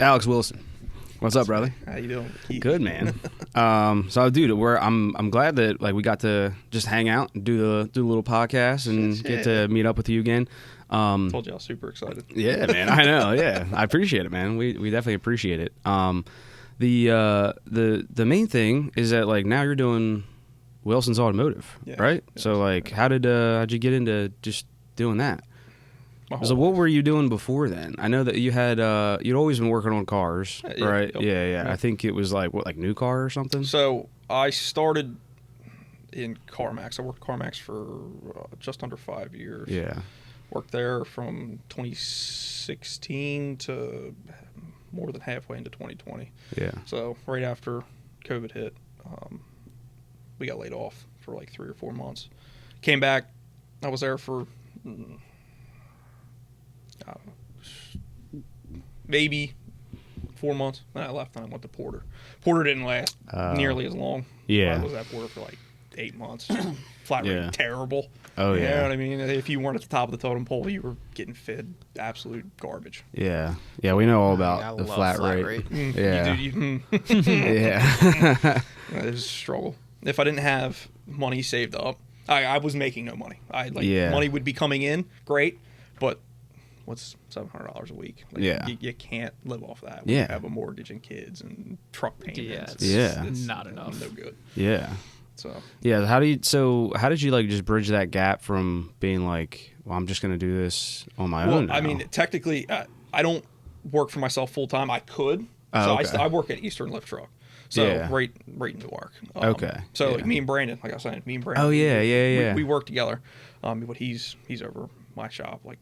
Alex Wilson. What's up, brother? How you doing? Good, man. So, dude, I'm glad that like we got to just hang out and do the little podcast and get to meet up with you again. Told you I was super excited. Yeah, man. I know. Yeah, I appreciate it, man. We definitely appreciate it. The main thing is that like now you're doing Wilson's Automotive, right? Yes, so like, how'd you get into just doing that? So what were you doing before then? I know that you had you'd always been working on cars, right? Yeah. I think it was like new car or something. So I started in CarMax. I worked CarMax for just under 5 years. Yeah. Worked there from 2016 to more than halfway into 2020. Yeah. So right after COVID hit, we got laid off for like 3 or 4 months. Came back. I was there for maybe 4 months. Then I left and I went to Porter. Porter didn't last nearly as long. Yeah. I was at Porter for like 8 months. Flat rate, terrible. Oh, yeah. You know what I mean? If you weren't at the top of the totem pole, you were getting fed absolute garbage. Yeah. Yeah, we know all about the flat rate. Yeah. Yeah. It was a struggle. If I didn't have money saved up, I was making no money. Money would be coming in, great, but what's $700 a week? You can't live off that when you have a mortgage and kids and truck payments. It's not enough. No good. Yeah. So how did you like just bridge that gap from being like, well, I'm just gonna do this on my own now? I mean, technically, I don't work for myself full time. I could. I work at Eastern Lift Truck. So right in Newark. So me and Brandon, like I was saying, Oh yeah. We work together. But he's over my shop like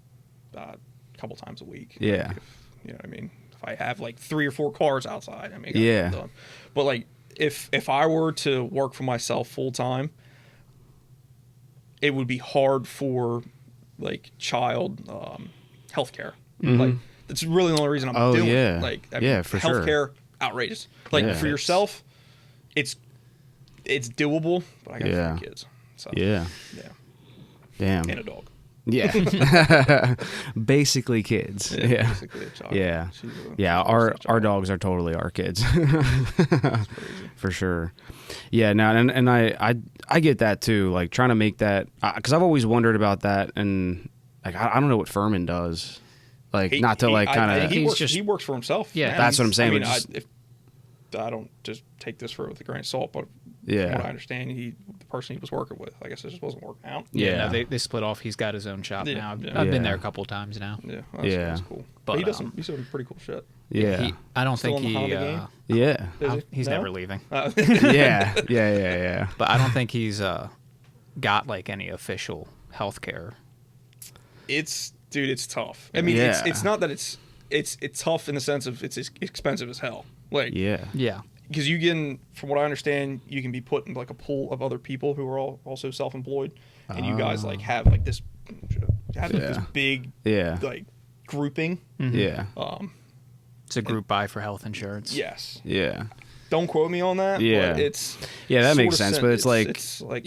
a couple times a week. Yeah. Like you know what I mean? If I have like 3 or 4 cars outside, I mean, done. But like if I were to work for myself full time, it would be hard for like child healthcare. Mm-hmm. Like that's really the only reason I'm doing it. Like for healthcare, sure. Outrageous. Like for yourself, it's doable, but I got 3 kids. So yeah. Damn. And a dog. Yeah. Basically kids. Yeah. Basically a child. Yeah. Our dogs are totally our kids. For sure. Yeah, no, and I get that too, like trying to make that, because I've always wondered about that, and like I don't know what Furman does. Like he works for himself. Yeah, that's what I'm saying. I mean, I don't just take this for with a grain of salt, but from what I understand, the person he was working with, I guess it just wasn't working out. Yeah, no, they split off. He's got his own shop now. I've been there a couple of times now. Yeah, that's cool. But he does he's doing pretty cool shit. Yeah, I don't think he's never leaving. Yeah. But I don't think he's got like any official health care. It's tough. I mean, it's not that it's tough in the sense of it's expensive as hell. Like because you can, from what I understand, you can be put in like a pool of other people who are also self-employed, and you guys like have like this big like grouping. Mm-hmm. Yeah. It's a group buy for health insurance. Yes. Yeah. Don't quote me on that. Yeah. But it's that makes sense. But it's like but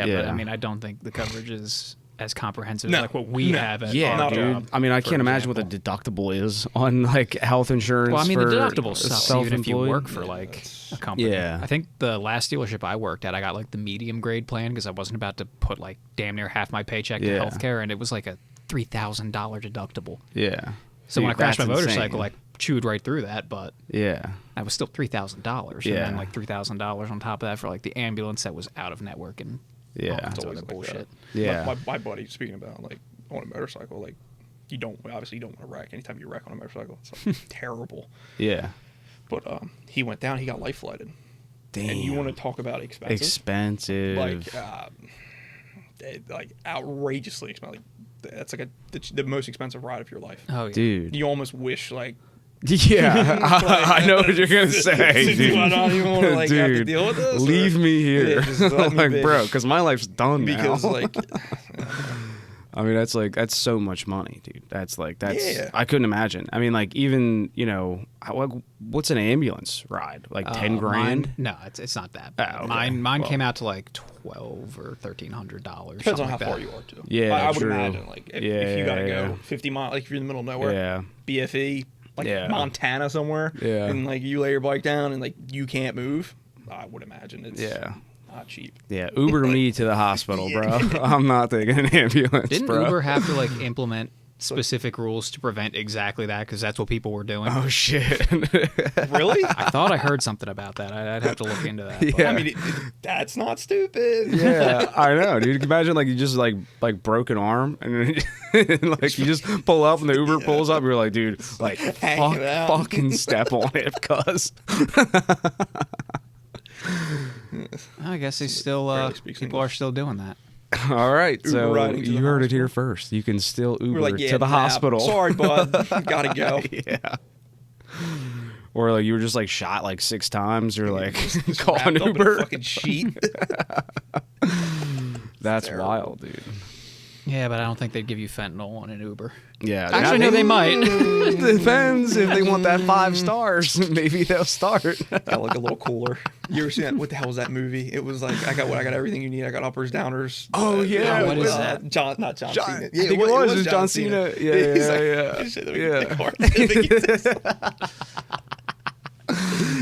I mean, I don't think the coverage is as comprehensive as like what we have at our job. I mean, I can't imagine what the deductible is on like health insurance. Well, I mean, the deductible sucks even if you work for like a company. Yeah. I think the last dealership I worked at, I got like the medium grade plan because I wasn't about to put like damn near half my paycheck to healthcare, and it was like a $3,000 deductible. Yeah. So when I crashed my motorcycle, I chewed right through that, but that was still $3,000. Yeah. And then like $3,000 on top of that for like the ambulance that was out of network and it's other bullshit. Yeah. My buddy, speaking about like on a motorcycle, like you don't want to wreck. Anytime you wreck on a motorcycle, it's like terrible. Yeah. But he went down. He got life flighted. Damn. And you want to talk about expensive? Like outrageously expensive. Like that's like the most expensive ride of your life. Oh yeah. Dude. You almost wish like. Yeah, I know what you're gonna say, dude. I don't even want to like have to deal with this. Leave me here, like, bro, because my life's done now. Because like, I mean, that's so much money, dude. That's I couldn't imagine. I mean, like even what's an ambulance ride? Like 10 grand? No, it's not that bad. Okay. Mine came out to like $1,200 or $1,300. Depends on how far you are too. Yeah, I would imagine like if you gotta go 50 miles, like if you're in the middle of nowhere, BFE. like Montana somewhere, and like you lay your bike down and like you can't move, I would imagine it's not cheap. Yeah, Uber me to the hospital, bro. I'm not taking an ambulance. Didn't bro. Uber have to like implement specific rules to prevent exactly that? Because that's what people were doing. Oh shit! Really? I thought I heard something about that. I'd have to look into that. Yeah. I mean, that's not stupid. Yeah, I know, dude. Imagine like you just like broke an arm and like you just pull up and the Uber pulls up. And you're like, dude, like fucking step on it, cuz. I guess they still people are still doing that. All right, Uber so you heard it here first. You can still Uber to the hospital. Sorry, bud. Gotta go. Yeah. Or like you were just like shot like 6 times. You're like call an Uber. Fucking sheet. That's wild, dude. Yeah, but I don't think they'd give you fentanyl on an Uber. Yeah, actually, no, they might. Depends if they want that 5 stars. Maybe they'll start. Got like a little cooler. You ever seen that? What the hell was that movie? It was like I got everything you need. I got uppers, downers. Oh yeah, what is that? Not John Cena. Yeah, I think it was John Cena. Yeah.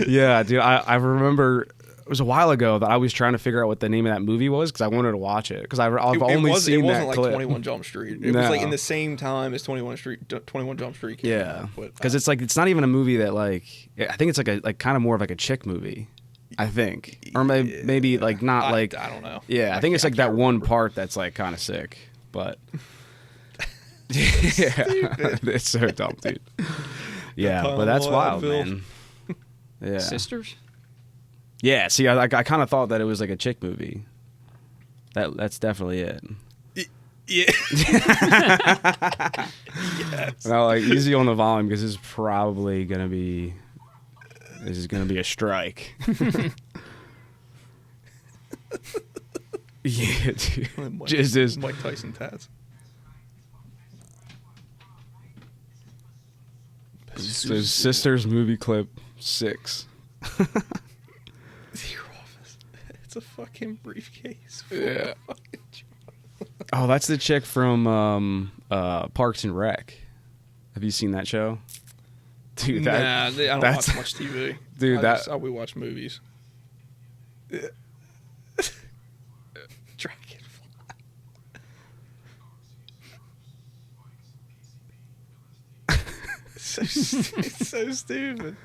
Yeah, dude. I remember. It was a while ago that I was trying to figure out what the name of that movie was because I wanted to watch it because I've only seen that clip. It wasn't like 21 Jump Street. It was like in the same time as 21 Jump Street came out. Because it's like it's not even a movie that like I think it's like kind of more of like a chick movie. I think, or maybe like not like I don't know. Yeah, I think it's like that one part that's like kind of sick, but yeah, it's so dumb, dude. Yeah, but that's wild, man. Yeah, Sisters. Yeah, see, I kind of thought that it was like a chick movie. That's definitely it. Yeah. Yes. Now, like easy on the volume because this is probably gonna be a strike. Yeah, dude. Just this Mike Tyson tats. So Sisters movie clip 6. Your office. It's a fucking briefcase. Yeah. Oh, that's the chick from Parks and Rec. Have you seen that show? Dude, I don't watch much TV. Dude, we watch movies. Dragonfly. It's so stupid.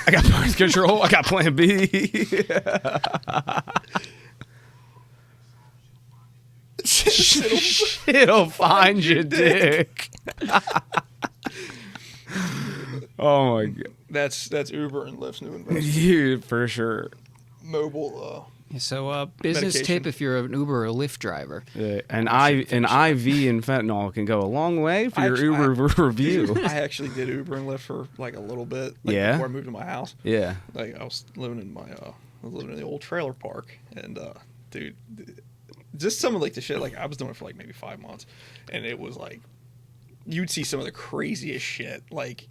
I got birth control. I got Plan B. It'll find your dick. Oh my god. That's Uber and Lyft's new investment. Dude, for sure. Mobile. So business medication. tip if you're an Uber or a Lyft driver. Yeah, an IV and fentanyl can go a long way for your Uber review. I actually did Uber and Lyft for like a little bit. Before I moved to my house. Yeah. Like I was living in the old trailer park, and dude, just some of like the shit. Like I was doing it for like maybe 5 months, and it was like you'd see some of the craziest shit. Like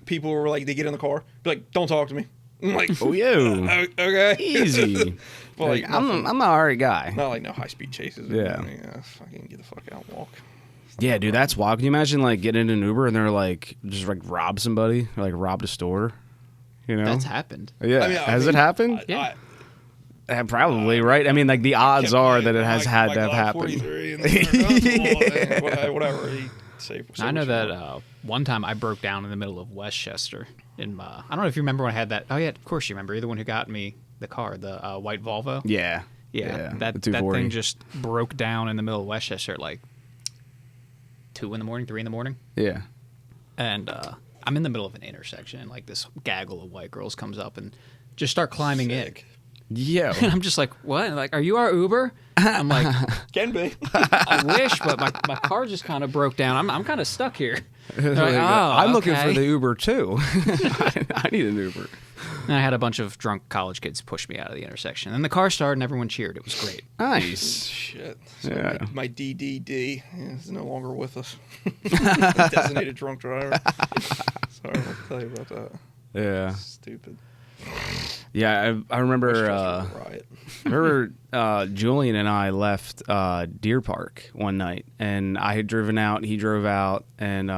people were like, they get in the car, be like, "Don't talk to me." I'm like, oh yeah, okay, easy. But like I'm an alright guy. Not like no high speed chases. Yeah, fucking get the fuck out and walk. Yeah, dude, that's wild. Can you imagine like getting in an Uber and they're like just like rob somebody, or like robbed a store? You know, that's happened. Yeah, I mean, has it happened? Yeah. Probably, right? I mean, like the odds are that it has had to have happened. Whatever. I know that one time I broke down in the middle of Westchester. I don't know if you remember when I had that. Oh yeah, of course you remember. You're the one who got me the car, the white Volvo. Yeah. That thing just broke down in the middle of Westchester at like 2 in the morning, 3 in the morning. Yeah. And I'm in the middle of an intersection, and like this gaggle of white girls comes up and just start climbing in. Yeah. And I'm just like, what? And like, are you our Uber? I'm like, can be. I wish, but my car just kind of broke down. I'm kind of stuck here. Like, I'm looking for the Uber too. I need an Uber. And I had a bunch of drunk college kids push me out of the intersection. And the car started and everyone cheered. It was great. Nice. Shit. So yeah. My DDD is no longer with us. Designated drunk driver. Sorry, I'll tell you about that. Yeah. Stupid. Yeah, I remember. Julian and I left Deer Park one night, and I had driven out. He drove out, and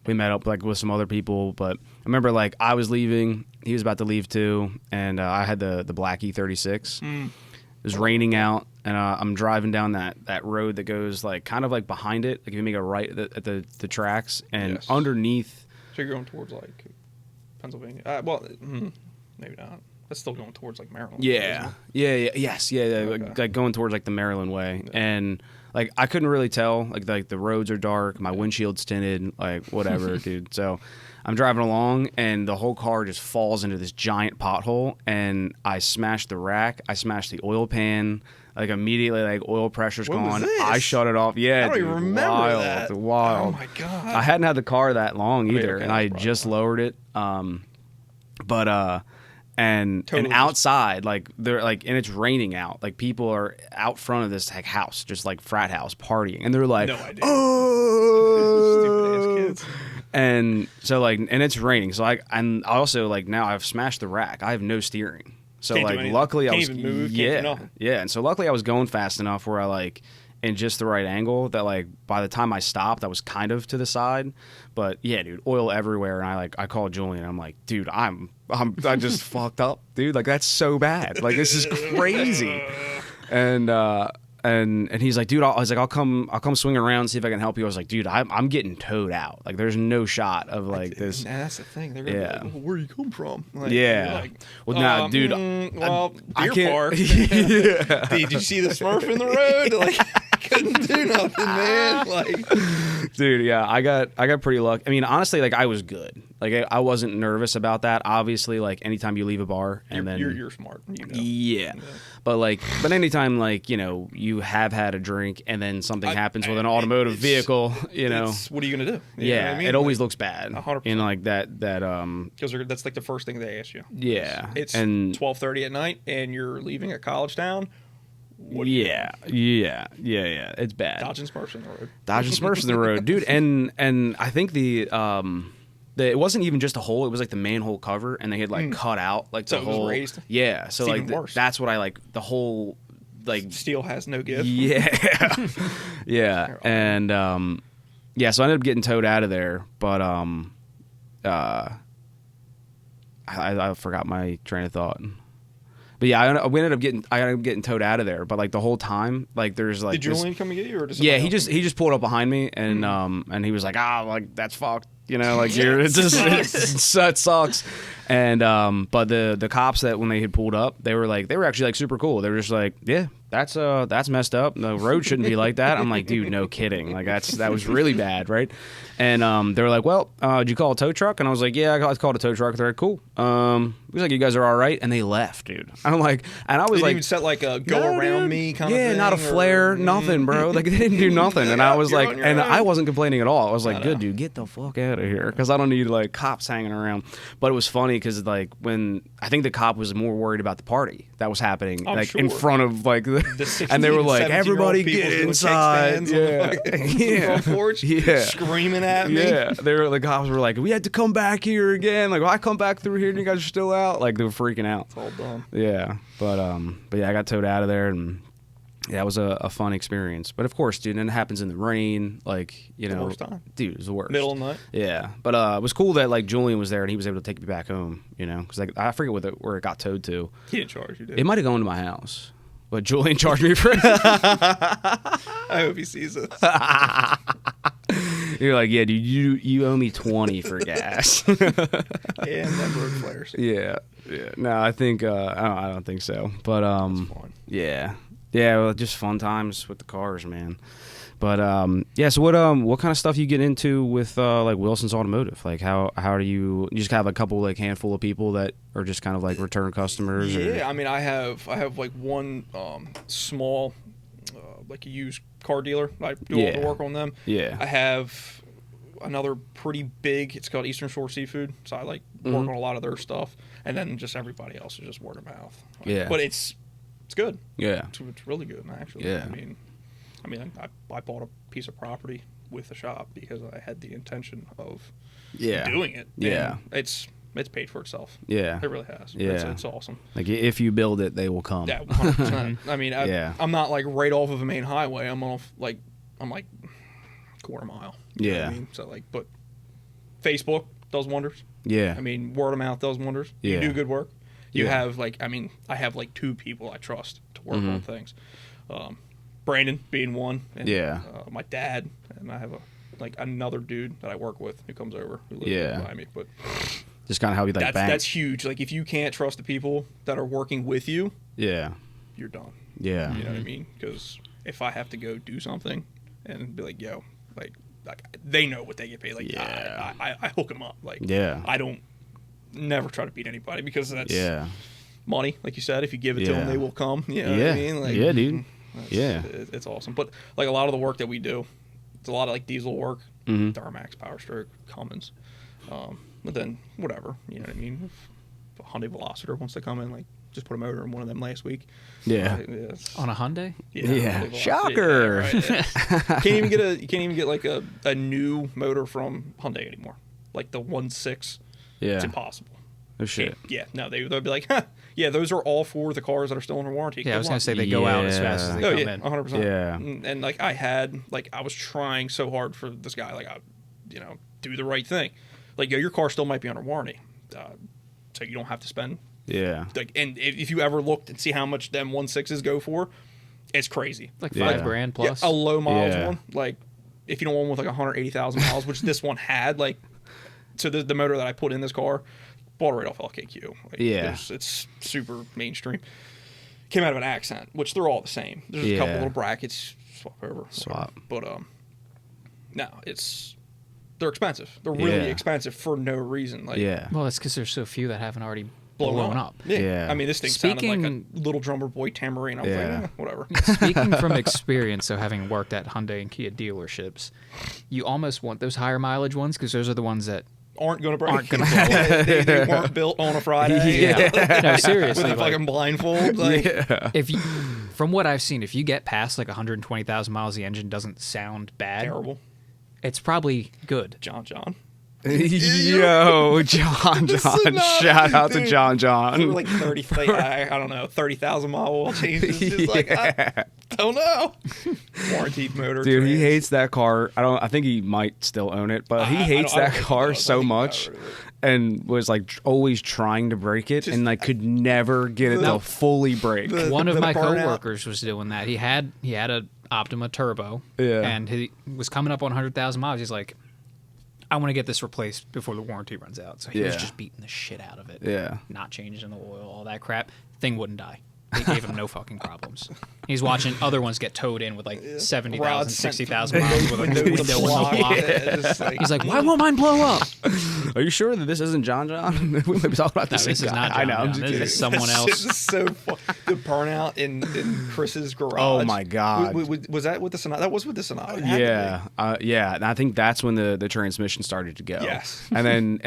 we met up like with some other people. But I remember like I was leaving, he was about to leave too, and I had the black E36. It was raining out, and I'm driving down that road that goes like kind of like behind it. Like if you make a right at the tracks, and underneath. So you're going towards like Pennsylvania. Maybe not. That's still going towards like Maryland. Yeah. Okay. Like going towards like the Maryland way, and like I couldn't really tell. Like the roads are dark, my windshield's tinted, like whatever, dude. So I'm driving along, and the whole car just falls into this giant pothole, and I smashed the rack, I smashed the oil pan. Like immediately, like oil pressure's gone. I shut it off. Yeah, I don't even remember that. Wild. Oh my god. I hadn't had the car that long either, and I just lowered it. And outside, like they're like, and it's raining out. Like people are out front of this like house, just like frat house partying, and they're like, no idea. Oh, stupid ass kids. And so like, and it's raining. So I also like now I've smashed the rack. I have no steering. So Can't like, luckily Can't I was even move. Can't do nothing. Yeah, and so luckily I was going fast enough where I like in just the right angle that like by the time I stopped I was kind of to the side. But yeah, dude, oil everywhere, and I called Julian. I'm like, dude, I just fucked up, dude. Like that's so bad. Like this is crazy. And he's like, dude, I'll come swing around, see if I can help you. I was like, dude, I'm getting towed out. Like there's no shot of like this. That's the thing. They're gonna be like, well, where do you come from? Like, like, well, nah, dude. Deer Park. Yeah. Did you see the Smurf in the road? Like, couldn't do nothing, man. Like, dude, yeah, I got pretty lucky. I mean, honestly, like I was good. Like I wasn't nervous about that. Obviously, like anytime you leave a bar and you're smart. You know. Yeah. But anytime like you have had a drink and then something happens with an automotive vehicle, what are you gonna do? You know what I mean? It always looks bad. 100%. And like that because that's like the first thing they ask you. Yeah. It's 12:30 at night and you're leaving a college town. Yeah. It's bad. Dodging Smurfs in the road. Dodging Smurfs in the road, dude. And I think it wasn't even just a hole; it was like the manhole cover, and they had like cut out like the whole. It was raised. Yeah, so it's like that's what I like. The whole like steel has no give. Yeah, yeah, and so I ended up getting towed out of there, but I forgot my train of thought. But yeah, I ended up getting towed out of there. But like the whole time, like there's like did Julian come and get you, or he just pulled up behind me and and he was like, like that's fucked, like you're it sucks. And but the cops that when they had pulled up, they were actually like super cool. They were just like, yeah, that's messed up. The road shouldn't be like that. I'm like, dude, no kidding. Like that was really bad, right? And they were like, well, did you call a tow truck? And I was like, yeah, I called a tow truck. They're like, cool. Looks like you guys are all right. And they left, dude. I'm like, and I was they like, didn't even set like a go around me kind of thing. Yeah, not a flare, nothing, bro. Like they didn't do nothing. And I was like, and I wasn't complaining at all. I was like, good, dude, get the fuck out of here, because I don't need like cops hanging around. But it was funny because like when I think the cop was more worried about the party that was happening, in front of like the and they were like, everybody get inside, front porch, screaming at me. Yeah, the cops were like, we had to come back here again. Like, I come back through here and you guys are still out. Like they were freaking out. It's all done. Yeah, but yeah, I got towed out of there, and yeah, it was a fun experience. But of course, dude, and it happens in the rain, like the worst time. Dude, it was the worst. Middle of the night. Yeah, but it was cool that like Julian was there and he was able to take me back home. Because like I forget where it got towed to. He didn't charge you, did he? It might have gone to my house, but Julian charged me for it. I hope he sees this. You're like, yeah, dude, you owe me 20 for gas. And then road flares. Yeah. No, I think I don't think so. But that's fun. Yeah, well, just fun times with the cars, man. But yeah. So what kind of stuff you get into with like Wilson's Automotive? Like how do you just have a couple like handful of people that are just kind of like return customers? Yeah, I mean, I have like one small like a used car dealer. I do all the work on them. Yeah. I have another pretty big. It's called Eastern Shore Seafood. So I like work on a lot of their stuff, and then just everybody else is just word of mouth. Yeah. But it's good. Yeah. It's really good, actually. Yeah. I mean, I bought a piece of property with the shop because I had the intention of doing it. Yeah. And it's it's paid for itself. Yeah. It really has. Yeah. It's awesome. Like, if you build it, they will come. Yeah, 100%. I mean, I'm not like right off of a main highway. I'm like quarter mile. You know what I mean? So like, but Facebook does wonders. Yeah. I mean, word of mouth does wonders. You do good work. You have like, I mean, I have like 2 people I trust to work on things. Brandon being one. And, my dad, and I have another dude that I work with who comes over who lives behind me. But just kind of how we like that's huge. Like if you can't trust the people that are working with you, you're done. Yeah. You know what I mean? Because if I have to go do something and be like, yo, like they know what they get paid. Like I hook them up. Like I don't never try to beat anybody because that's money. Like you said, if you give it to them, they will come. You know what I mean? Like, dude. It's awesome. But like a lot of the work that we do, it's a lot of like diesel work, Duramax, Power Stroke, Cummins. But then whatever, you know what I mean? If a Hyundai Velociter wants to come in, like just put a motor in one of them last week. Yeah. On a Hyundai? Yeah. Shocker. Can't even get like a new motor from Hyundai anymore. Like the 1.6. Yeah. It's impossible. Oh shit. No, they'll be like, yeah, those are all for the cars that are still under warranty. Yeah, I was gonna say they go out as fast as they come in. 100%. Yeah. And like I was trying so hard for this guy, like do the right thing. Like your car still might be under warranty, so you don't have to spend. Yeah. Like, and if you ever looked and see how much them 1.6s go for, it's crazy. Like $5,000 plus. Yeah, a low miles one, like if you don't want one with like 180,000 miles, which this one had, like, so the motor that I put in this car, bought it right off LKQ. Like, it's super mainstream. Came out of an Accent, which they're all the same. There's a couple little brackets, swap over. But no, they're expensive. They're really expensive for no reason. Like, well, it's because there's so few that haven't already blown up. Yeah. I mean, this thing sounded like a little drummer boy tambourine. I was like, whatever. Speaking from experience, so having worked at Hyundai and Kia dealerships, you almost want those higher mileage ones because those are the ones that aren't going to break. They weren't built on a Friday. No, seriously. With a fucking blindfold. Like, if you, from what I've seen, if you get past like 120,000 miles, the engine doesn't sound bad. Terrible. It's probably good. John. Yo, John. Shout out to John. Like 30,000 mile oil changes. Just like, I don't know. Warranted motor. Dude, he hates that car. I think he might still own it, but he hates that car so much and was like always trying to break it and like could never get it to fully break. One of my coworkers was doing that. He had a Optima Turbo, and he was coming up on 100,000 miles. He's like, I want to get this replaced before the warranty runs out. So he was just beating the shit out of it. Yeah. Not changing the oil, all that crap. Thing wouldn't die. They gave him no fucking problems. He's watching other ones get towed in with like 70,000, 60,000 miles with a window in the block. He's like, why won't mine blow up? Are you sure that this isn't John? We might be talking about this. This is not John. I know. I'm just kidding. This is someone else. This is so fun. The burnout in Chris's garage. Oh my god. Was that with the Sonata? That was with the Sonata. Yeah. And I think that's when the transmission started to go. Yes. And then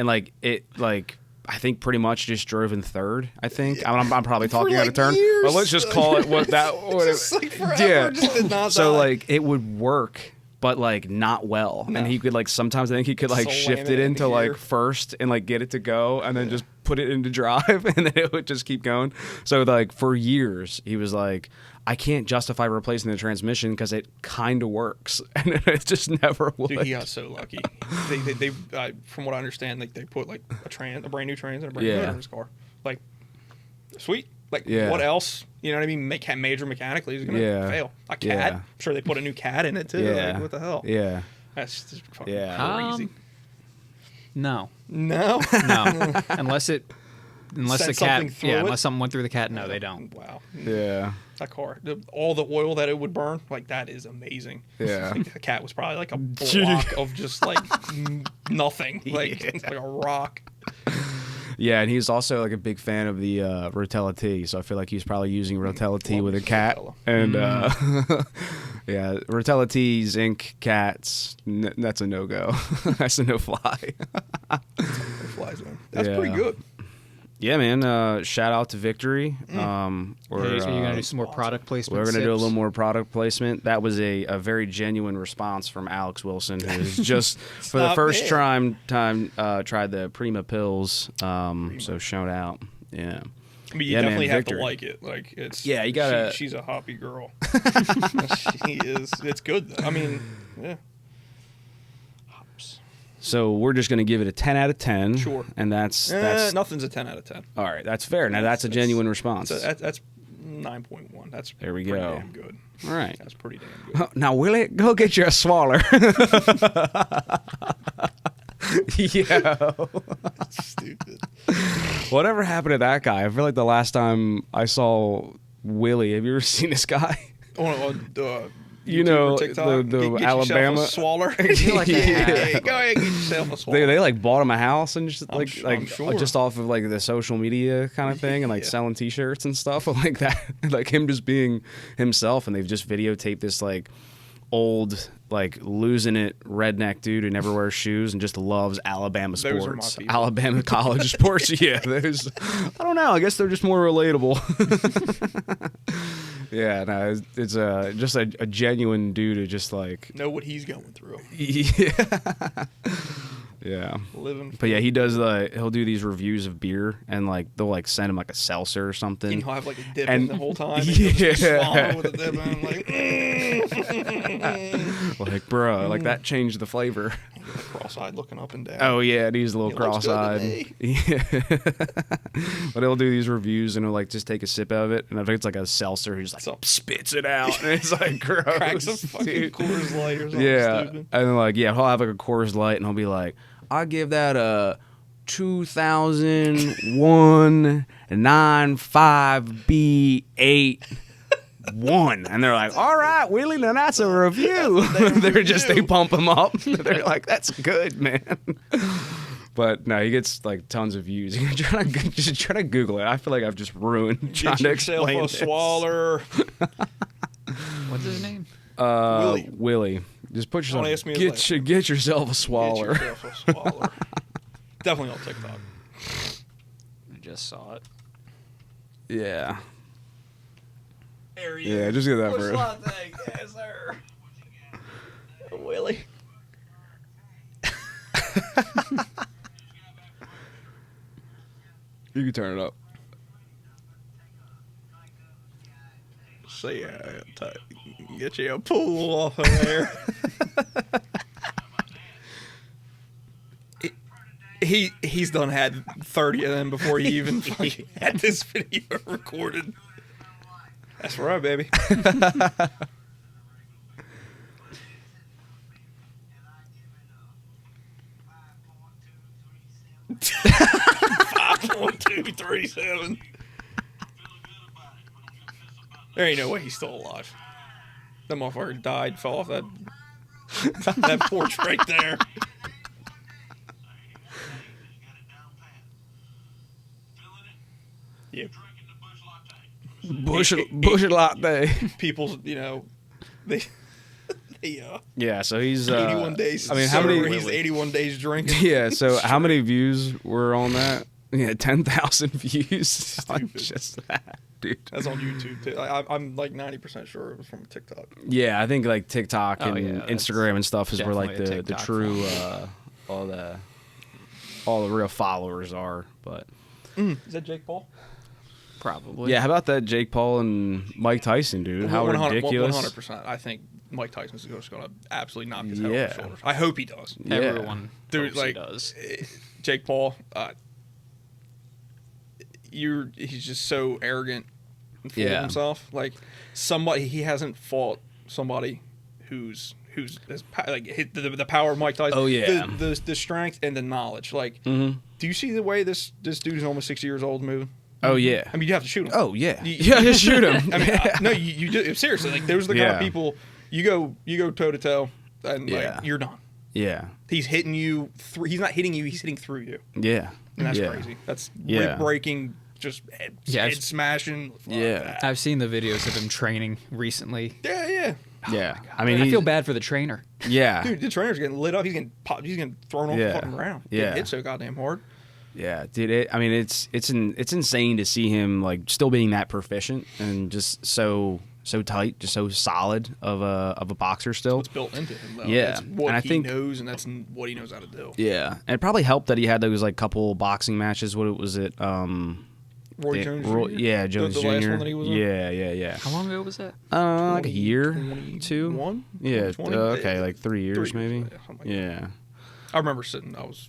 I think pretty much just drove in third. I think I'm probably talking out of turn, but let's just call it what that. Just like forever, just did not so die. like it would work, but like not well, and he could like sometimes I think he could like shift it into like first and like get it to go, and then just put it into drive, and then it would just keep going. So like for years he was like, I can't justify replacing the transmission because it kind of works, and it just never would. Dude, he got so lucky. They from what I understand, like they put like a brand new trans and a brand new motor in his car. Like, sweet. Like, what else? You know what I mean? Major mechanically is going to fail. A CAD. I'm sure they put a new CAD in it too. Yeah. Like, what the hell? Yeah. That's just fucking crazy. No. Unless something went through the cat. No, they don't. Wow. Yeah. That car, all the oil that it would burn, like that is amazing. Yeah. Like, the cat was probably like a block of just like nothing, like like a rock. Yeah, and he's also like a big fan of the Rotella T, so I feel like he's probably using Rotella T with a cat. And yeah, Rotella T, zinc, cats, that's a no-go. That's a no-fly. No flies, man. That's pretty good. Yeah, man. Shout out to Victory. So you're gonna do some more product placement. We're gonna do a little more product placement. That was a very genuine response from Alex Wilson, who's just for the first time tried the Prima pills. So shout out. Yeah. I mean, you definitely have to like it. Like it's you gotta. She's a hoppy girl. She is. It's good though. I mean, yeah. So we're just going to give it a 10 out of 10. Sure. And that's nothing's a 10 out of 10. All right, that's fair. Now that's a genuine response. That's 9.1. That's there we pretty go. Damn good. All right. That's pretty damn good. Now, Willie, go get you a swaller. Yo. That's stupid. Whatever happened to that guy? I feel like the last time I saw Willie, have you ever seen this guy? You know, the Get Alabama swaller. Go ahead and get yourself a swaller. They like bought him a house and just I'm sure. just off of like the social media kind of thing and like selling T-shirts and stuff like that, like him just being himself. And they've just videotaped this like old like losing it redneck dude who never wears shoes and just loves Alabama sports, Alabama college sports. Yeah, those. I don't know. I guess they're just more relatable. Yeah, no, it's just a genuine dude to just like know what he's going through. Yeah. Yeah. But yeah, he'll do these reviews of beer and like they'll like send him like a seltzer or something. And he'll have like a dip in the whole time. Yeah. With a dip in, like, bro, like that changed the flavor. Cross-eyed looking up and down. Oh yeah, he's a little cross-eyed. Yeah. But he'll do these reviews and he'll like just take a sip out of it, and I think it's like a seltzer. He just like spits it out, and it's like gross. Cracks a fucking Coors Light or something stupid. And then like he'll have like a Coors Light, and he'll be like, I give that a 2001 95B8 1, and they're like, all right, Willie, now that's a review. They pump him up. They're like, that's good, man. But no, he gets like tons of views. Try to Google it. I feel like I've just ruined trying to explain a swaller. What's his name? Willie. Just put yourself. Get yourself a swaller. Get yourself a swaller. Definitely on TikTok. I just saw it. Yeah. There he is. Just get that first. Yes, sir. Willie. You can turn it up. See, get you a pool off of there. He's done had 30 of them before he even had this video recorded. That's right, baby. 5.237. There ain't no way he's still alive. That motherfucker died, fell off that porch right there. Yeah. Bush latte. People, they yeah, so he's 81 days. I mean, how many? He's 81 days drinking. Yeah, so how many views were on that? Yeah, 10,000 views on just that, dude. That's on YouTube too. I'm like 90% sure it was from TikTok. Yeah, I think like TikTok and Instagram and stuff is where like the true all the real followers are. But is that Jake Paul? Probably. Yeah. How about that Jake Paul and Mike Tyson, dude? How ridiculous! 100%. I think Mike Tyson's just going to absolutely knock his head off his shoulders. I hope he does. Yeah. Everyone dude, hopes he does. Jake Paul, he's just so arrogant and full of himself. Like he hasn't fought somebody who's like hit the power of Mike Tyson. Oh yeah, the strength and the knowledge. Like, do you see the way this dude is almost 60 years old moving? Oh yeah. I mean, you have to shoot him. Oh yeah. Just shoot him. I mean, no, you do seriously. Like, those are the kind of people you go toe to toe, and like you're done. Yeah. He's hitting you. He's not hitting you. He's hitting through you. Yeah. And that's crazy. That's breaking, just head smashing. Yeah. I've seen the videos of him training recently. Yeah. Yeah. I mean, I feel bad for the trainer. Yeah. Dude, the trainer's getting lit up. He's getting popped. He's getting thrown off the fucking ground. Yeah. Getting hit so goddamn hard. Yeah, dude. It's insane to see him like still being that proficient and just so tight, just so solid of a boxer still. It's built into him, though. Yeah, that's what he knows, and that's what he knows how to do. Yeah, and it probably helped that he had those like couple boxing matches. What was it? Roy Jones Jr.? Yeah, Jones the Jr. last one that he was in? Yeah. How long ago was that? Like a year, 2. Yeah, okay, like 3 years maybe. Yeah. I remember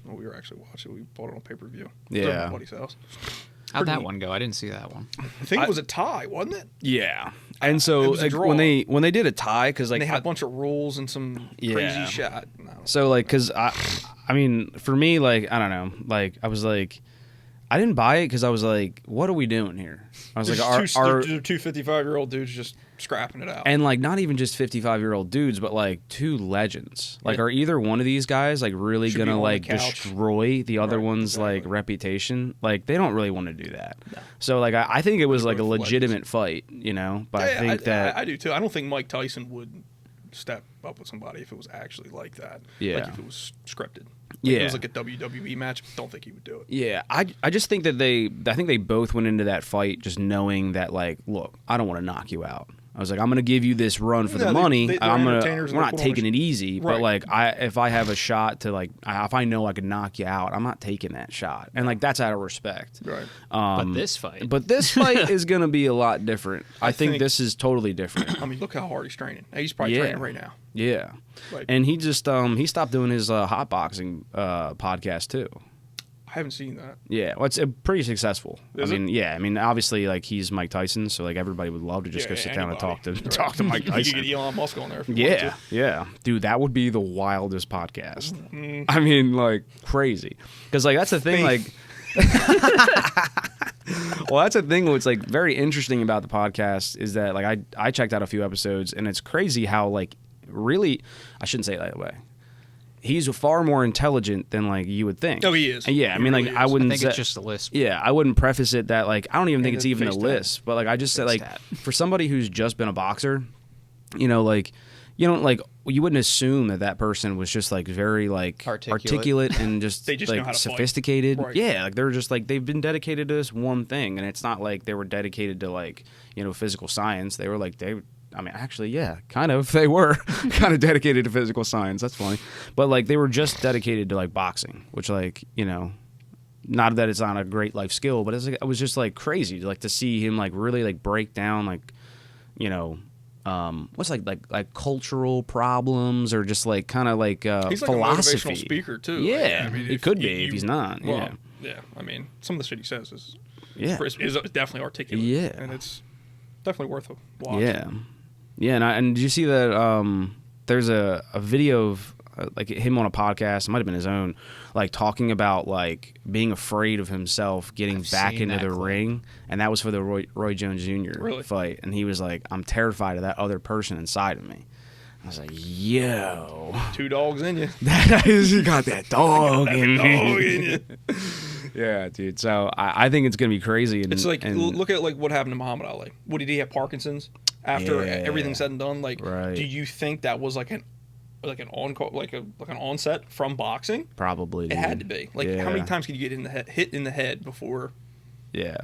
we were actually watching. We bought it on pay-per-view. Yeah. It was at my buddy's house. How'd that one go? I didn't see that one. I think it was a tie, wasn't it? Yeah. And so like, when they did a tie, because like they had a bunch of rules and some crazy shot. No. So like, because I mean, for me, like I don't know, like I was like, I didn't buy it because I was like, what are we doing here? I was like, are two 55-year-old dudes just scrapping it out, and like not even just 55-year-old dudes, but like two legends. Like, are either one of these guys like really gonna like destroy the other one's like reputation? Like, they don't really want to do that. No. So like, I think it was like a legitimate fight, you know. But I think I do too. I don't think Mike Tyson would step up with somebody if it was actually like that. Yeah. Like if it was scripted. Like if it was like a WWE match, don't think he would do it. Yeah. I just think that I think they both went into that fight just knowing that like, look, I don't want to knock you out. I was like, I'm going to give you this run for the money. We're not taking it easy, but like, if I have a shot to like, if I know I can knock you out, I'm not taking that shot, and like that's out of respect. Right. But this fight is going to be a lot different. I think this is totally different. I mean, look how hard he's training. He's probably training right now. Yeah, and he just he stopped doing his hot boxing podcast too. I haven't seen that. Yeah, well, it's pretty successful. Is it? Yeah. I mean, obviously, like he's Mike Tyson, so like everybody would love to just go sit down and talk to Mike Tyson. You could get Elon Musk on there. Yeah, dude, that would be the wildest podcast. I mean, like crazy, because like that's the thing, like. Well, that's the thing. What's like very interesting about the podcast is that like I checked out a few episodes, and it's crazy how like really I shouldn't say it that way. He's far more intelligent than like you would think. Oh, he is. And yeah, I mean, like I wouldn't. I think it's just a lisp. Yeah, I wouldn't preface it that like I don't even think it's even a lisp, but like I just said like for somebody who's just been a boxer, you know, like you don't like you wouldn't assume that person was just like very like articulate and just, they just like know how to sophisticated. Right. Yeah, like they're just like they've been dedicated to this one thing, and it's not like they were dedicated to like physical science. They were like I mean, actually, yeah, kind of. They were kind of dedicated to physical science. That's funny. But, like, they were just dedicated to, like, boxing, which, like, not that it's not a great life skill, but it was just, like, crazy, like, to see him, like, really, like, break down, like, what's, like cultural problems or just, like, kind of, like, he's philosophy. He's like a motivational speaker, too. Yeah, like, I mean, he could be if he's not. Well, yeah, I mean, some of the shit he says is definitely articulate. Yeah. And it's definitely worth a watch. Yeah. Yeah, and did you see that there's a video of like him on a podcast, it might have been his own, like talking about like being afraid of himself getting back into the ring, and that was for the Roy Jones Jr. fight, and he was like, I'm terrified of that other person inside of me. I was like, yo. 2 dogs in you. You got that dog in you. Yeah, dude. So I think it's going to be crazy. And, it's like, look at like what happened to Muhammad Ali. What did he have, Parkinson's? After everything's said and done, like, do you think that was like an onset from boxing? Probably. It had to be. Like, how many times can you get hit in the head before? Yeah.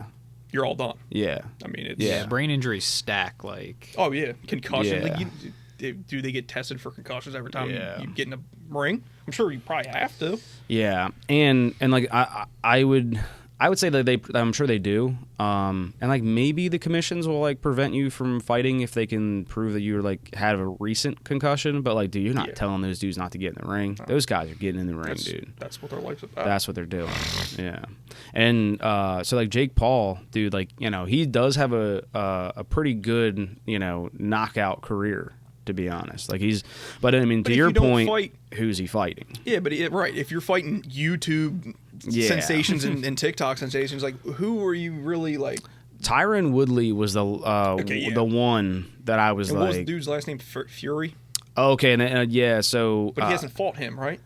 You're all done. Yeah. I mean, it's brain injuries stack like. Oh yeah, concussion. Yeah. Like, do they get tested for concussions every time you get in a ring? I'm sure you probably have to. Yeah, and like I would say that I'm sure they do. And like maybe the commissions will like prevent you from fighting if they can prove that you like had a recent concussion. But like, dude, you're not telling those dudes not to get in the ring. Those guys are getting in the ring, dude. That's what their life's about. That's what they're doing. Yeah. And so like Jake Paul, dude, like he does have a pretty good knockout career. To be honest, like but I mean, to your point, who's he fighting? Yeah, but if you're fighting YouTube sensations and TikTok sensations, like who were you really like? Tyron Woodley was the one that I was what was the dude's last name? Fury. Okay, and so but he hasn't fought him, right?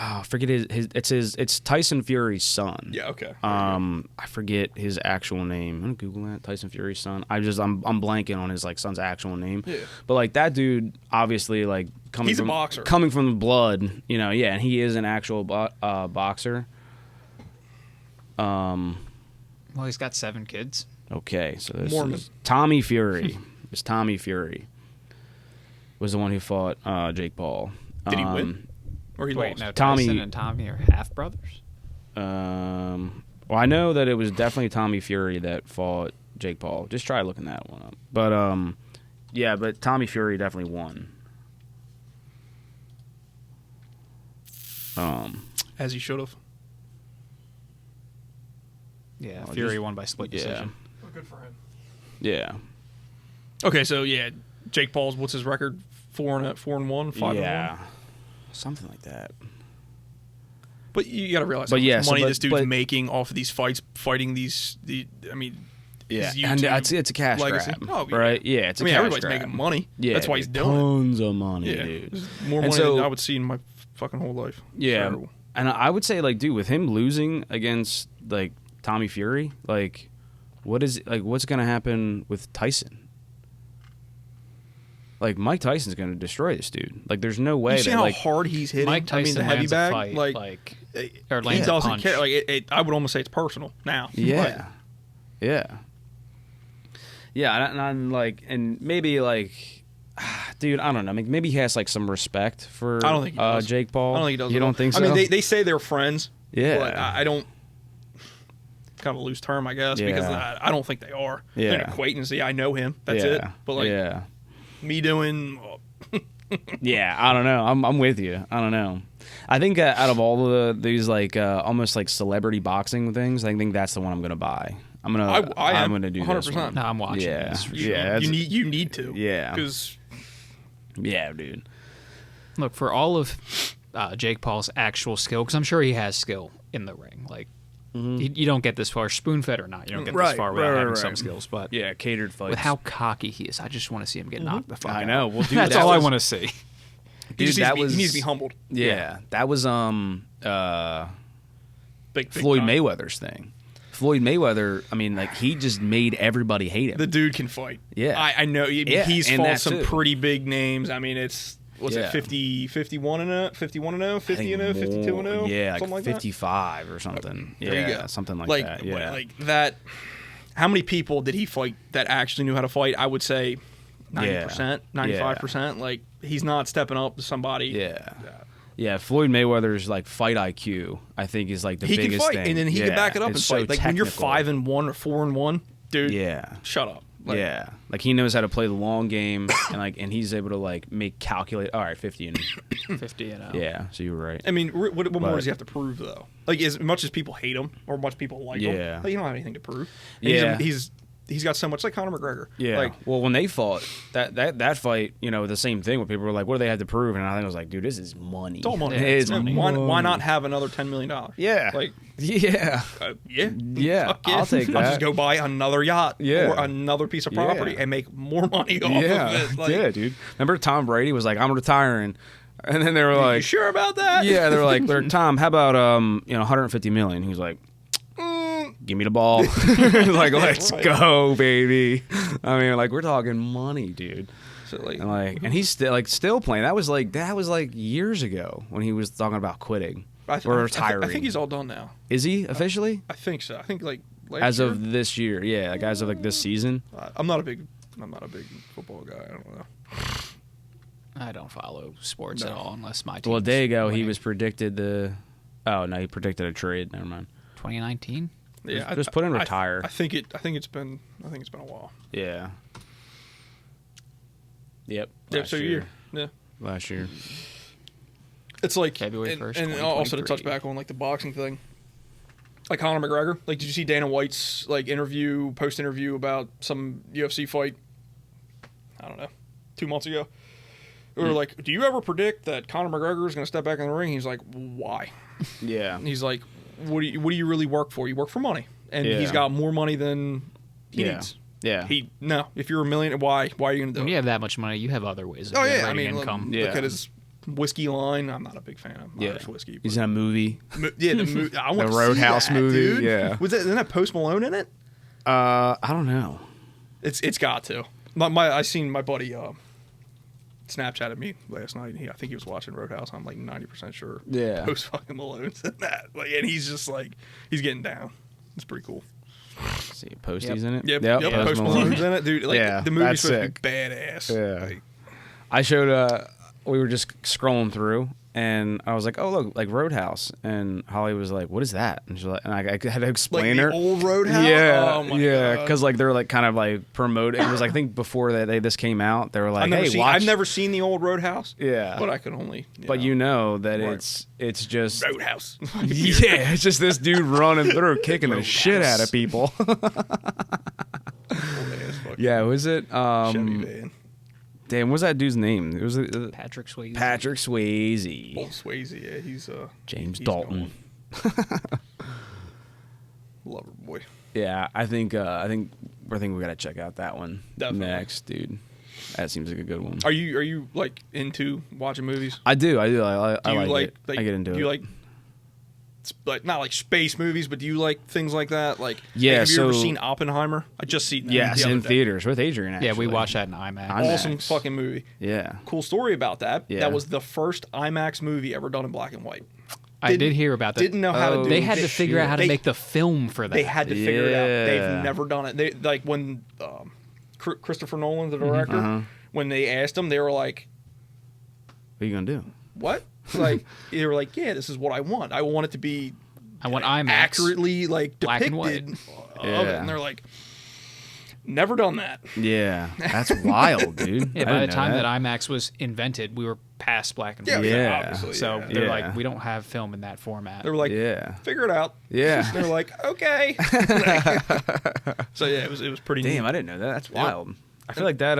I forget it's Tyson Fury's son. Yeah, okay. I forget his actual name. I'm gonna Google that. Tyson Fury's son. I'm blanking on his like son's actual name. Yeah. But like that dude, obviously like he's a boxer. Coming from the blood, and he is an actual boxer. Well, he's got 7 kids. Okay, so this is Tommy Fury. It's Tommy Fury. Was the one who fought Jake Paul. Did he win? Or he lost? No, Tyson and Tommy are half brothers. Well, I know that it was definitely Tommy Fury that fought Jake Paul. Just try looking that one up. But yeah, but Tommy Fury definitely won. As he should have. Yeah, Fury won by split decision. Well, good for him. Yeah. Okay, so yeah, Jake Paul's, what's his record? 4-1, 5-1? Yeah. Something like that. But you got to realize how much money this dude's making off of these fights, fighting these. I mean, yeah, and it's a cash grab, right? Yeah, it's a cash everybody's grab. making money. Yeah, that's why he's doing tons of money, dude. More money than I would see in my fucking whole life. Yeah, and I would say, like, dude, with him losing against like Tommy Fury, like, what's gonna happen with Tyson? Like, Mike Tyson's going to destroy this dude. Like, there's no way. You see how hard he's hitting? Mike Tyson the heavy bag, or he doesn't care. Like, I would almost say it's personal now. Yeah, yeah, yeah. And I'm like, and maybe like, dude, I don't know. Maybe he has like some respect for. I don't think he does. Jake Paul. I don't think he does. You don't think so? I mean, they say they're friends. Yeah, but I don't. Kind of a loose term, I guess, because I don't think they are. Yeah, they're an acquaintance. Yeah, I know him. That's it. But like, me doing. Yeah, I don't know. I'm with you. I don't know. I think out of all of these like almost like celebrity boxing things, I think that's the one I'm gonna buy. I'm gonna do 100%. This one. No, I'm watching. Yeah, this. Yeah. You need to. Yeah, because. Yeah, dude. Look, for all of Jake Paul's actual skill, because I'm sure he has skill in the ring. Like, you don't get this far, spoon-fed or not, you don't get this far without having some skills. But yeah, catered fights. With how cocky he is, I just want to see him get knocked the fuck out. I know. Well, dude, that's all I want to see. Dude, he needs to be humbled. Yeah, that was big Floyd time. Mayweather's thing. Floyd Mayweather, I mean, like, he just made everybody hate him. The dude can fight. Yeah. I know. He's fought some too. Pretty big names. I mean, it's... What's it, 51 and 0, 51 and 0, 50 and 0, 52 and 0? Yeah, something like 55 that? or something. There you go. Something like that. Yeah. Like that. How many people did he fight that actually knew how to fight? I would say 90%, 95%. Like, he's not stepping up to somebody. Yeah, Floyd Mayweather's like fight IQ, I think, is like the biggest thing. He can fight, and then he can back it up and fight. So like, when you're 5-1 or 4-1, dude, shut up. Like, like, he knows how to play the long game, and he's able to like calculate. All right, 50 and 0. Yeah, so you were right. I mean, what more does he have to prove though? Like, as much as people hate him or much people like him, like, you don't have anything to prove. And he's got so much, like Conor McGregor. Yeah. Like, well, when they fought that fight, the same thing. When people were like, "What do they have to prove?" And I think I was like, "Dude, this is money. It's all money. It's money. Why not have another $10 million? Yeah. Like, yeah. I'll take that. I'll just go buy another yacht or another piece of property and make more money off of it. Like, yeah, dude. Remember Tom Brady was like, "I'm retiring," and then they were like, "You sure about that?" Yeah, they were like, "Tom, how about $150 million?" He was like, "Give me the ball." Like, let's go, baby. I mean, like, we're talking money, dude. So like, and he's still playing. That was like years ago when he was talking about quitting or retiring. I think he's all done now. Is he officially? I think so. I think like as of this year, yeah, like as of like this season. I'm not a big football guy. I don't know. I don't follow sports at all unless my team. Well, a day ago he was predicted he predicted a trade. Never mind. 2019. Yeah, just put in retire. I think it's been a while. Yeah. Yep. So year. Yeah. Last year. It's like February 1st, and also to touch back on like the boxing thing. Like Conor McGregor. Like, did you see Dana White's like post interview about some UFC fight? I don't know, 2 months ago. We were like, "Do you ever predict that Conor McGregor is going to step back in the ring?" He's like, "Why?" Yeah. And he's like, What do you really work for? You work for money, and he's got more money than he needs. Yeah. If you're a millionaire, why are you going to do it? When you have that much money, you have other ways of generating income. Look at his whiskey line. I'm not a big fan of Irish whiskey. He's in a movie. I want the Roadhouse movie. Dude. Yeah. Isn't that Post Malone in it? I don't know. It's got to. I seen my buddy Snapchatted me last night. I think he was watching Roadhouse. I'm like 90% sure. Yeah. Post fucking Malone's in that. Like, and he's just like, he's getting down. It's pretty cool. Let's see, Posty's in it. Yep. Post Malone's in it, dude. Like, yeah, the movie's supposed sick. to be badass. Yeah. Like, I showed. We were just scrolling through, and I was like, "Oh, look, like Roadhouse." And Holly was like, "What is that?" And she's like, and I had to explain like her. The old Roadhouse. Yeah, oh my yeah, God. because like they're like kind of like promoting. It was I think before this came out, they were like, watch. I've never seen the old Roadhouse. Yeah, but I could only. But you know that it's just Roadhouse. Yeah, it's just this dude running through, kicking the shit out of people. Yeah, was it? Chevy van. Damn, what's that dude's name? It was Patrick Swayze. Patrick Swayze. Old Swayze, yeah, he's James Dalton. Lover boy. Yeah, I think we gotta check out that one next, dude. That seems like a good one. Are you like into watching movies? I do. I like it. Like, I get into it. Do you like not like space movies, but do you like things like that? Like, yeah. Have you ever seen Oppenheimer? I just seen that. Yes, in theaters with Adrian. Actually. Yeah, we watched that in IMAX. Awesome fucking movie. Yeah. Cool story about that. Yeah. That was the first IMAX movie ever done in black and white. I did hear about that. Didn't know how to do it. They had to figure out how to make the film for that. They had to figure it out. They've never done it. They like when Christopher Nolan, the director, when they asked him, they were like, "What are you gonna do?" What? Like they were like, "Yeah, this is what I want. I want it to be. I want IMAX accurately like black depicted and of it." And they're like, "Never done that." Yeah, that's wild, dude. Yeah, by the time that IMAX was invented, we were past black and white. Yeah, obviously. So they're like, we don't have film in that format. They were like, figure it out. Yeah. They were like, okay. So yeah, it was pretty. Damn, neat. I didn't know that. That's wild. I feel like that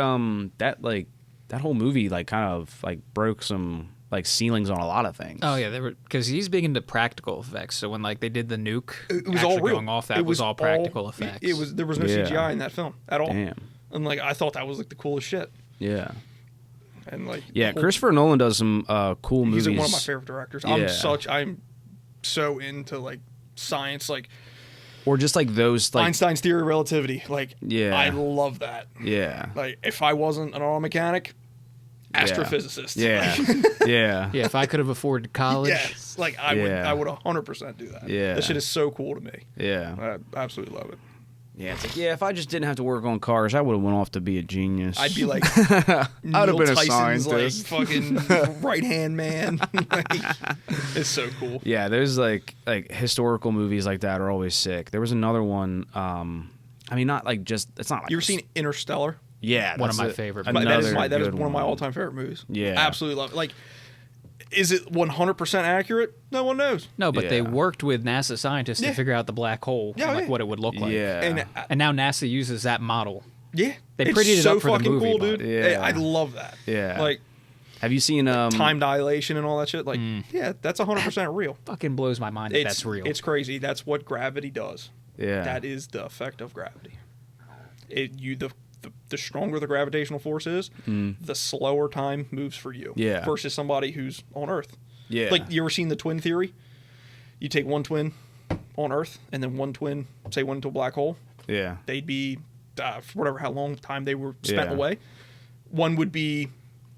whole movie like kind of like broke some like ceilings on a lot of things. Oh yeah, they were because he's big into practical effects. So when like they did the nuke, it was all real. Going off, that was all practical effects. There was no CGI in that film at all. Damn. And like I thought that was like the coolest shit. Yeah. And like Christopher Nolan does some cool movies. He's one of my favorite directors. I'm so into like science, like or just like those like Einstein's theory of relativity. Like I love that. Yeah. Like if I wasn't an auto mechanic, astrophysicist. Yeah. Yeah. Yeah. If I could have afforded college, yes. Like I would 100% do that. Yeah. That shit is so cool to me. Yeah. I absolutely love it. Yeah, it's like, if I just didn't have to work on cars, I would have went off to be a genius. I'd be like I'd have been Tyson's a scientist. like fucking right hand man. Like, it's so cool. Yeah, there's like historical movies like that are always sick. There was another one. I mean, not like just it's not. Like You ever seen Interstellar? Yeah, one of my favorite. That is one of my all-time favorite movies. Yeah, absolutely love it. Like, is it 100% accurate? No one knows. No, but they worked with NASA scientists to figure out the black hole and what it would look like. Yeah, and now NASA uses that model. Yeah, they prettied it up for the movie. Cool, dude. Yeah, I love that. Yeah, like, have you seen time dilation and all that shit? Like, yeah, that's 100% real. Fucking blows my mind that that's real. It's crazy. That's what gravity does. Yeah, that is the effect of gravity. The stronger the gravitational force is, the slower time moves for you. Yeah. Versus somebody who's on Earth. Yeah. Like, you ever seen the twin theory? You take one twin on Earth and then one twin, say, went into a black hole. Yeah. They'd be, for how long time they were spent away. One would be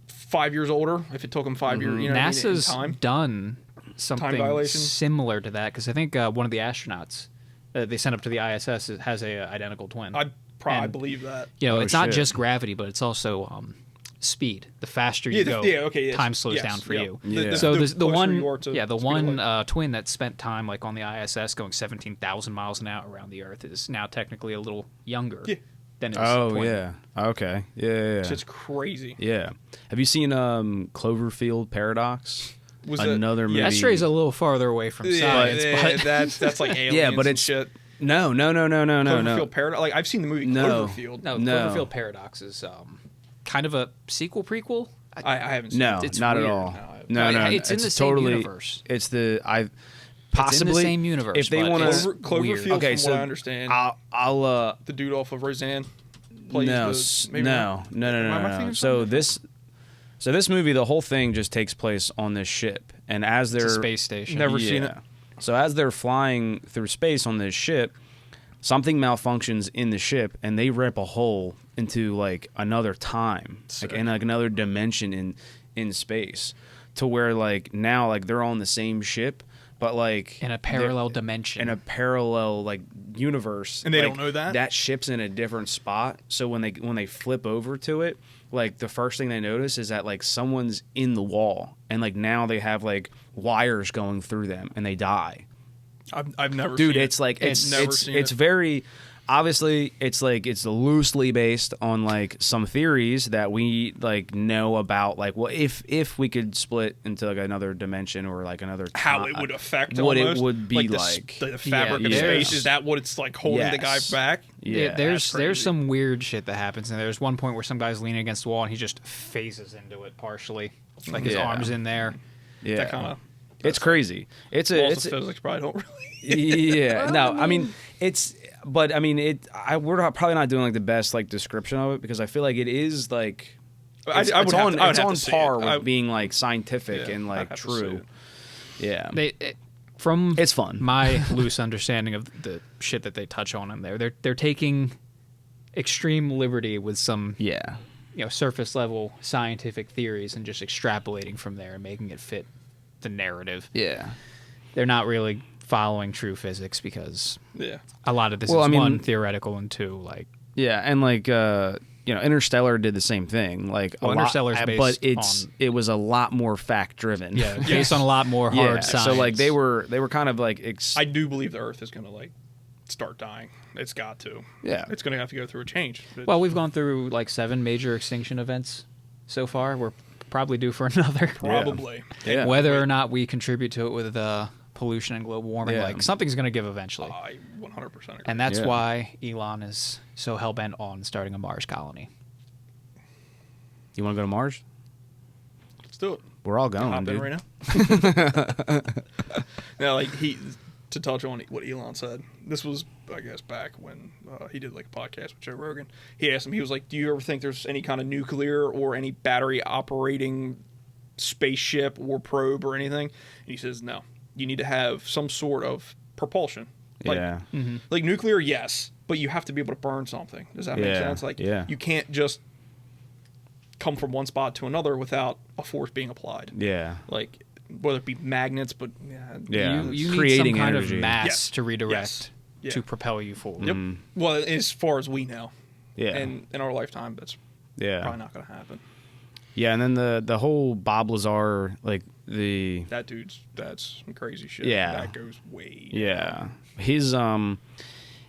5 years older if it took them 5 years. You know NASA's what I mean, done something similar to that because I think one of the astronauts they sent up to the ISS has a identical twin. I believe that. You know, it's not just gravity, but it's also speed. The faster you go, time slows down for you. Yeah. So the one twin that spent time like on the ISS going 17,000 miles an hour around the Earth is now technically a little younger than his twin. Yeah. Okay. Yeah. It's crazy. Yeah. Have you seen Cloverfield Paradox? Was another movie? That strays a little farther away from science, but that's like aliens. But it's shit. No. Cloverfield Paradox. Like I've seen the movie Cloverfield. No, Cloverfield Paradox is kind of a sequel prequel. I haven't seen it. It's not weird. at all. No. It's in the same universe. It's the possibly it's in the same universe. If they want to Cloverfield, okay, from what I understand, I'll the dude off of Roseanne. No. So this movie, the whole thing just takes place on this ship, and as they're it's a space station. Never seen it. So as they're flying through space on this ship, something malfunctions in the ship, and they rip a hole into like another time, like in like another dimension in space, to where like now like they're on the same ship, but like in a parallel dimension, in a parallel like universe, and they like, don't know that ship's in a different spot. So when they flip over to it, like the first thing they notice is that like someone's in the wall, and like now they have like wires going through them, and they die. I've never dude seen it's it. like it's it. very obviously it's like it's loosely based on like some theories that we like know about, like well if we could split into like another dimension or like another how it would affect what almost. it would be like the fabric of space. Is that what it's like holding the guy back? There's some weird shit that happens, and there's one point where some guy's leaning against the wall and he just phases into it partially, like his arms in there. Yeah, that kind of. It's crazy. It's physics probably don't really. Yeah, no, I mean it's, but I mean we're probably not doing like the best like description of it because I feel like it is like it's on par with being like scientific and like true. Yeah, it's fun. My loose understanding of the shit that they touch on in there, they're taking extreme liberty with some surface level scientific theories and just extrapolating from there and making it fit the narrative. Yeah, they're not really following true physics because a lot of this is one theoretical and two like and like Interstellar did the same thing. Like Interstellar's based but it was a lot more fact driven. Yeah, based on a lot more hard science. So like they were kind of like I do believe the Earth is going to like start dying. It's got to. Yeah, it's going to have to go through a change. Well, we've gone through like 7 major extinction events so far. We're probably due for another. Probably. Yeah. Whether or not we contribute to it with pollution and global warming, like something's going to give eventually. I 100% agree. And that's why Elon is so hell-bent on starting a Mars colony. You want to go to Mars? Let's do it. We're all going, hop dude. in right now. Now, like to touch on what Elon said, this was, I guess, back when he did like a podcast with Joe Rogan. He asked him, he was like, do you ever think there's any kind of nuclear or any battery operating spaceship or probe or anything? And he says, no. You need to have some sort of propulsion. Like, like nuclear, yes, but you have to be able to burn something. Does that make sense? Like, you can't just come from one spot to another without a force being applied. Yeah. Like, whether it be magnets, but you creating need some kind energy. of mass to redirect to propel you forward. Yep. Well, as far as we know. Yeah. And in our lifetime, that's probably not going to happen. Yeah, and then the whole Bob Lazar, like that dude's, that's some crazy shit. Yeah. That goes way down.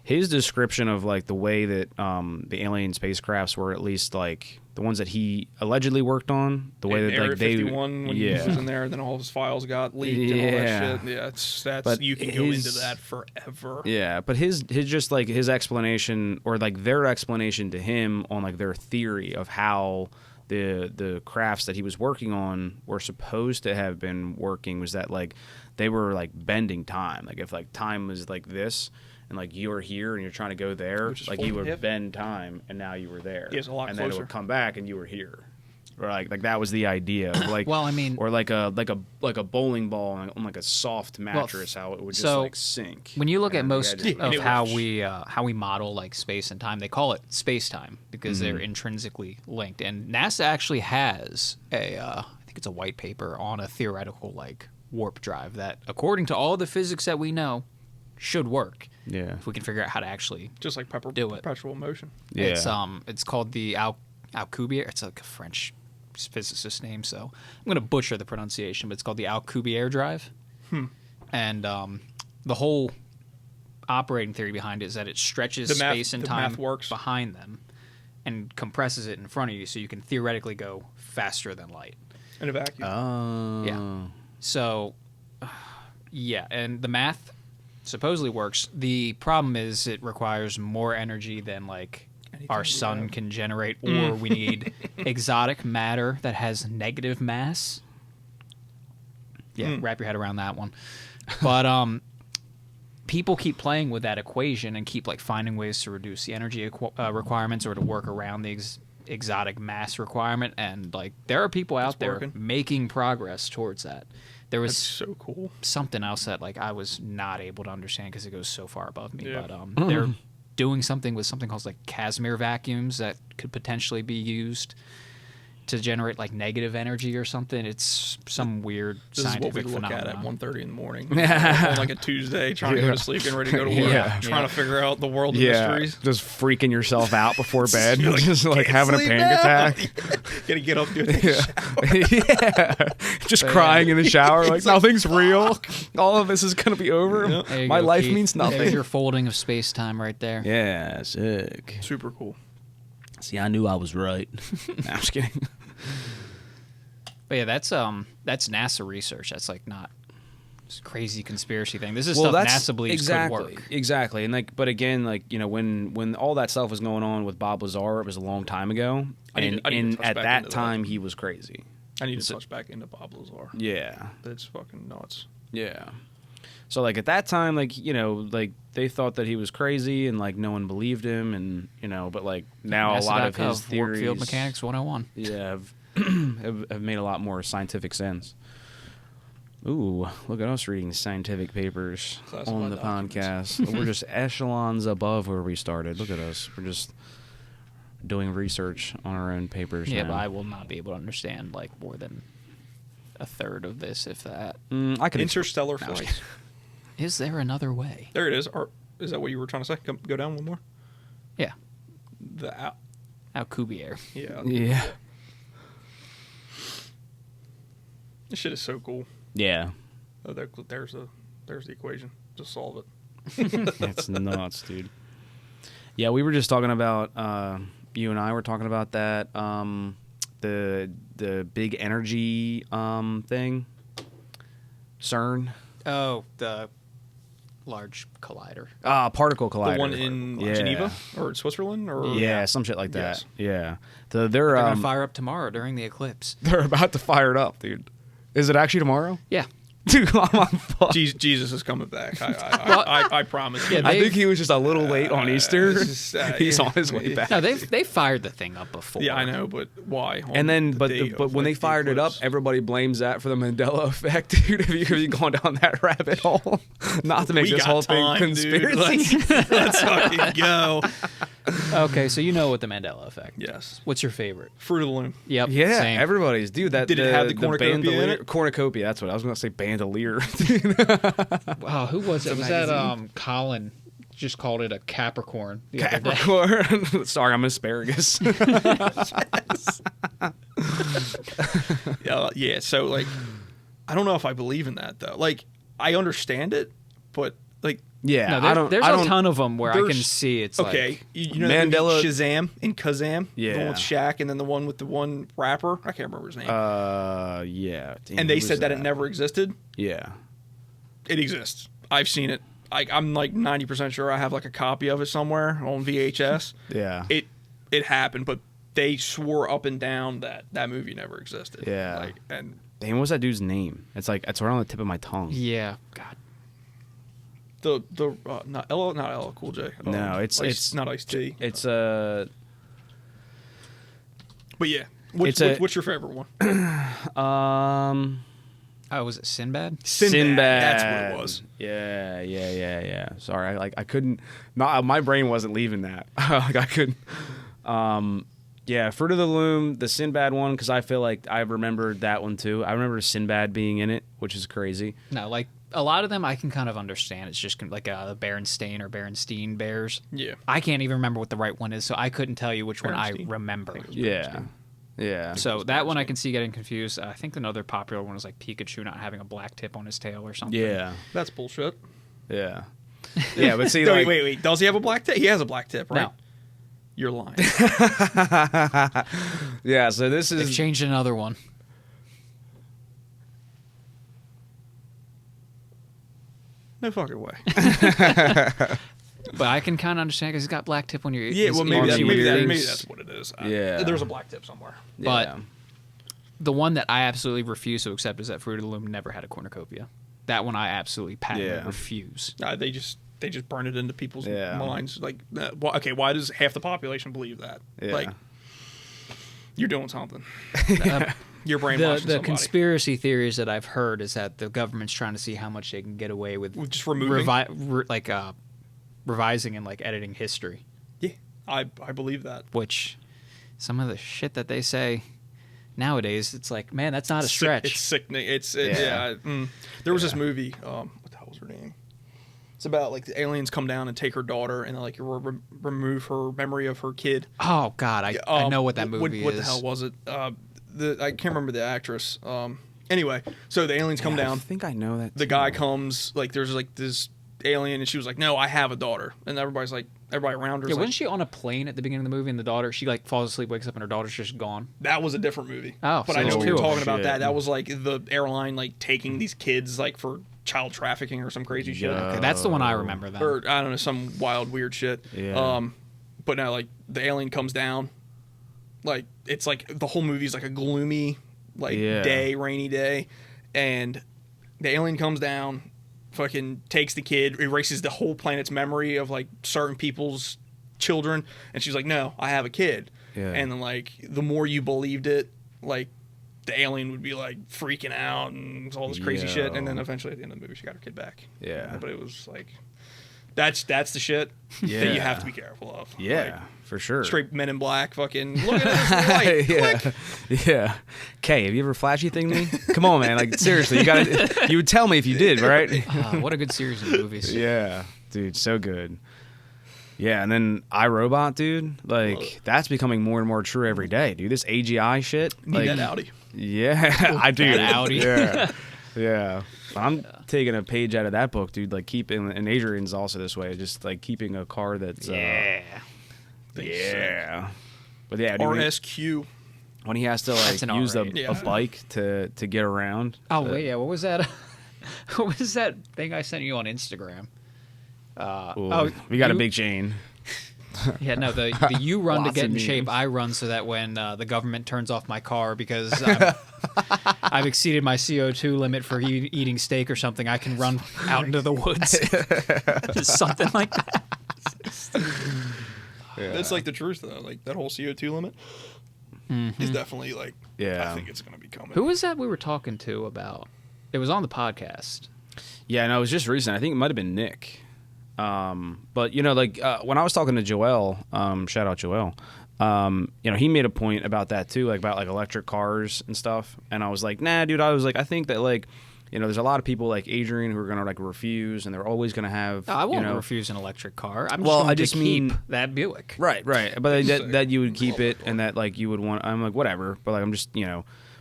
His description of like the way that the alien spacecrafts were, at least like the ones that he allegedly worked on, the way that Area like they 51 when he was in there, then all his files got leaked and all that shit. Yeah, that's but you can go into that forever. Yeah, but his just like his explanation, or like their explanation to him on like their theory of how the crafts that he was working on were supposed to have been working, was that like they were like bending time. Like if like time was like this, and like you were here and you're trying to go there, like you would bend time and now you were there. It's a lot and closer. then it would come back and you were here. Or like that was the idea. Like, well, I mean, or like a bowling ball on like a soft mattress, how it would just like sink. When you look at most of how we model like space and time, they call it space time because they're intrinsically linked. And NASA actually has I think it's a white paper on a theoretical like warp drive that, according to all the physics that we know, should work. Yeah, if we can figure out how to actually just like do it. Perpetual motion. Yeah, it's called the Alcubierre. It's like a French physicist name, so I'm going to butcher the pronunciation, but it's called the Alcubierre drive. And the whole operating theory behind it is that it stretches space and time behind them and compresses it in front of you, so you can theoretically go faster than light in a vacuum. Oh, yeah. So, and the math supposedly works. The problem is it requires more energy than like our sun can generate, or we need exotic matter that has negative mass. Yeah, wrap your head around that one. But people keep playing with that equation and keep like finding ways to reduce the energy requirements or to work around the exotic mass requirement. And like there are people out there making progress towards that. There was so cool. something else that like I was not able to understand because it goes so far above me. Yeah. But they're doing something with something called like Casimir vacuums that could potentially be used to generate like negative energy or something. It's some weird scientific phenomenon. This is what we look at 1:30 in the morning on like a Tuesday, trying to go to sleep, getting ready to go to work, trying to figure out the world of mysteries. Just freaking yourself out before bed, just like having a panic attack. Gotta get up, do it. Just crying in the shower, like nothing's real. All of this is gonna be over. My life means nothing. There's your folding of space time right there. Yeah, sick. Super cool. See, I knew I was right. Nah, I'm just kidding. But yeah, that's NASA research. That's like not this crazy conspiracy thing. This is stuff NASA believes could work. Exactly. And like, but again, like, you know, when all that stuff was going on with Bob Lazar, it was a long time ago. And at that time, he was crazy. I need to touch back into Bob Lazar. Yeah. That's fucking nuts. Yeah. So, like, at that time, like, you know, like, they thought that he was crazy and, like, no one believed him and, you know, but, like, now a lot of his theories... Field Mechanics 101. Yeah, have made a lot more scientific sense. Ooh, look at us reading scientific papers on the podcast. We're just echelons above where we started. Look at us. We're just doing research on our own papers now. Yeah, but I will not be able to understand, like, more than a third of this, if that. I can Interstellar flights. Is there another way? There it is. Is that what you were trying to say? Go down one more? Yeah. The Alcubierre. Yeah. Yeah. This shit is so cool. Yeah. Oh, there's the equation. Just solve it. That's nuts, dude. Yeah, we were just talking about, you and I were talking about that, the big energy thing. CERN. Oh, the Large Collider. Particle Collider. The one in Geneva or Switzerland? Or some shit like that. Yes. Yeah. They're going to fire up tomorrow during the eclipse. They're about to fire it up, dude. Is it actually tomorrow? Yeah. Dude, I'm on fuck. Jesus is coming back. I promise. Yeah, I think he was just a little late on Easter. He's on his way back. No, they fired the thing up before. Yeah, I know, but why? And then, but when they fired it up, everybody blames that for the Mandela effect, dude. Have you gone down that rabbit hole? Not to make this whole thing conspiracy. Let's fucking go. Okay, so you know what the Mandela effect. Yes. What's your favorite? Fruit of the Loom. Yep. Yeah, same. everybody's. Dude, did it have the cornucopia in it? Cornucopia, that's what I was going to say. Bandolier. Wow, who was it? Was that Colin? Just called it a Capricorn. Capricorn. Sorry, I'm asparagus. Yeah. So like, I don't know if I believe in that though. Like, I understand it, but like. Yeah, no, there's a ton of them where I can see it's okay. Like... You know Mandela, Shazam and Kazam? Yeah. The one with Shaq and then the one with the one rapper? I can't remember his name. Yeah. Damn, and they said that it never existed? Yeah. It exists. I've seen it. I'm like 90% sure I have like a copy of it somewhere on VHS. Yeah. It happened, but they swore up and down that that movie never existed. Yeah. Like, and damn, what's that dude's name? It's like, it's right on the tip of my tongue. Yeah. God. Not LL Cool J. No, it's not Ice-T. It's But yeah, what's your favorite one? Oh, was it Sinbad? Sinbad. That's what it was. Yeah. Sorry, I couldn't. Not my brain wasn't leaving that. Like I couldn't. Yeah, Fruit of the Loom, the Sinbad one, because I feel like I remembered that one too. I remember Sinbad being in it, which is crazy. No, like a lot of them I can kind of understand. It's just like the Berenstain or Berenstein Bears. Yeah. I can't even remember what the right one is, so I couldn't tell you which one I remember. Yeah. So that one I can see getting confused. I think another popular one is like Pikachu not having a black tip on his tail or something. Yeah. That's bullshit. Yeah. Yeah, but see, wait. Does he have a black tip? He has a black tip, right? No. You're lying. Yeah, so this is... They've changed another one. No fucking way. But I can kind of understand because he's got black tip on your... Yeah, well, maybe that's what it is. Yeah. There's a black tip somewhere. But the one that I absolutely refuse to accept is that Fruit of the Loom never had a cornucopia. That one I absolutely patently refuse. They just burn it into people's minds. Like, okay, why does half the population believe that? Yeah. Like, you're doing something. You're brainwashing the conspiracy theories that I've heard is that the government's trying to see how much they can get away with just removing, revising and like editing history. Yeah, I believe that. Which some of the shit that they say, nowadays it's like, man, that's not a stretch. It's sickening. There was this movie. What the hell was her name? It's about like the aliens come down and take her daughter and like remove her memory of her kid. Oh God, I know what that movie is. What the hell was it? I can't remember the actress. Anyway, so the aliens come down. I think I know that. The guy comes, like there's like this alien, and she was like, "No, I have a daughter," and everybody around her. Yeah, wasn't she on a plane at the beginning of the movie, and the daughter, she like falls asleep, wakes up, and her daughter's just gone? That was a different movie. Oh, but so I know we were talking about shit. that. That was like the airline like taking these kids like for child trafficking or some crazy shit. Okay, that's the one I remember then. Or I don't know, some wild weird shit. Yeah. But now like the alien comes down, like it's like the whole movie's like a gloomy rainy day, and the alien comes down, fucking takes the kid, erases the whole planet's memory of like certain people's children, and she's like, "No, I have a kid." Yeah. And then like the more you believed it, like the alien would be like freaking out and all this crazy shit, and then eventually at the end of the movie she got her kid back. Yeah. But it was like that's the shit that you have to be careful of. Yeah. Like, for sure. Straight Men in Black, fucking look at this light, click. Yeah. Kay, have you ever flashy thinged me? Come on, man. Like seriously, you would tell me if you did, right? What a good series of movies. Yeah, dude, so good. Yeah, and then iRobot, dude, like that's becoming more and more true every day, dude. This AGI shit, Need like that Audi. Yeah, I do. That Audi. Yeah, yeah. I'm taking a page out of that book, dude. Like keeping, and Adrian's also this way, just like keeping a car that's yeah. But yeah, dude, RSQ. when he has to like use a bike to get around. Oh wait, yeah. What was that? What was that thing I sent you on Instagram? We got a big chain. Yeah, no, the you run to get in shape, I run so that when the government turns off my car because I've exceeded my CO2 limit for eating steak or something, I can run out into the woods. Just something like that. Yeah. That's like the truth, though. Like that whole CO2 limit is definitely like. Yeah, I think it's going to be coming. Who was that we were talking to about? It was on the podcast. Yeah, no, it was just recent. I think it might have been Nick. But you know, like when I was talking to Joel, shout out Joel. You know, he made a point about that too, like about like electric cars and stuff. And I was like, nah, dude. I was like, I think that like, you know, there's a lot of people like Adrian who are gonna like refuse, and they're always gonna have. I won't refuse an electric car. I just mean keep that Buick. Right. But that you would keep it, and that like you would want. I'm like whatever, but like I'm just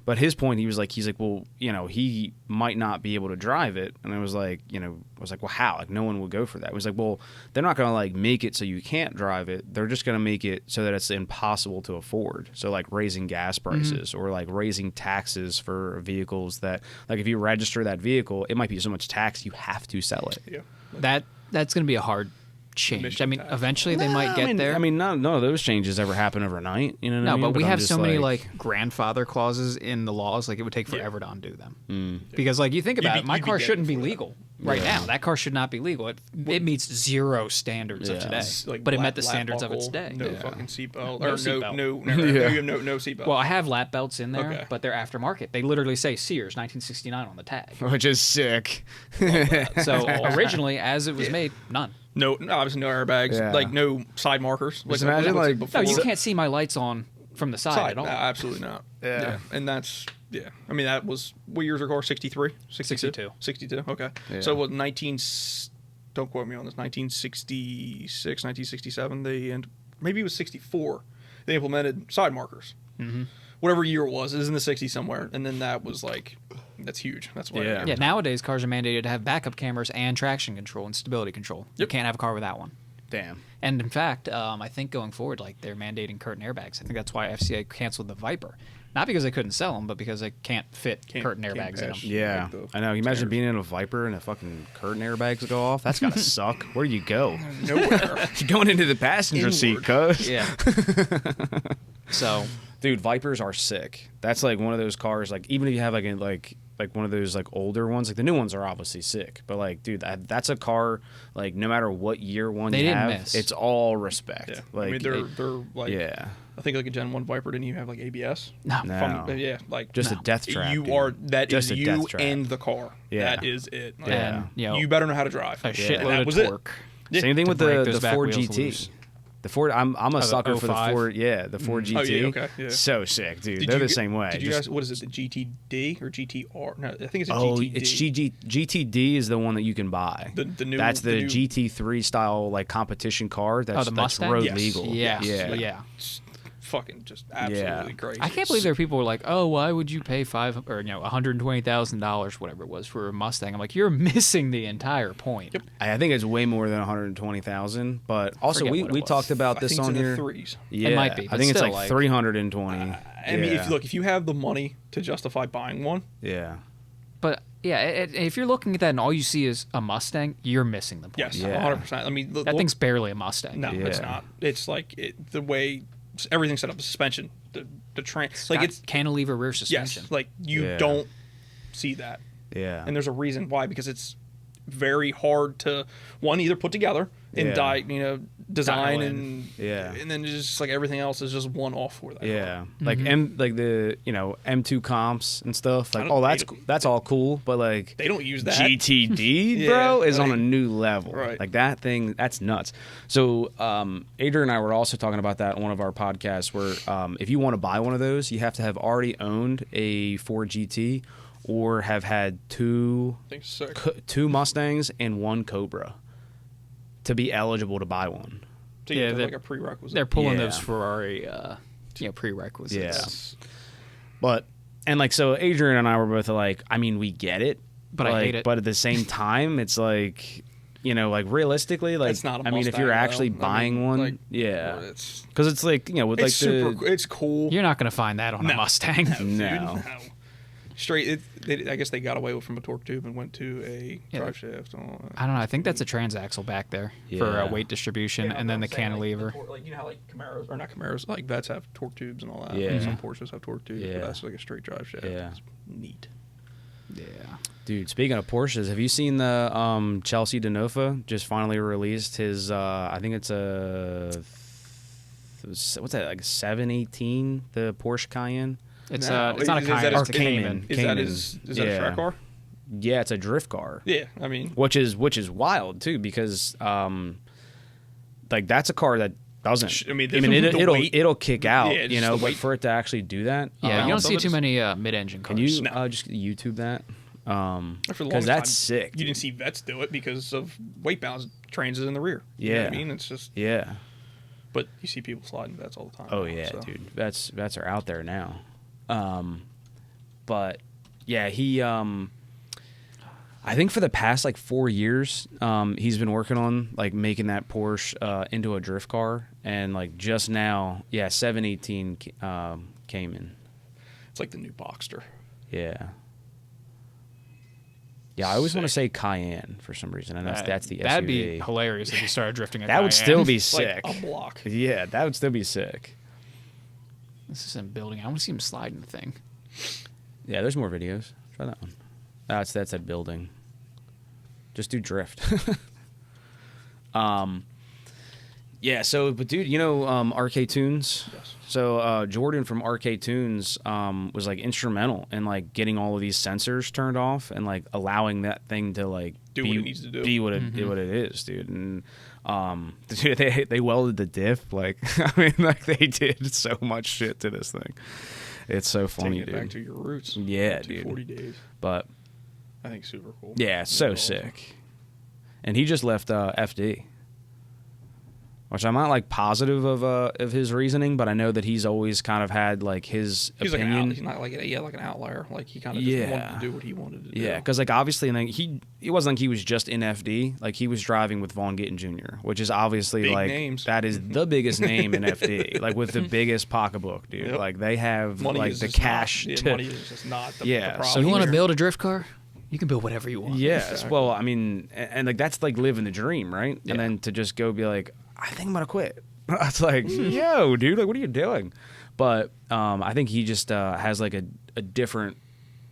But his point, he's like, well, you know, he might not be able to drive it. And I was like, well, how? Like, no one would go for that. It was like, well, they're not going to, like, make it so you can't drive it. They're just going to make it so that it's impossible to afford. So, like, raising gas prices or, like, raising taxes for vehicles that, like, if you register that vehicle, it might be so much tax you have to sell it. Yeah. That's going to be a hard change. I mean, eventually they might get there. I mean, none of those changes ever happen overnight. You know what I mean? No, but we have so many like grandfather clauses in the laws. Like it would take forever to undo them. Because like you think about it, my car shouldn't be legal right now. That car should not be legal. It meets zero standards of today, like but it met the standards of its day. No fucking seatbelt. No seatbelt. No seatbelt. Well, I have lap belts in there, but they're aftermarket. They literally say Sears 1969 on the tag, which is sick. So originally, as it was made, none. No, obviously no airbags, like no side markers. Just imagine like before. No, you can't see my lights on from the side at all. No, absolutely not. Yeah. And that's I mean that was what years ago? 63, 62, 62. Okay. Yeah. So what 19? Don't quote me on this. 1966, 1967. Maybe it was 64. They implemented side markers. Mm-hmm. Whatever year it was in the 60s somewhere, and then that was like. That's huge. That's why. Yeah. Nowadays, cars are mandated to have backup cameras and traction control and stability control. You can't have a car without one. Damn. And in fact, I think going forward, like they're mandating curtain airbags. I think that's why FCA canceled the Viper, not because they couldn't sell them, but because they can't fit curtain airbags in them. Yeah, I know. You imagine being in a Viper and the fucking curtain airbags go off. That's gotta suck. Where do you go? Nowhere. You're going into the passenger seat, cuz. Yeah. So, dude, Vipers are sick. That's like one of those cars. Like even if you have like one of those like older ones, like the new ones are obviously sick, but like dude, that's a car like no matter what year one you have, it's all respect. Yeah. Like I mean they're like I think like a Gen 1 Viper didn't even have like ABS. No. Like just a death trap. You are just is you and the car. Yeah. That is it. Like, and you better know how to drive. A shitload of torque. Same thing with the Ford GT. The Ford, I'm a sucker for the 05? Ford. Yeah, the Ford GT. Oh, yeah, okay. Yeah. So sick, dude. They're the same way. Did you guys? What is it? The GTD or GTR? No, I think it's a GTD. GTD. It's GTD is the one that you can buy. The new. That's the GT3 style like competition car. That's the Mustang? road Yes. legal. Yeah. Fucking just absolutely crazy. I can't believe there are people who are like, oh, why would you pay $120,000, whatever it was, for a Mustang? I'm like, you're missing the entire point. Yep. I think it's way more than 120,000. But also, we talked about this on here. Threes. Yeah, it might be. I think it's like 320. I mean, if you have the money to justify buying one, yeah. But yeah, if you're looking at that and all you see is a Mustang, you're missing the point. yes, 100%. I mean, that thing's barely a Mustang. No, it's not. It's like the way everything's set up, the suspension, the train, like it's cantilever rear suspension. Yes, like you don't see that. Yeah. And there's a reason why, because it's very hard to either put together and design and then just like everything else is just one off for that. Yeah. Like the M2 comps and stuff. Like that's all cool, but like they don't use that. GTD, bro, is on a new level. Right. Like that thing, that's nuts. So Adrian and I were also talking about that on one of our podcasts where if you want to buy one of those, you have to have already owned a Ford GT or have had two Mustangs and one Cobra to be eligible to buy one. So yeah, like a prerequisite. They're pulling those Ferrari prerequisites. Yeah. But so Adrian and I were both like, I mean, we get it, but I hate it. But at the same time, it's like, like realistically, like it's not a I mean, if you're actually buying one, because it's like with like it's cool. You're not going to find that on a Mustang. No. Straight, I guess they got away from a torque tube and went to a drive shaft. I don't know. I think that's a transaxle back there for weight distribution, and then the cantilever. Like you know how like Camaros or not Camaros, like Vets have torque tubes and all that. Yeah. Some Porsches have torque tubes, but that's like a straight drive shaft. Yeah. It's neat. Yeah. Dude, speaking of Porsches, have you seen the Chelsea Denofa just finally released his? I think it's what's that, like 718, the Porsche Cayenne. It's not a Cayenne. Or Cayman. Is that a track car? Yeah, it's a drift car. Yeah, I mean, which is wild too, because like that's a car that doesn't. I mean, it'll kick out, but for it to actually do that, you don't see too many mid-engine cars. Can you just YouTube that? Because that's sick. You didn't see Vets do it because of weight balance. Trains is in the rear. Yeah, you know what I mean, it's just But you see people sliding Vets all the time. Oh yeah, dude, Vets are out there now. But yeah, he I think for the past like 4 years, he's been working on like making that Porsche into a drift car, and like just now, 718 came in. It's like the new Boxster. Yeah. Yeah, I always want to say Cayenne for some reason, and that's the SUV. That'd be hilarious if you started drifting a That Cayenne. would still be sick. Like a block. Yeah, that would still be sick. This is him building. I want to see him sliding the thing. Yeah, there's more videos. Try that one. That's that building. Just do drift. Yeah, so, but dude, RK Tunes? Yes. So Jordan from RK Tunes was like instrumental in like getting all of these sensors turned off and like allowing that thing to like do what it needs to do. Be what it is, dude. And dude, they welded the diff, like I mean, like they did so much shit to this thing. It's so funny, Taking it dude. back to your roots. Yeah, dude. 40 days. But I think super cool. Yeah, so sick. And he just left FD. Which I'm not like positive of his reasoning, but I know that he's always kind of had like his opinion. He's not like an outlier. Like he kind of just wanted to do what he wanted to do. Yeah, because like obviously, and it wasn't like he was just in FD. Like he was driving with Von Gittin Jr., which is obviously big like names. That is the biggest name in FD. Like with the biggest pocketbook, dude. Yep. Like they have money like the cash. Money is just not the problem. So you want to build a drift car? You can build whatever you want. Yes. Exactly. Well, I mean, and like that's like living the dream, right? Yeah. And then to just go be like, I think I'm gonna quit. It's like, yo, dude, like, what are you doing? But I think he just has like a different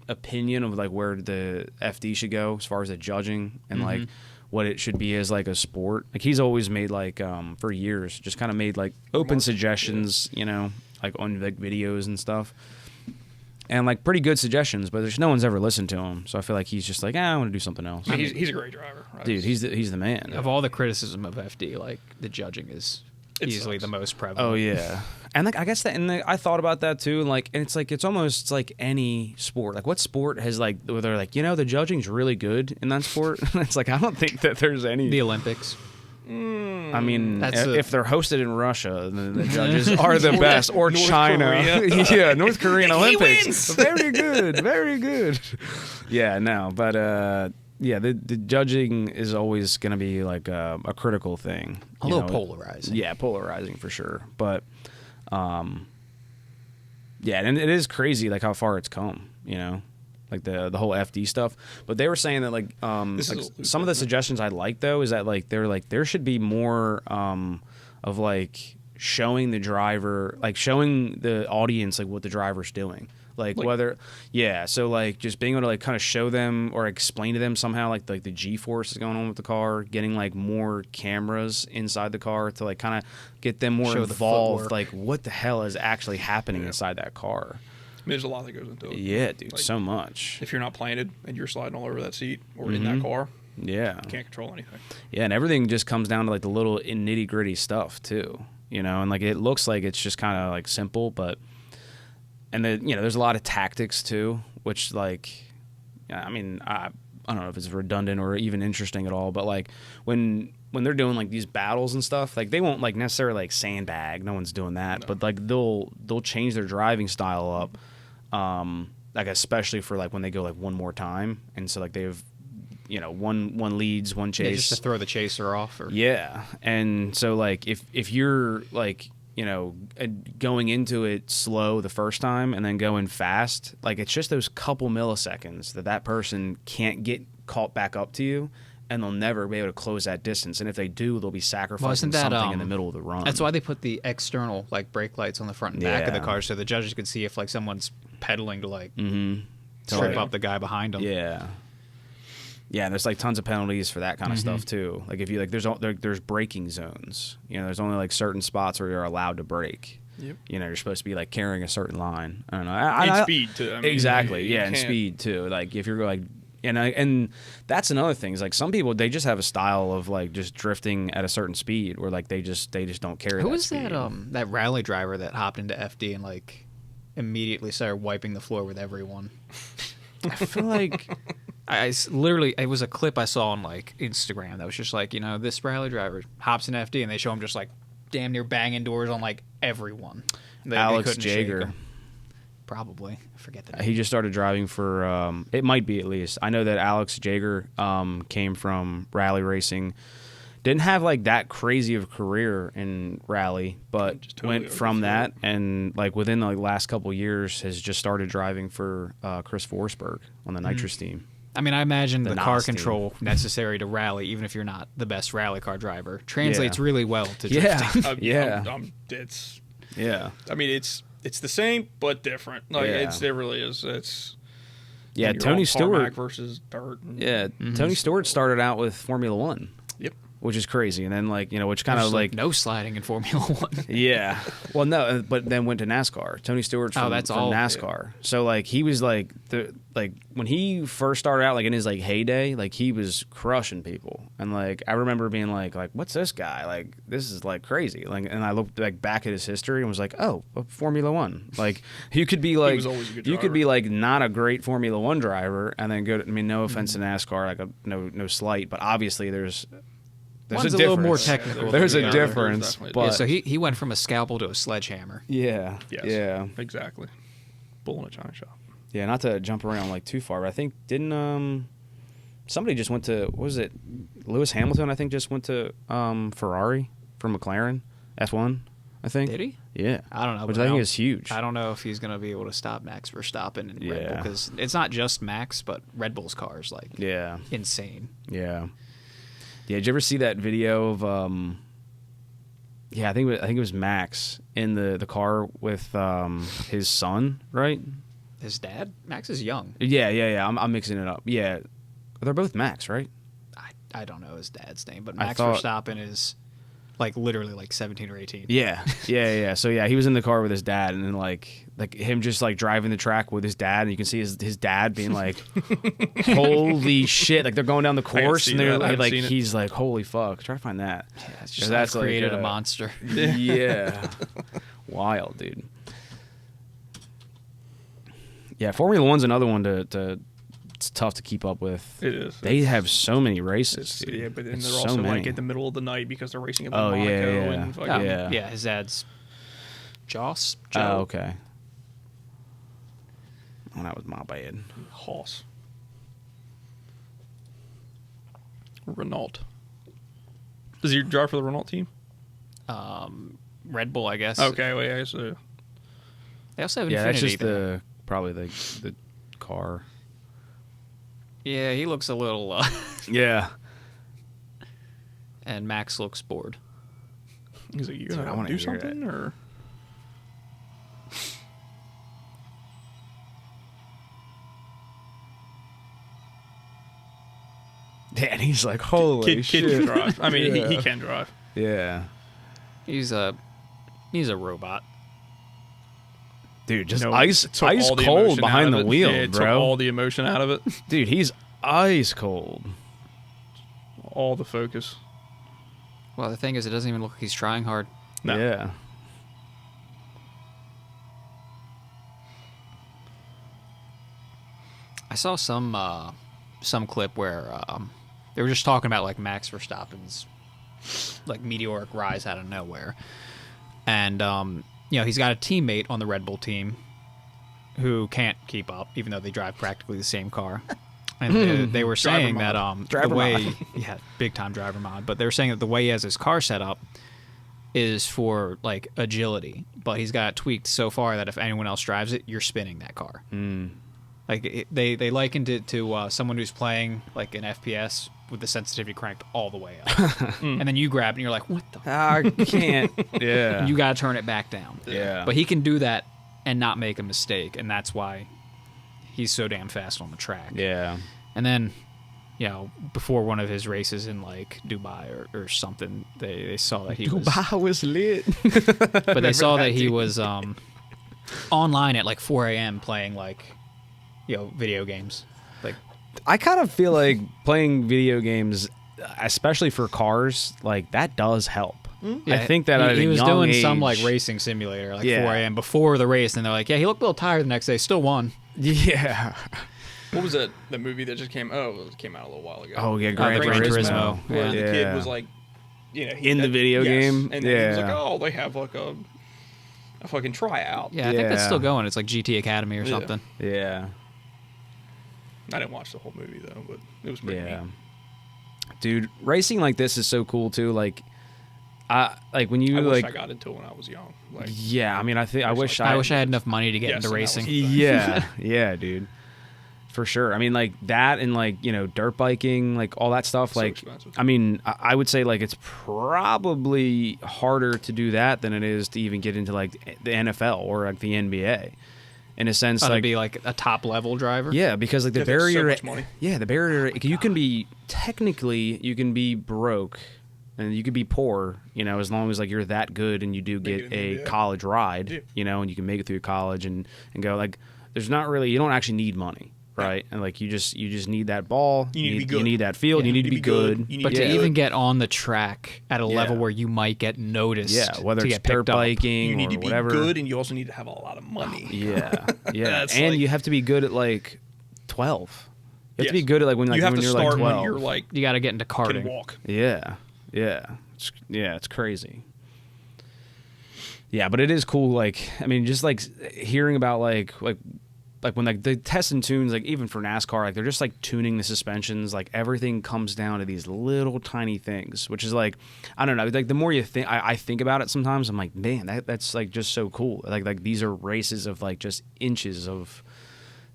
opinion of like where the FD should go as far as the judging and like what it should be as like a sport. Like he's always made like for years, just kind of made like open suggestions, like on like videos and stuff. And like pretty good suggestions, but there's no one's ever listened to him. So I feel like he's just like, I want to do something else. He's a great driver, right? Dude. He's the man. Of all the criticism of FD, like the judging is easily the most prevalent. Oh yeah, and like I guess that, and I thought about that too, and like, and it's almost like any sport. Like, what sport has like where they're like, the judging's really good in that sport? It's like, I don't think that there's any. The Olympics. I mean, if they're hosted in Russia, then the judges are the best, or North China. Yeah, North Korean Olympics. Wins. Very good, very good. Yeah, no, but yeah, the judging is always going to be like a critical thing. A little polarizing. Yeah, polarizing for sure. But, yeah, and it is crazy like how far it's come, like the whole FD stuff. But they were saying that like some of the suggestions I like though is that like they're like there should be more of like showing the driver, like showing the audience like what the driver's doing. Like whether, yeah, so like just being able to like kind of show them or explain to them somehow like the G-force is going on with the car, getting like more cameras inside the car to like kind of get them more involved, like what the hell is actually happening inside that car. I mean, there's a lot that goes into it. Yeah, dude, like, so much. If you're not planted and you're sliding all over that seat or in that car, yeah, you can't control anything. Yeah, and everything just comes down to like the little nitty gritty stuff too, and like it looks like it's just kind of like simple, but. And then, there's a lot of tactics too, which like, I mean, I don't know if it's redundant or even interesting at all, but like when they're doing like these battles and stuff, like they won't like necessarily like sandbag. No one's doing that, but like they'll change their driving style up, like especially for like when they go like one more time, and so like they've, one leads, one chase, just to throw the chaser off. Or... Yeah, and so like if you're like. Going into it slow the first time and then going fast, like it's just those couple milliseconds that person can't get caught back up to you, and they'll never be able to close that distance. And if they do, they'll be sacrificing something in the middle of the run. That's why they put the external like brake lights on the front and back of the car, so the judges could see if like someone's pedaling to like trip up the guy behind them. Yeah. Yeah, and there's like tons of penalties for that kind of stuff too. Like if you like, there's braking zones. There's only like certain spots where you're allowed to brake. Yep. You're supposed to be like carrying a certain line. I don't know. And speed too. I mean, exactly. Yeah, and speed too. Like if you're like, and that's another thing. Is like some people they just have a style of like just drifting at a certain speed, where like they just don't carry. Who was speed. that rally driver that hopped into FD and like immediately started wiping the floor with everyone? I feel like. I literally, it was a clip I saw on like Instagram that was just like, this rally driver hops in FD and they show him just like damn near banging doors on like everyone. Alex Jaeger. Probably. I forget the name. He just started driving for, it might be at least. I know that Alex Jaeger came from rally racing. Didn't have like that crazy of a career in rally, but totally went from that and like within the last couple of years has just started driving for Chris Forsberg on the Nitrous team. I mean, I imagine the car control necessary to rally, even if you're not the best rally car driver, translates really well to drifting. I mean, it's the same but different. Like it really is. It's Tony Stewart versus dirt. Tony Stewart started out with Formula One. Yep. Which is crazy, and then like which kind of like no sliding in Formula One. Yeah, well, no, but then went to NASCAR. Tony Stewart's from NASCAR, so like he was like when he first started out like in his like heyday, like he was crushing people, and like I remember being like what's this guy like? This is like crazy. Like, and I looked like back at his history and was like, oh, Formula One. Like you could be like you could be like not a great Formula One driver, and then go. I mean, no offense to NASCAR, like no slight, but obviously there's a little more technical. There's a difference. But so he went from a scalpel to a sledgehammer. Yeah. Yes, yeah. Exactly. Bull in a china shop. Yeah, not to jump around like too far, but I think somebody just went to, what was it? Lewis Hamilton, I think, just went to Ferrari for McLaren F1, I think. Did he? Yeah. I don't know. Which I think is huge. I don't know if he's going to be able to stop Max Verstappen in Red Bull, because it's not just Max, but Red Bull's cars like insane. Yeah. Yeah, did you ever see that video of I think it was Max in the car with his son, right? His dad? Max is young. Yeah. I'm mixing it up. Yeah. They're both Max, right? I don't know his dad's name, but Max Verstappen is like literally like 17 or 18. Yeah. So yeah, he was in the car with his dad, and then like him just like driving the track with his dad, and you can see his dad being like, "Holy shit!" Like they're going down the course, and they're like, he's like, "Holy fuck!" Try to find that. Yeah, it's just that's created a monster. Yeah, wild, dude. Yeah, Formula One's another one to it's tough to keep up with. It is. They have so many races. Yeah, but then they're also like in the middle of the night because they're racing at Monaco. And fucking, yeah, his dad's Joss. Oh, okay. Oh, that was my bad. Haas. Renault. Does he drive for the Renault team? Red Bull, I guess. Okay, well, yeah. So. They also have Infinity. Yeah, that's just probably the car. Yeah, he looks a little... yeah. And Max looks bored. He's like, you gonna do something, or... Yeah, and he's like, holy shit. Kid can drive. I mean, he can drive. Yeah. He's a robot. Dude, just ice cold behind the wheel, it bro. Took all the emotion out of it. Dude, he's ice cold. All the focus. Well, the thing is, it doesn't even look like he's trying hard. No. Yeah. I saw some clip where they were just talking about like Max Verstappen's like meteoric rise out of nowhere, and he's got a teammate on the Red Bull team who can't keep up, even though they drive practically the same car. And they were saying that the way, big time driver mod, but they were saying that the way he has his car set up is for like agility, but he's got it tweaked so far that if anyone else drives it, you're spinning that car. Like they likened it to someone who's playing like an FPS with the sensitivity cranked all the way up, and then you grab it and you're like, "What the? I can't." Yeah, you gotta turn it back down. Yeah, but he can do that and not make a mistake, and that's why he's so damn fast on the track. Yeah, and then before one of his races in like Dubai or something, they saw that Dubai was lit, but they saw that he was online at like 4 a.m. playing like video games. Like, I kind of feel like playing video games, especially for cars, like that does help. Yeah, I think that he was doing age, some like racing simulator, like 4 a.m. before the race, and they're like, "Yeah, he looked a little tired the next day, still won." Yeah. What was that? The movie that just came? Oh, it came out a little while ago. Oh yeah, Gran Turismo. Where the kid was like, in the video game, and then he was like, "Oh, they have like a fucking tryout." Yeah, I think that's still going. It's like GT Academy or something. Yeah. I didn't watch the whole movie though, but it was pretty neat. Dude, racing like this is so cool too. Like, when you I like, wish I got into it when I was young. Like, I mean, I wish I had enough money to get into racing. Yeah, dude, for sure. I mean, like that and like dirt biking, like all that stuff. So like, expensive. I mean, I would say like it's probably harder to do that than it is to even get into like the NFL or like the NBA. In a sense, like be like a top level driver. Yeah, because like the barrier. So much money. Yeah, the barrier. You can be broke, and you can be poor. As long as like you're that good and you do get a college ride. And you can make it through college and go like. There's not really. You don't actually need money, right? And like you just need that ball. You need to be good. You need that field. You need to be good. But to even get on the track at a level where you might get noticed. Yeah, whether it's dirt biking you need or to be whatever. good, and you also need to have a lot of money. Yeah, and you have to be good at like 12. You have to be good at like when you have when to you're start like 12. when you're like you got to get into karting. Can walk. Yeah, it's crazy. Yeah, but it is cool. Like, I mean, just like hearing about like when like the tests and tunes, like even for NASCAR, like they're just like tuning the suspensions. Like everything comes down to these little tiny things, which is like, I don't know. Like the more you think, I think about it sometimes, I'm like, man, that's like just so cool. Like these are races of like just inches of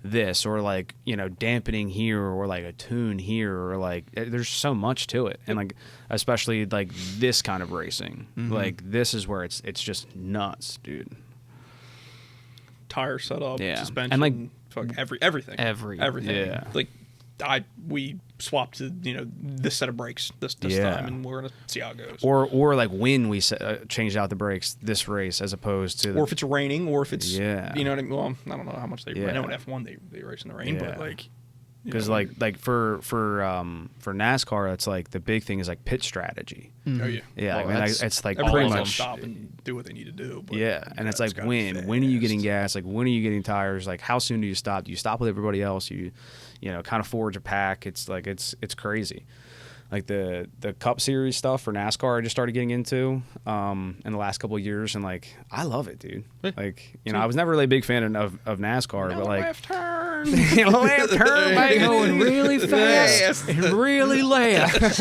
this, or like dampening here, or like a tune here, or like there's so much to it, and like especially like this kind of racing, like this is where it's just nuts, dude. Tire setup, suspension, and like everything. Yeah. Like we swapped to this set of brakes this time, and we're gonna see how it goes. Or like when we changed out the brakes this race as opposed to, or if it's raining, or if it's you know what I mean. Well, I don't know how much they. I know in F1 they race in the rain, but like. Because like for NASCAR, it's like the big thing is like pit strategy. Mm-hmm. Oh yeah, well, it's like pretty much stop and do what they need to do. But and it's like when are you getting gas? Like when are you getting tires? Like how soon do you stop? Do you stop with everybody else? You kind of forge a pack. It's like it's crazy. Like the Cup Series stuff for NASCAR, I just started getting into in the last couple of years, and like I love it, dude. Like I was never really a big fan of NASCAR, but like left turn, left turn, baby, going really fast and really left.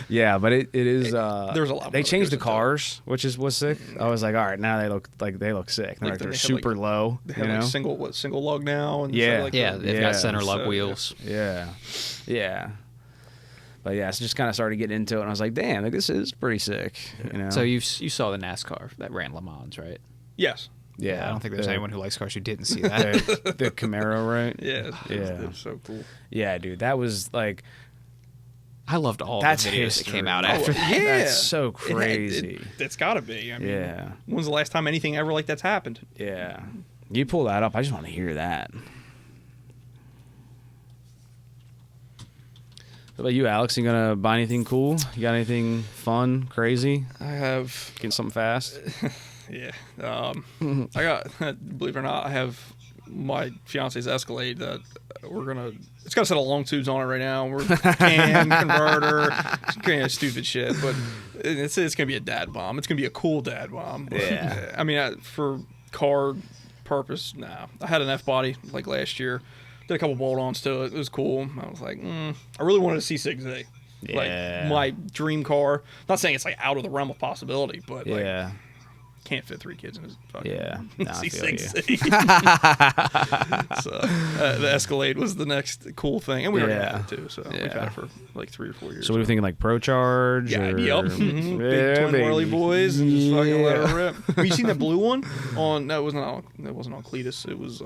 Yeah, but it is. There's a lot. They changed the cars, which was sick. I was like, all right, now they look sick. They're super low. They have single lug now. And yeah, they've got center lug wheels. Yeah. But yeah, so just kind of started getting into it, and I was like, damn, like this is pretty sick. So you saw the NASCAR that ran Le Mans, right? Yes. Yeah, I don't think there's anyone who likes cars who didn't see that. The Camaro, right? Yeah. It's so cool. Yeah, dude, that was like. I loved all the videos that came out after that. Yeah. That's so crazy. It's got to be. I mean, when's the last time anything ever like that's happened? Yeah. You pull that up, I just want to hear that. What about you, Alex? You gonna buy anything cool? You got anything fun, crazy? I have. Getting something fast? Yeah. I got, believe it or not, I have my fiance's Escalade that it's got a set of long tubes on it right now. We're cam, converter, kind of stupid shit, but it's going to be a dad bomb. It's going to be a cool dad bomb. But, yeah. I mean, for car purpose, nah. I had an F-body like last year. Did a couple bolt-ons to it. It was cool. I was like, I really wanted a C6A. Yeah. Like, my dream car. Not saying it's like out of the realm of possibility, but like, can't fit 3 kids in his fucking C6. So the Escalade was the next cool thing, and we already had it too. So we've had it for like 3 or 4 years. So what are we thinking, like Pro Charge? Yeah, or... yep. Mm-hmm. Big twin whirly boys, and just fucking let her rip. Have you seen that blue one? No, it wasn't on Cletus. It was.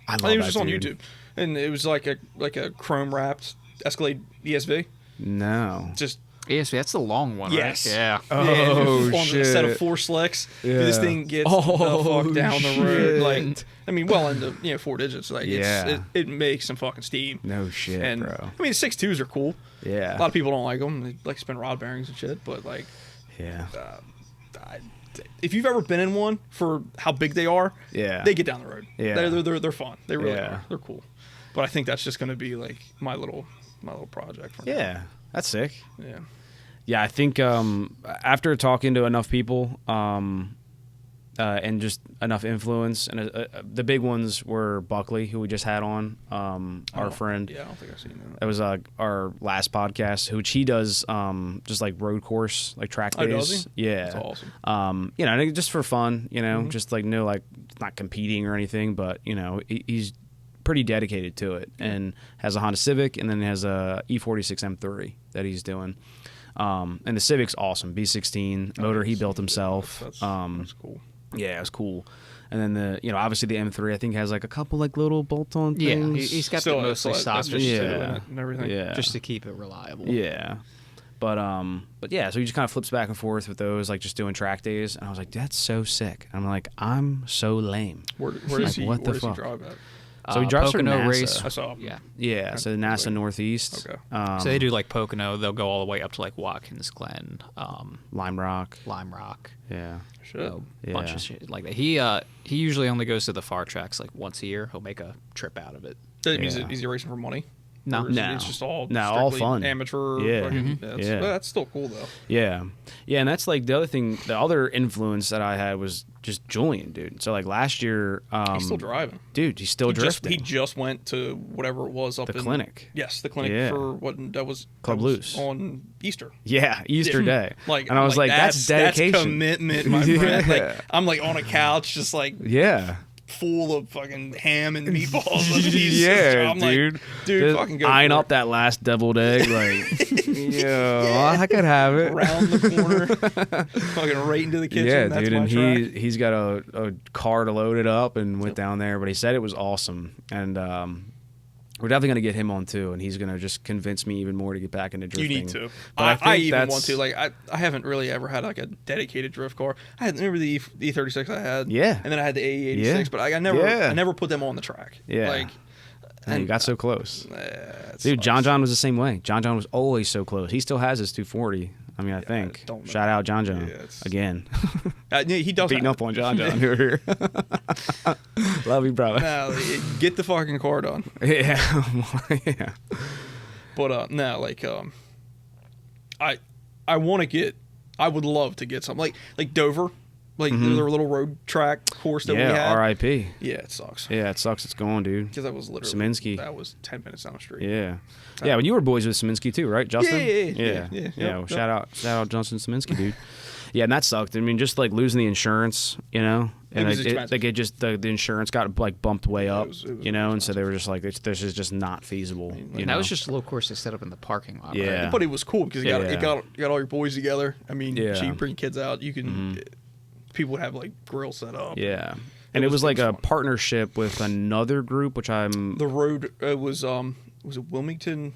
I think it was just on YouTube, and it was like a chrome wrapped Escalade ESV. No, just. ESV, that's the long one, yes. Right? Yeah. Oh, on shit. A set of 4 slicks. Yeah. This thing gets the fuck down the road. Like, I mean, well into 4 digits. Like, it makes some fucking steam. No shit, and, bro. I mean, 6.2s are cool. Yeah. A lot of people don't like them. They like to spin rod bearings and shit. But like, if you've ever been in one for how big they are, they get down the road. Yeah. They're fun. They really are. They're cool. But I think that's just going to be like my little project. For now. That's sick. Yeah. Yeah, I think after talking to enough people and just enough influence, and the big ones were Buckley, who we just had on, our friend. Yeah, I don't think I've seen that. That was our last podcast, which he does just like road course, like track days. Oh, does he? Yeah. That's awesome. I think just for fun, just like like not competing or anything, but he's pretty dedicated to it and has a Honda Civic, and then has a E46 M3 that he's doing. And the Civic's awesome. B16 motor he built himself. That's cool. Yeah, it was cool. And then obviously the M3 I think has like a couple like little bolt-on things. Yeah, he's got the mostly stock and everything. Yeah, just to keep it reliable. Yeah. But yeah, so he just kind of flips back and forth with those, like just doing track days, and I was like, that's so sick. And I'm like, I'm so lame. Where does he drive at? So he drives for NASA. Race. I saw. Yeah. So NASA Northeast. Okay. So they do like Pocono. They'll go all the way up to like Watkins Glen, Lime Rock. Yeah. Bunch of shit like that. He usually only goes to the far tracks like once a year. He'll make a trip out of it. Is he racing for money? No. It's just all fun. Amateur. Yeah. That's still cool though. Yeah. Yeah, and that's like the other thing. The other influence that I had was just Julian, dude. So like last year, he's still driving. Dude, he's still drifting. He just went to whatever it was up the clinic. Yes, the clinic for what that was Club Loose on Easter. Yeah, Easter Day. And I was like, that's dedication. That's commitment, my friend. Like, I'm like on a couch, just like full of fucking ham and meatballs. I'm dude. Like, dude, fucking go. Eyeing up that last deviled egg, like, I could have it. Around the corner, fucking right into the kitchen. Yeah, that's dude, my and track. he's got a car to load it up and went down there. But he said it was awesome, and We're definitely gonna get him on too, and he's gonna just convince me even more to get back into drifting. You need to. I even want to. Like I haven't really ever had like a dedicated drift car. I had remember the E36 I had. Yeah. And then I had the AE86, but I never put them on the track. Yeah. Like. And you got so close. Dude, John was the same way. John was always so close. He still has his 240. I mean, I think. Shout out John again. He does beating up on John here. Love you, brother. No, get the fucking car done. Yeah. Yeah. But no, like I want to get. I would love to get something like Dover. Like there's a little road track course that we had. Yeah, R.I.P. Yeah, it sucks. Yeah, it sucks. It's gone, dude. Because that was literally Szymanski. That was 10 minutes down the street. Yeah, yeah. When you were boys with Szymanski too, right, Justin? Yeah. Well, shout out Justin Szymanski, dude. Yeah, and that sucked. I mean, just like losing the insurance, you know, and the insurance got like bumped way up, you know, and so they were just like, this is just not feasible. And that was just a little course they set up in the parking lot. Yeah, right? But it was cool because it got all your boys together. I mean, so you bring kids out, you can. People would have like grill set up. Yeah, and it was like a partnership with another group, which I'm. The road was it Wilmington,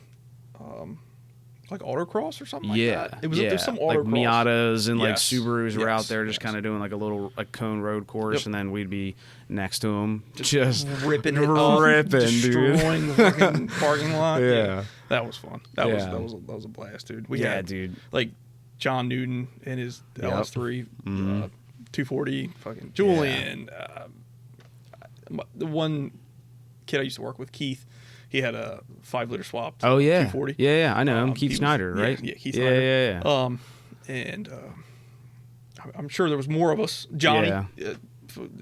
like autocross or something like that. It was some autocross. Like Miatas and like Subarus were out there just kind of doing like a little cone road course, and then we'd be next to them, just ripping it up, destroying dude. the fucking parking lot. Yeah, that was fun. That was a blast, dude. We had, dude, like John Newton and his LS3. 240, fucking Julian. The one kid I used to work with, Keith, he had a 5-liter swap. Oh yeah, 240. Yeah, I know him. Keith Snyder, right? Yeah, Keith Snyder. Yeah. And I'm sure there was more of us. Johnny.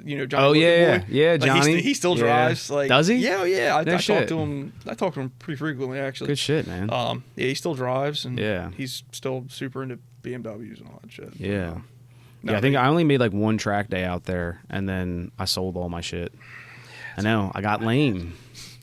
You know Johnny. Oh yeah, Johnny. Like he still drives. Like, does he? Yeah. I talked to him. I talk to him pretty frequently, actually. Good shit, man. Yeah, he still drives, and he's still super into BMWs and all that shit. Yeah. I think I only made like one track day out there, and then I sold all my shit. I know. I got lame.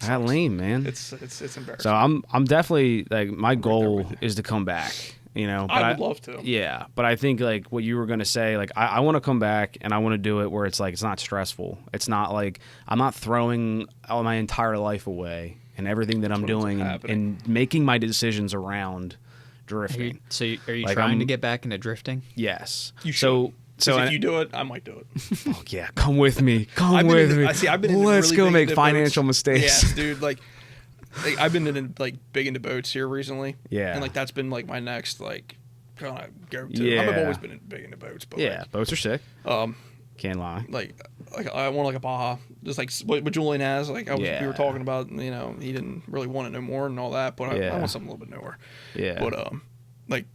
Man. It's embarrassing. So I'm definitely like my goal is to come back. You know, but I would love to. Yeah, but I think like what you were gonna say, like I want to come back and I want to do it where it's like it's not stressful. It's not like I'm not throwing all my entire life away and everything that I'm doing and making my decisions around drifting. Are you like, trying to get back into drifting? Yes. You should. So if you do it, I might do it. Oh yeah, come with me. I've been in Let's go make financial mistakes. Yes, dude. Like I've been big into boats here recently. Yeah. And like that's been like my next like kind of go to. Yeah. I've always been big into boats, but boats are sick. Can't lie. Like I want like a Baja, just like what Julian has. Like we were talking about, you know, he didn't really want it no more and all that, but I want something a little bit newer. Yeah. But like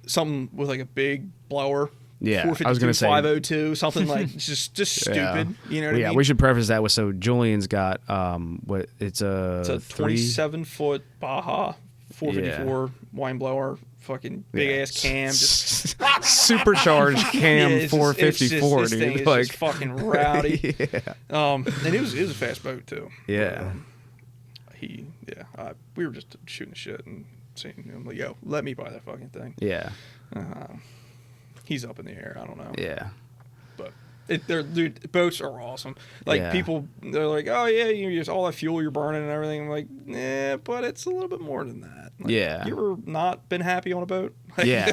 something with like a big blower. Yeah, I was gonna say 502, something like just stupid. You know what I mean? We should preface that with Julian's got it's a 27-foot Baja 454 wine blower. Fucking big ass cam, just supercharged cam 454, dude. It's just fucking rowdy. And it was a fast boat too. Yeah. We were just shooting shit and saying, him like, yo, let me buy that fucking thing. Yeah. He's up in the air. I don't know. Yeah. But dude, boats are awesome. Like people, they're like, oh yeah, you use all that fuel you're burning and everything. I'm like, nah, but it's a little bit more than that. Like, you ever not been happy on a boat? Yeah.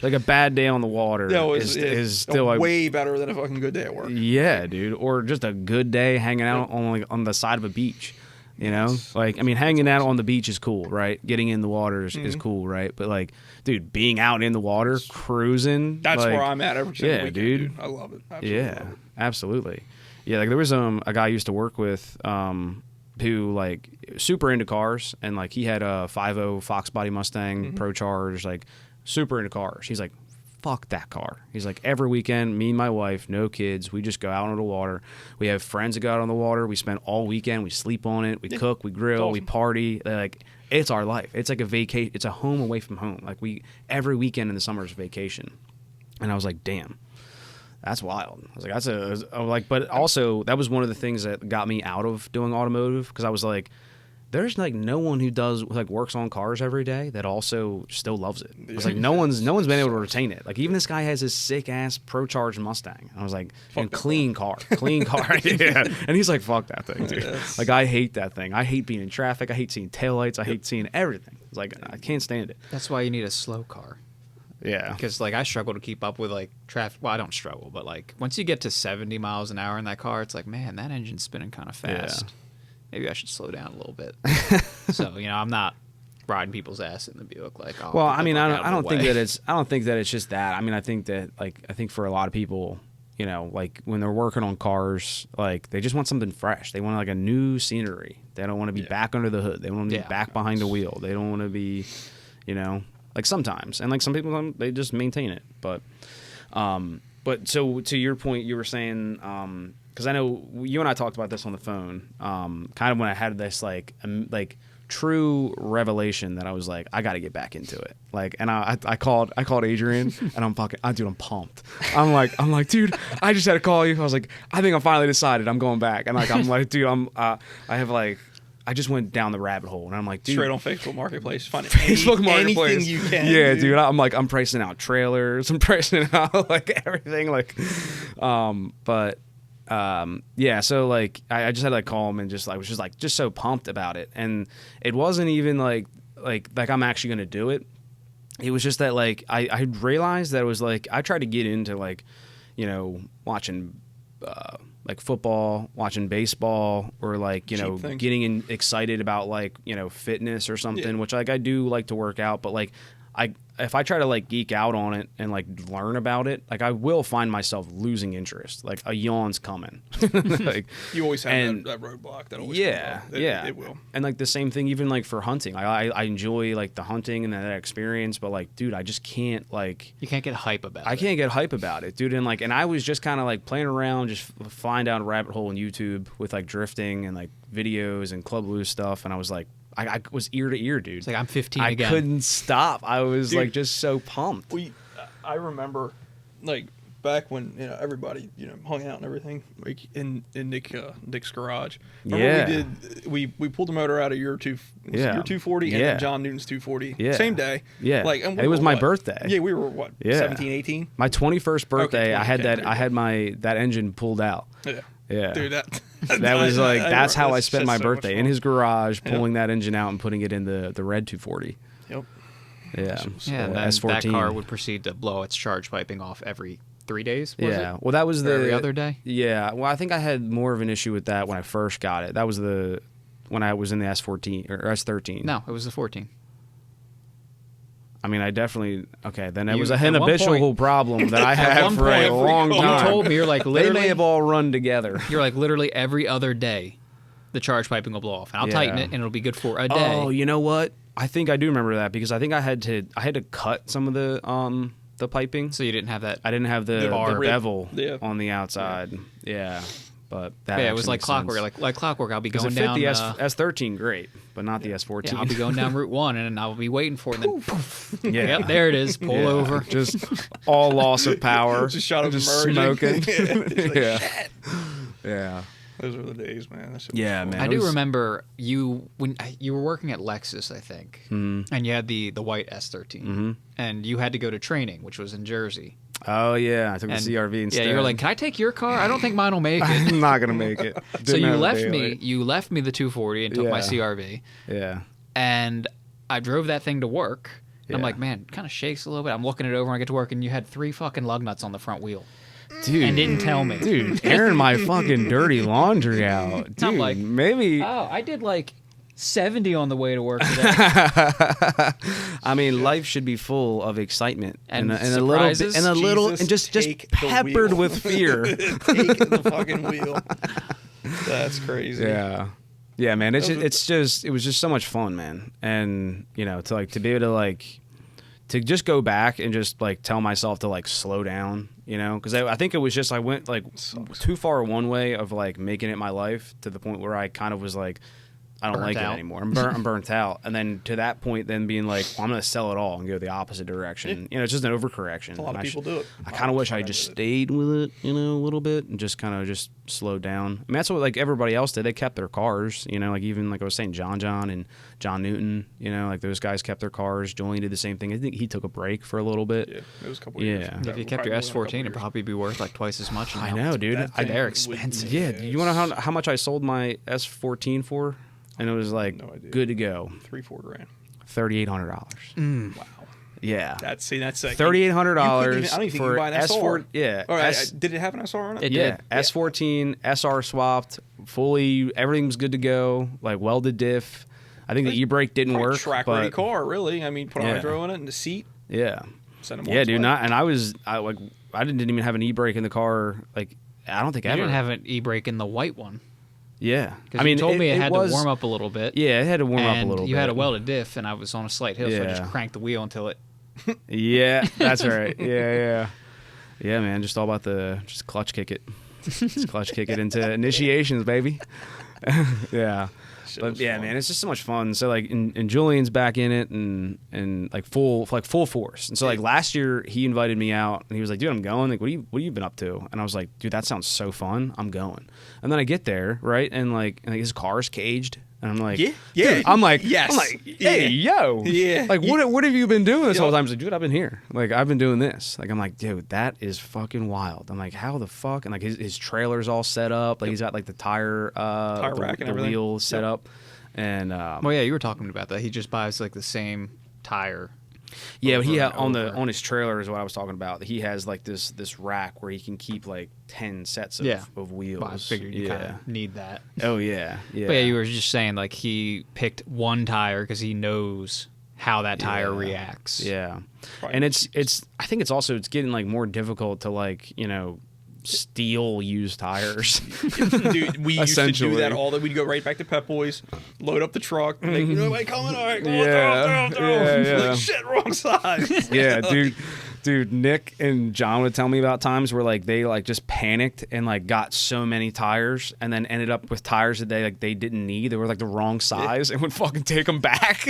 Like a bad day on the water is still like way better than a fucking good day at work. Yeah, dude. Or just a good day hanging out on the side of a beach. You know, like, I mean, hanging out on the beach is cool, right? Getting in the water is cool, right? But like, dude, being out in the water, cruising. That's where I'm at every single weekend, dude. I love it. Absolutely. Yeah, like there was a guy I used to work with who like super into cars, and like he had a 5.0 Fox Body Mustang Pro Charge, like super into cars. He's like, fuck that car. He's like, every weekend, me and my wife, no kids, we just go out on the water. We have friends that go out on the water. We spend all weekend. We sleep on it. We cook. We grill. Awesome. We party. Like, it's our life. It's like a vacation. It's a home away from home. Like every weekend in the summer is vacation. And I was like, damn, that's wild. I was like, but also that was one of the things that got me out of doing automotive, because I was like, there's like no one who does like works on cars every day that also still loves it. It's like no one's been able to retain it. Like even this guy has his sick ass Pro Charged Mustang. I was like, clean car. Yeah. And he's like, fuck that thing, dude. Yes. Like I hate that thing. I hate being in traffic. I hate seeing taillights. I hate seeing everything. It's like I can't stand it. That's why you need a slow car. Yeah. Because like I struggle to keep up with like traffic. Well, I don't struggle, but like once you get to 70 miles an hour in that car, it's like, man, that engine's spinning kind of fast. Yeah. Maybe I should slow down a little bit. So, I'm not riding people's ass in the Buick. Like, oh, well, I mean, I don't think that it's just that. I mean, I think for a lot of people, like when they're working on cars, like they just want something fresh. They want like a new scenery. They don't want to be back under the hood. They want to be back behind the wheel. They don't want to be, like sometimes. And like some people, they just maintain it. But so to your point, you were saying, because I know you and I talked about this on the phone, kind of when I had this like true revelation that I was like, I got to get back into it. Like, and I called Adrian, and I'm pumped. I'm like, dude, I just had to call you. I was like, I think I'm finally decided I'm going back. And like, I'm like, dude, I just went down the rabbit hole, and I'm like, dude, straight on Facebook Marketplace, find Facebook Marketplace, anything you can. Yeah, dude, I'm pricing out trailers, I'm pricing out like everything, like, yeah, so like I just had to like call him and just like was just so pumped about it, and it wasn't even like I'm actually gonna do it. It was just that like I realized that it was like I tried to get into like watching like football, watching baseball, or like getting excited about like fitness or something, which like I do like to work out, but like if I try to like geek out on it and like learn about it, like I will find myself losing interest. Like a yawn's coming. Like you always have that roadblock that always comes up. It will. And like the same thing even like for hunting. I enjoy like the hunting and that experience, but like dude, I just can't like you can't get hype about it. I can't get hype about it, dude. And like I was just kind of like playing around, just flying down a rabbit hole on YouTube with like drifting and like videos and Club Loose stuff, and I was like I was ear to ear, dude. It's like I'm 15 again. I couldn't stop. I was like just so pumped. I remember like back when everybody hung out and everything like in Nick's garage. Remember we pulled the motor out of your 240 and then John Newton's 240 same day. Yeah, like it was my birthday. Yeah, we were what 17, 18. My 21st birthday. Okay, I had that engine pulled out. Yeah, dude, that was like that's how I spent my birthday in his garage, pulling that engine out and putting it in the red 240. Yep. Yeah. And then that car would proceed to blow its charge piping off every 3 days. Was it? Well, that was every other day. Yeah. Well, I think I had more of an issue with that when I first got it. That was when I was in the S14 or S13. No, it was the 14. I mean, I definitely then it was an habitual problem that I had for a long time. You told me you're like literally they may have all run together. You're like literally every other day, the charge piping will blow off, and I'll tighten it, and it'll be good for a day. Oh, you know what? I think I do remember that because I think I had to cut some of the piping. So you didn't have that. I didn't have the bevel on the outside. Yeah. But that it was like clockwork. Like clockwork, I'll be going down. The S13, great, but not the S14. Yeah, I'll be going down Route 1, and I'll be waiting for it. And then poof. Yeah, yep, there it is. Pull over. Just all loss of power. Just shot up, just smoking. Yeah. Those were the days, man. Man. I do remember when you were working at Lexus, I think, and you had the white S13, and you had to go to training, which was in Jersey. Oh yeah, I took the CRV instead. Yeah, you were like, "Can I take your car? I don't think mine will make it." I'm not gonna make it. So you left me the 240 and took my CRV. Yeah. And I drove that thing to work. And I'm like, man, it kind of shakes a little bit. I'm looking it over when I get to work, and you had 3 fucking lug nuts on the front wheel. Dude, and didn't tell me. Dude, airing my fucking dirty laundry out. Dude, I'm like, maybe. Oh, I did like 70 on the way to work today. I mean, life should be full of excitement and a little bit, and just peppered with fear. Take the fucking wheel. That's crazy. Yeah, man. It was just so much fun, man. And to be able to just go back and just like tell myself to like slow down, because I think it was just I went like too far one way of like making it my life to the point where I kind of was like I don't like it anymore. I'm burnt out. And then to that point, then being like, well, I'm going to sell it all and go the opposite direction. You know, it's just an overcorrection. A lot of people do it. I kind of wish I just stayed with it, you know, a little bit and just kind of just slowed down. I mean, that's what like everybody else did. They kept their cars, you know, like even like I was saying, John and John Newton, you know, like those guys kept their cars. Julian did the same thing. I think he took a break for a little bit. Yeah, it was a couple years. If you kept your S14, it'd probably be worth like twice as much. I know, dude. They're expensive. Yeah. Do you want to know how much I sold my S14 for? And it was like good to go. $3-4 grand. $3,800. Wow. Yeah. That's like $3,800 I don't even think you for buy an SR. S4. Yeah. All right, did it have an SR on it? It did. Yeah. S14, SR swapped, fully. Everything was good to go. Like welded diff. I think the e-brake didn't work. Track ready car, really. I mean, put hydro in it and the seat. Yeah. Send them yeah, dude. I didn't even have an e-brake in the car. Like I don't think you ever. didn't have an e-brake in the white one. Yeah, I mean, you told me it had to warm up a little bit. Yeah, it had to warm up a little bit. You had a welded diff, and I was on a slight hill, so I just cranked the wheel until it. Yeah, that's right. Yeah, man. Just all about just clutch kick it, just clutch kick it into initiations, baby. Yeah, but yeah, man, it's just so much fun. So like, and Julian's back in it, and like full force. And so like last year, he invited me out, and he was like, "Dude, I'm going. Like, what have you been up to?" And I was like, "Dude, that sounds so fun. I'm going." And then I get there, right, and like his car's caged. And I'm like, yeah. I'm like, yes. I'm like, hey, yo. Yeah. Like, what have you been doing this whole time? He's like, dude, I've been here. Like, I've been doing this. Like, I'm like, dude, that is fucking wild. I'm like, how the fuck? And like, his trailer's all set up. Like, he's got like the tire rack and everything. Wheel set up. And well, yeah, you were talking about that. He just buys like the same tire. Yeah, he on his trailer is what I was talking about. He has like this rack where he can keep like 10 sets of wheels. Well, I figured you kind of need that. Oh yeah. But yeah, you were just saying like he picked one tire because he knows how that tire reacts. Yeah, and it's I think it's getting like more difficult to like steal used tires. Dude, we used to do that all that. We'd go right back to Pep Boys, load up the truck, and nobody coming, all right, throw. Yeah. Like, shit, wrong side. Yeah, dude, Nick and John would tell me about times where like they like just panicked and like got so many tires and then ended up with tires that they didn't need. They were like the wrong size and would fucking take them back.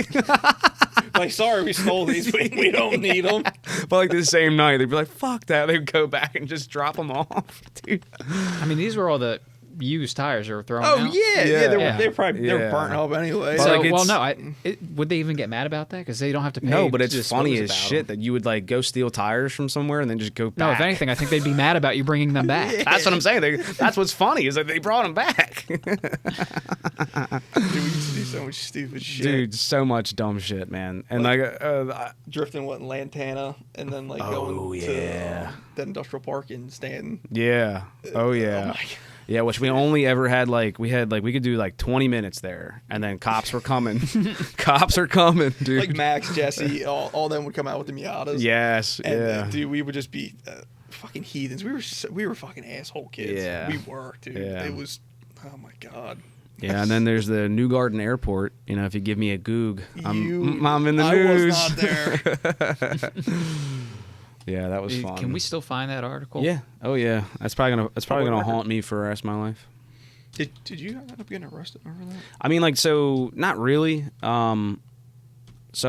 Like, sorry, we stole these. We don't need them. But like the same night, they'd be like, "Fuck that!" They'd go back and just drop them off, dude. I mean, these were all the used tires that were thrown out. Oh yeah, they're probably burnt up anyway. So, would they even get mad about that? Because they don't have to pay. No, but it's funny as shit that you would like go steal tires from somewhere and then just go back. No, if anything, I think they'd be mad about you bringing them back. Yeah. That's what I'm saying. That's what's funny is that they brought them back. Dude, we used to do so much stupid shit. Dude, so much dumb shit, man. And drifting in Lantana and then like going to the industrial park in Stanton. Yeah. Oh yeah. Oh my God. Yeah, which we only ever had we could do like 20 minutes there, and then cops were coming. Cops are coming, dude. Like Max, Jesse, all them would come out with the Miatas. Yes, and, dude, we would just be fucking heathens. We were fucking asshole kids. Yeah, we were, dude. Yeah. It was, oh my God. Yeah, and then there's the New Garden Airport. If you give me a goog, I'm in the news. I was not there. Yeah, that was fun. Can we still find that article? Yeah. Oh yeah. That's probably gonna haunt me for the rest of my life. Did you end up getting arrested over that? I mean, like, so not really. So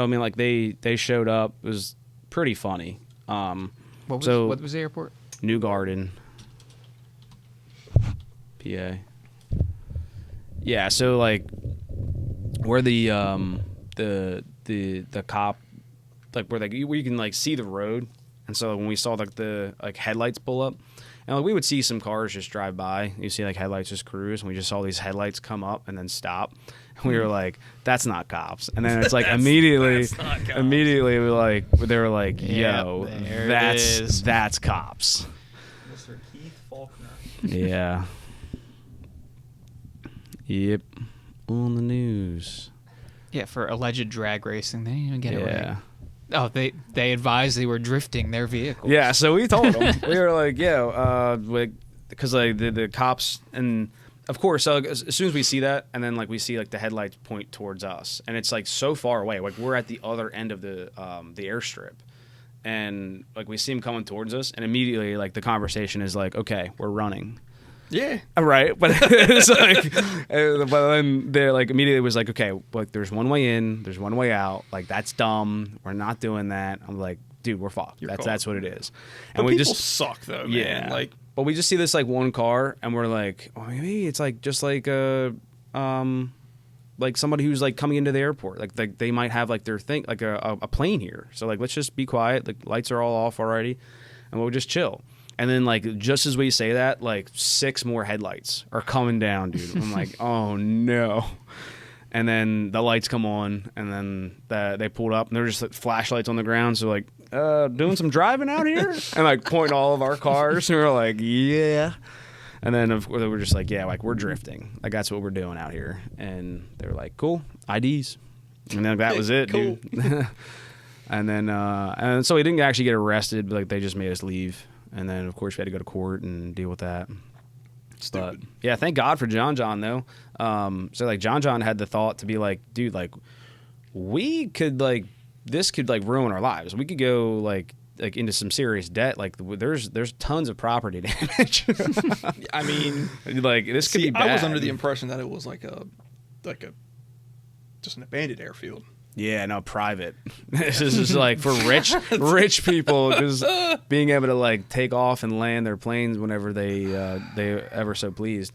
I mean, like they showed up. It was pretty funny. What was the airport? New Garden, PA. Yeah. So like, where the cop, like where you can like see the road. And so when we saw the headlights pull up, and like we would see some cars just drive by, you see like headlights just cruise, and we just saw these headlights come up and then stop. And we were like, "That's not cops." And then it's like immediately they were like, "Yo, that's cops." Mr. Keith Faulkner. Yeah. Yep. On the news. Yeah, for alleged drag racing, they didn't even get it right. Yeah. Oh, they advised they were drifting their vehicles. Yeah, so we told them. We were like, because like the cops, and of course, as soon as we see that, and then like we see like the headlights point towards us, and it's like so far away, like we're at the other end of the airstrip, and like we see them coming towards us, and immediately like the conversation is like, okay, we're running. Yeah. Right. But it's like, but then they're like, immediately was like, okay, like there's one way in, there's one way out. Like, that's dumb. We're not doing that. I'm like, dude, we're fucked. That's what it is. And we just suck though, man. Yeah. Like, but we just see this like one car and we're like, oh, maybe it's like just like like somebody who's like coming into the airport. Like they might have like their thing, like a plane here. So like, let's just be quiet. The lights are all off already and we'll just chill. And then like, just as we say that, like 6 more headlights are coming down, dude. I'm like, oh no. And then the lights come on and then they pulled up and they're just like flashlights on the ground. So like, doing some driving out here? And like point all of our cars and we're like, yeah. And then of course, we're just like, yeah, like we're drifting. Like that's what we're doing out here. And they were like, cool, IDs. And then that was it, cool. dude. And then, and so we didn't actually get arrested, but like they just made us leave. And then of course we had to go to court and deal with that. Stupid. But yeah, thank God for John though. So like John had the thought to be like, dude, like we could like, this could like ruin our lives. We could go like into some serious debt. Like there's tons of property damage. I mean, like this could be bad. I was under the impression that it was like a just an abandoned airfield. Yeah, no, private. This is just like for rich people, just being able to like take off and land their planes whenever they ever so pleased.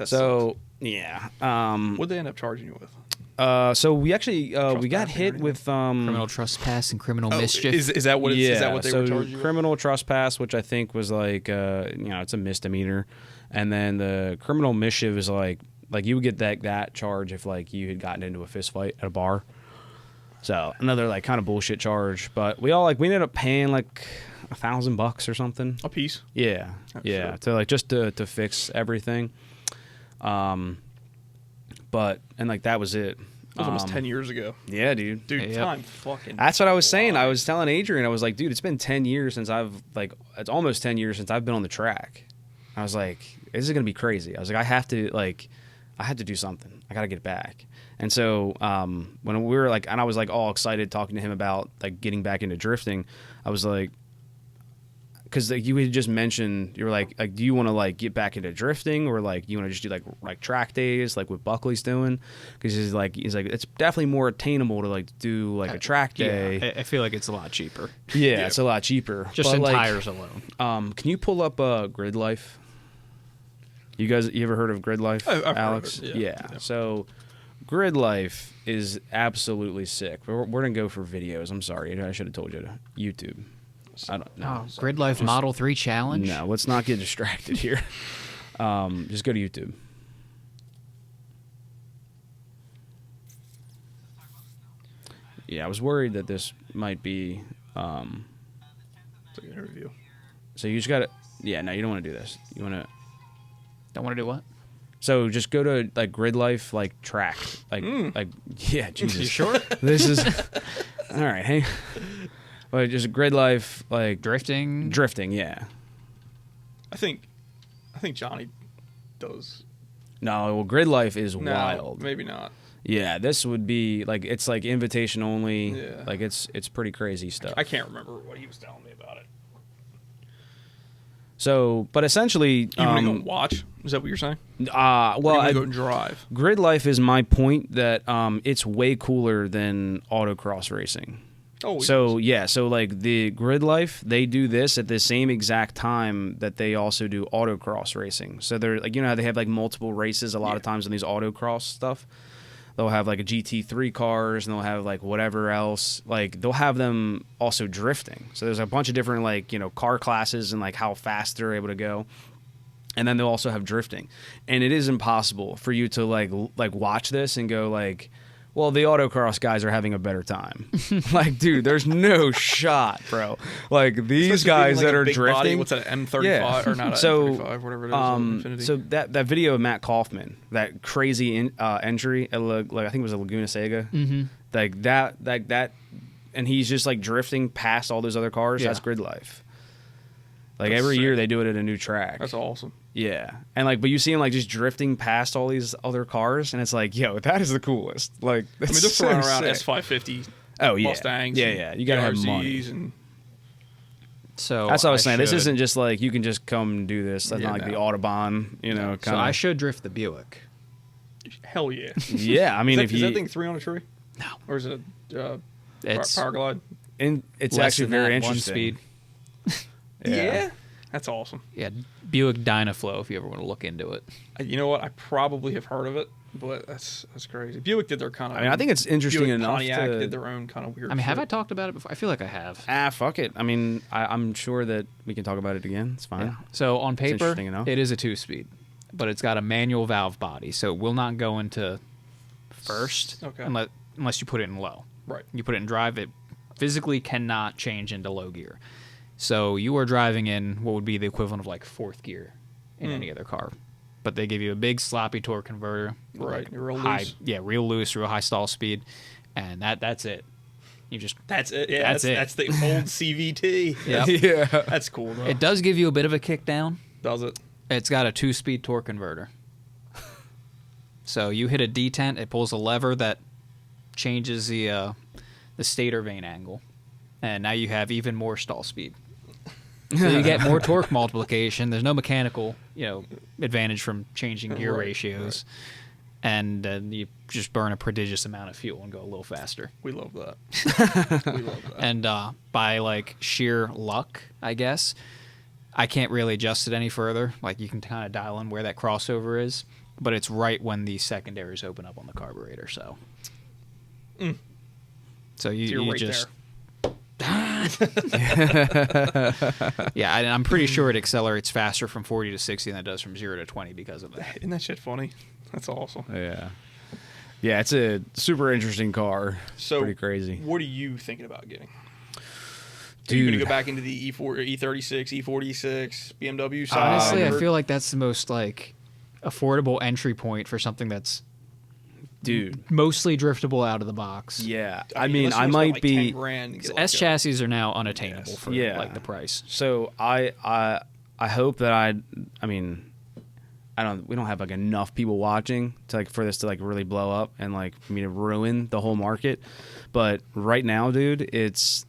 So yeah. What'd they end up charging you with? So we actually we got hit with criminal trespass and criminal mischief. Is that what? Is that what they were charging you with? Criminal trespass, which I think was like it's a misdemeanor, and then the criminal mischief is like you would get that charge if like you had gotten into a fist fight at a bar. So another like kind of bullshit charge, but we ended up paying like $1,000 or something a piece. Yeah, yeah, sure. To like just to fix everything. But and like that was it. That was almost 10 years ago. Yeah, dude. Dude, time fucking. That's what I was saying. I was telling Adrian, I was like, dude, it's been 10 years since it's almost 10 years since I've been on the track. I was like, this is gonna be crazy. I was like, I have to do something. I got to get back. And so when we were like, and I was like all excited talking to him about like getting back into drifting, I was like, because like, you had just mentioned, you were like, do you want to like get back into drifting or like you want to just do like track days like what Buckley's doing? Because he's like it's definitely more attainable to like do like a track day. Yeah, I feel like it's a lot cheaper. Yeah, it's a lot cheaper. Just in tires alone. Can you pull up Grid Life? You ever heard of Grid Life, Alex? Yeah. So Grid Life is absolutely sick. We're going to go for videos. I'm sorry. I should have told you to YouTube. I don't know. Oh, Grid Life Model 3 Challenge? No, let's not get distracted here. Just go to YouTube. Yeah, I was worried that this might be... It's like an interview. So you just got to... Yeah, no, you don't want to do this. You want to... Don't want to do what? So just go to like Grid Life, like track, like yeah. Jesus, you sure? This is all right. Hey, but just Grid Life, like drifting. Yeah. I think Johnny does. No, well, Grid Life is wild. Maybe not. Yeah, this would be like it's like invitation only. Yeah. Like it's pretty crazy stuff. I can't remember what he was telling me about it. So, but essentially, you want to go watch? Is that what you're saying? Well, I go and drive. Grid Life is my point that it's way cooler than autocross racing. Oh, so yeah, so like the Grid Life, they do this at the same exact time that they also do autocross racing. So they're like, you know how they have like multiple races a lot of times in these autocross stuff. They'll have like a GT3 cars and they'll have like whatever else. Like they'll have them also drifting. So there's a bunch of different like, you know, car classes and like how fast they're able to go. And then they'll also have drifting. And it is impossible for you to like watch this and go like, well, the autocross guys are having a better time. Like, dude, there's no shot, bro. Like these guys like that are drifting. Body, what's that, M35 or not? M35, whatever it is. Infinity. So that video of Matt Kaufman, that crazy entry, like I think it was a Laguna Seca, like that, and he's just like drifting past all those other cars. That's Grid Life. Like every year they do it at a new track. That's awesome. Yeah, and like, but you see him like just drifting past all these other cars, and it's like, yo, that is the coolest. Like, I mean, they're throwing around S550. Oh yeah, Mustangs. Yeah. You gotta have money. And So that's what I was saying. This isn't just like you can just come do this. That's not like the Autobahn, you know. So I should drift the Buick. Hell yeah. Yeah, I mean, is that thing 3 on a tree? No. Or is it it's Power Glide? And it's actually very interesting. 1 speed. Yeah. That's awesome. Yeah, Buick Dynaflow, if you ever want to look into it. You know what? I probably have heard of it, but that's crazy. Buick did their kind of... I mean, I think it's interesting Buick enough Pontiac to... did their own kind of weird I mean, have shit. I talked about it before? I feel like I have. Fuck it. I mean, I'm sure that we can talk about it again. It's fine. Yeah. So on paper, enough. it is a 2-speed, but it's got a manual valve body, so it will not go into first unless you put it in low. Right. You put it in drive, it physically cannot change into low gear. So you are driving in what would be the equivalent of like 4th gear in any other car. But they give you a big sloppy torque converter. Right. Like real high, loose. Yeah, real loose, real high stall speed. And that's it. That's it. Yeah, that's the old CVT. Yep. Yeah. That's cool, though. It does give you a bit of a kick down. Does it? It's got a 2-speed torque converter. So you hit a detent, it pulls a lever that changes the stator vane angle. And now you have even more stall speed. So you get more torque multiplication. There's no mechanical, advantage from changing gear ratios. Right. And you just burn a prodigious amount of fuel and go a little faster. We love that. We love that. And by like sheer luck, I guess, I can't really adjust it any further. Like you can kind of dial in where that crossover is, but it's right when the secondaries open up on the carburetor. So, so you right just. There. Yeah, and I'm pretty sure it accelerates faster from 40 to 60 than it does from 0 to 20 because of that. Isn't that shit funny? That's awesome. Yeah, it's a super interesting car. So pretty crazy. What are you thinking about getting? Dude. Are you going to go back into the E4, E36, E46, BMW side? Honestly, I feel like that's the most like affordable entry point for something that's mostly driftable out of the box. Yeah, I mean I might be. S chassis are now unattainable for like the price. So I hope that I mean. We don't have like enough people watching to like for this to like really blow up and like for me to ruin the whole market. But right now, dude, it's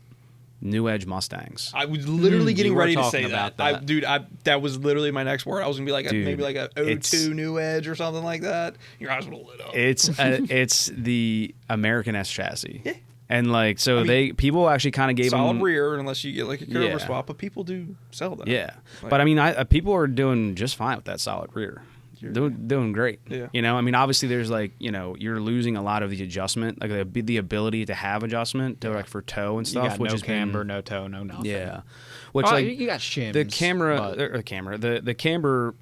new Edge Mustangs. I was literally getting ready to say that. That was literally my next word. I was gonna be like maybe like a 02 new Edge or something like that. Your eyes would have lit up. It's the American S chassis. Yeah. And like so, people actually kind of gave solid them rear unless you get like a curve swap, but people do sell that. Yeah, but I mean, people are doing just fine with that solid rear. Doing great. Yeah. I mean, obviously there's like, you're losing a lot of the adjustment, like the ability to have adjustment to like for toe and stuff, which is camber, no toe, no nothing. Yeah. Which like you got shims. The camber,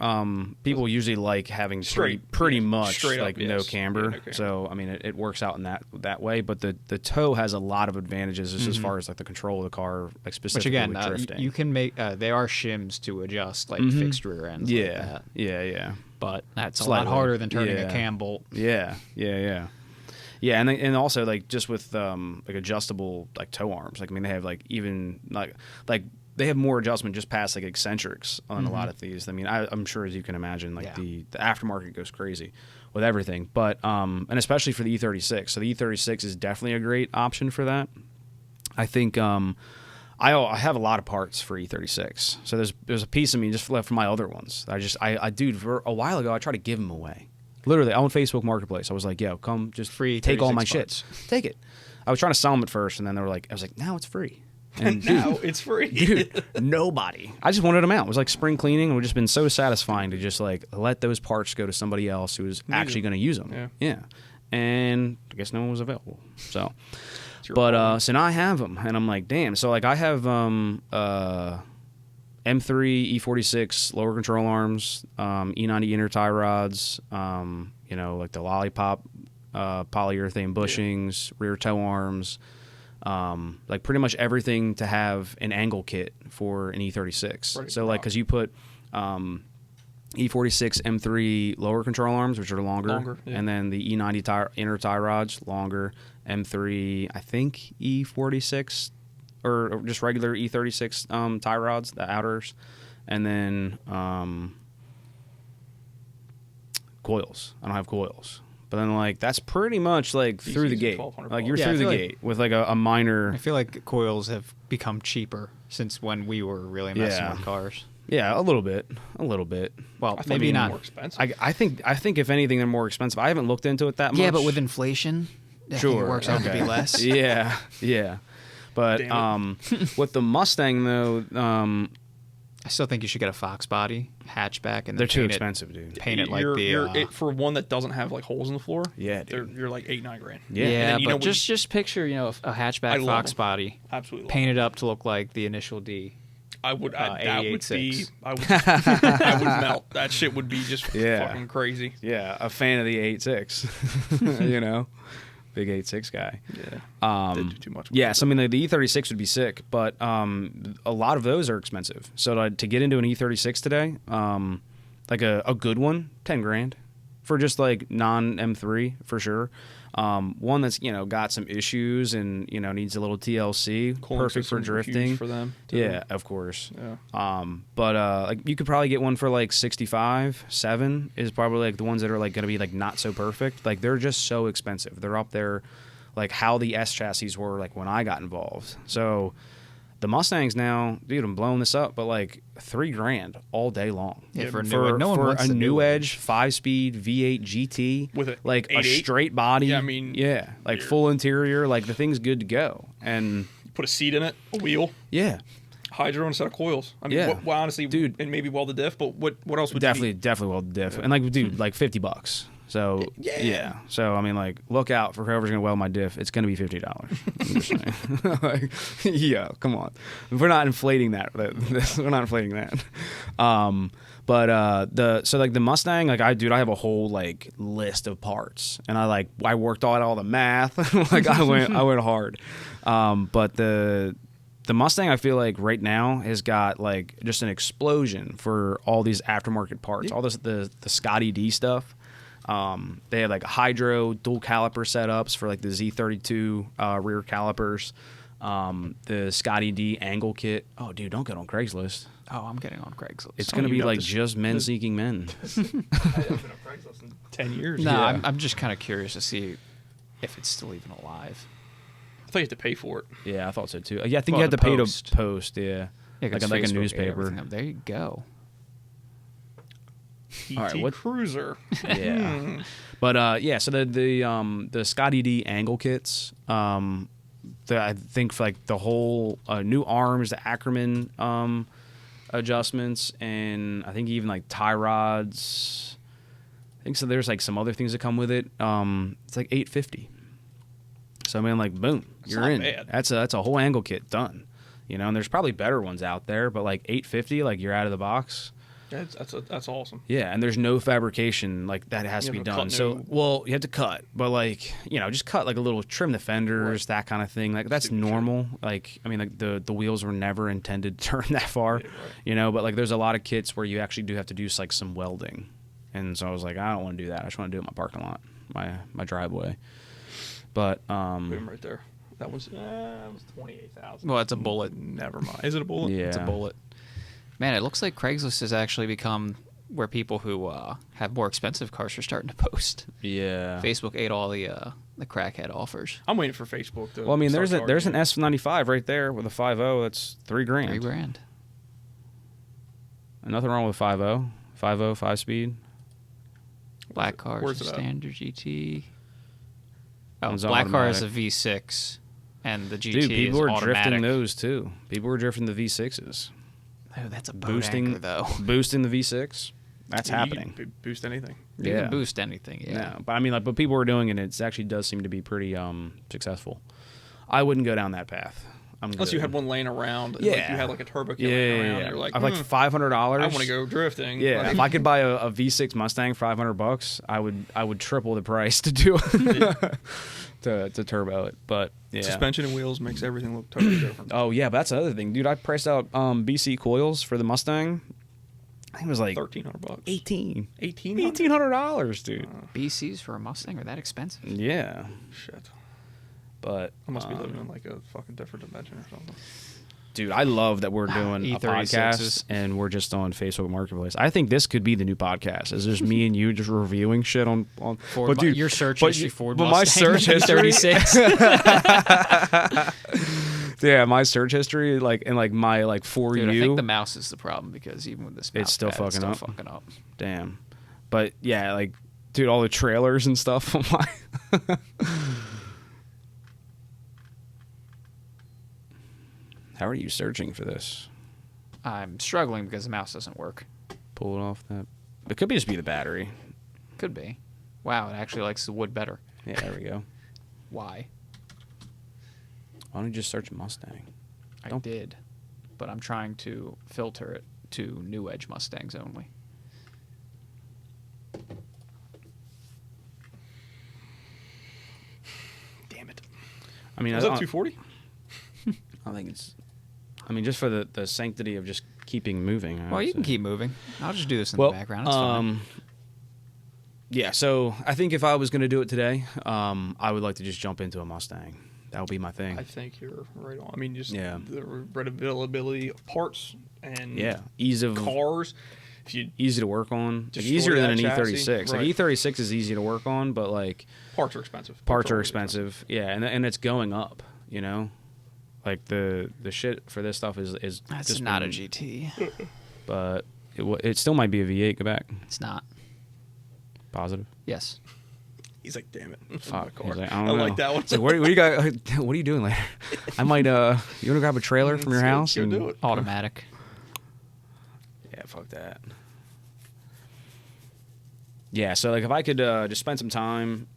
people usually like having pretty much straight like up, no camber. Yeah, so I mean, it works out in that way. But the toe has a lot of advantages just as far as like the control of the car, like specifically which again, with drifting. You can make there are shims to adjust like fixed rear ends. Yeah, like that. yeah. But that's a lot harder than turning a cam bolt. Yeah, and also like just with like adjustable like toe arms. Like I mean, they have like even like they have more adjustment just past like eccentrics on a lot of these. I mean, I'm sure as you can imagine, like the aftermarket goes crazy with everything. But and especially for the E36. So the E36 is definitely a great option for that. I think I have a lot of parts for E36. So there's a piece of me just left from my other ones. Dude, for a while ago I tried to give them away. Literally on Facebook Marketplace, I was like, "Yo, come, just free, take all my parts. shit, take it." I was trying to sell them at first, and then I was like, "Now it's free." And now it's free. Dude, nobody. I just wanted them out. It was like spring cleaning. It would just been so satisfying to just like let those parts go to somebody else who was actually going to use them. Yeah. And I guess no one was available. So, so now I have them, and I'm like, damn. So like I have M3 E46 lower control arms, E90 inner tie rods, like the lollipop polyurethane bushings, rear toe arms. Like pretty much everything to have an angle kit for an E36. Right. So like, cause you put, E46 M3 lower control arms, which are longer and then the E90 inner tie rods longer, M3, I think E46 or just regular E36, tie rods, the outers, and then, coils. I don't have coils. But then like that's pretty much like through the gate. Like you're through the gate with like a minor. I feel like coils have become cheaper since when we were really messing with cars. Yeah, a little bit. Well, maybe not more expensive. I think if anything they're more expensive. I haven't looked into it that much. Yeah, but with inflation, I think it works out to be less. Yeah. But with the Mustang though, I still think you should get a Fox body hatchback, and they're too expensive, dude. Paint it like for one that doesn't have like holes in the floor. Yeah, dude. You're like $8-9 grand. Yeah, but just picture a hatchback Fox body, absolutely painted up to look like the initial D. I would melt. That shit would be just fucking crazy. Yeah, a fan of the 8.6. You know, big 8.6 guy. Yeah. Didn't do too much. Yeah, so I mean the E36 would be sick, but a lot of those are expensive. So to get into an E36 today, like a good one, 10 grand for just like non M3 for sure. One that's got some issues and needs a little TLC, perfect for drifting for them too. Yeah, of course. But like you could probably get one for like 65, 7 is probably like the ones that are like going to be like not so perfect. Like they're just so expensive. They're up there like how the S chassis were like when I got involved. So the Mustangs now, dude, I'm blowing this up, but like $3 grand all day long. Yeah, for a new Edge 5-speed V8 GT with like a straight body. Yeah, I mean, like full interior, like the thing's good to go. And put a seat in it, a wheel. Yeah. Hydro and a set of coils. I mean, well, honestly, dude, and maybe weld the diff. But what else would definitely weld the diff? And like, dude, like $50. So yeah. So I mean, like, look out for whoever's gonna weld my diff. It's gonna be $50. I'm just saying. Like, yeah, come on. We're not inflating that. We're not inflating that. But the Mustang, like I have a whole like list of parts, and I worked out all the math. Like I went hard. But the Mustang, I feel like right now has got like just an explosion for all these aftermarket parts. All this the Scotty D stuff. They have like hydro dual caliper setups for like the Z32 rear calipers. The Scotty D angle kit. Oh, dude, don't get on Craigslist. Oh, I'm getting on Craigslist. It's going to be like just men seeking men. I haven't been on Craigslist in 10 years. No, yeah. I'm just kind of curious to see if it's still even alive. I thought you had to pay for it. Yeah, I thought so too. Yeah, I think you had to pay to post. Yeah, like a newspaper. There you go. All right, what cruiser? Yeah, but so the Scotty D angle kits. I think for like the whole new arms, the Ackerman adjustments, and I think even like tie rods. I think so. There's like some other things that come with it. It's like $850. So I mean, like, boom, you're in. Bad. That's a whole angle kit done. And there's probably better ones out there, but like $850, like you're out of the box. That's awesome. Yeah, and there's no fabrication like that has to be done. So, well, you have to cut, but like just cut like a little trim the fenders, that kind of thing. Like that's normal. Like I mean, like the wheels were never intended to turn that far, But like there's a lot of kits where you actually do have to do like some welding, and so I was like, I don't want to do that. I just want to do it in my parking lot, my driveway. But right there. That was $28,000. Well, it's a bullet. Never mind. Is it a bullet? Yeah, it's a bullet. Man, it looks like Craigslist has actually become where people who have more expensive cars are starting to post. Yeah. Facebook ate all the crackhead offers. I'm waiting for Facebook to. Well, I mean, there's an S95 right there with a 5.0. That's $3 grand. $3 grand. And nothing wrong with 5.0. 5.0, 5-speed. Black cars, where's it standard GT. Oh, One's black car is a automatic. V6, and the GT Dude, people is were automatic. drifting those too. People were drifting the V6s. Oh, that's a anchor, though. Boosting the V6. That's happening. You can boost anything. You can boost anything, yeah. No, but I mean, like, but people were doing it. It actually does seem to be pretty successful. I wouldn't go down that path. Unless you had one laying around. Yeah. Like you had like a turbo kit laying around. Yeah. You're like, I'm like $500. I want to go drifting. Yeah, like, if I could buy a V6 Mustang, $500, I would triple the price to do it. to turbo it, but yeah. Suspension and wheels makes everything look totally different. Oh yeah, but that's the other thing, dude. I priced out BC coils for the Mustang. I think it was like $1,300. $1,800, dude. BCs for a Mustang are that expensive? Yeah. Shit. But I must be living in like a fucking different dimension or something. Dude, I love that we're doing a podcast and we're just on Facebook Marketplace. I think this could be the new podcast. Is just me and you just reviewing shit on but dude, your search history Ford but my search history 36. Yeah, my search history my For Dude, You. I think the mouse is the problem because even with this mouse it's still pad, fucking fucking up. Damn. But yeah, like dude, all the trailers and stuff on my How are you searching for this? I'm struggling because the mouse doesn't work. Pull it off that. It could just be the battery. Could be. Wow, it actually likes the wood better. Yeah, there we go. Why? Why don't you just search Mustang? I did, but I'm trying to filter it to New Edge Mustangs only. Damn it. I mean, is that 240? I think it's. I mean, just for the sanctity of just keeping moving. Well, you can keep moving. I'll just do this in the background. It's fine. Yeah, so I think if I was going to do it today, I would like to just jump into a Mustang. That would be my thing. I think you're right on. I mean, just the availability of parts and ease of cars. Easy to work on. Like easier than an E36. Right. Like E36 is easy to work on, but like parts are expensive. Parts are expensive. Yeah, and it's going up. You know, like the shit for this stuff is that's just not a GT, but it still might be a V8. Go back. It's not. Positive. Yes. He's like, damn it. Fuck. He's like, I like that one. So what do you got? What are you doing later? I might. You want to grab a trailer from your house? Go do it. Automatic. Yeah, fuck that. Yeah, so like if I could just spend some time,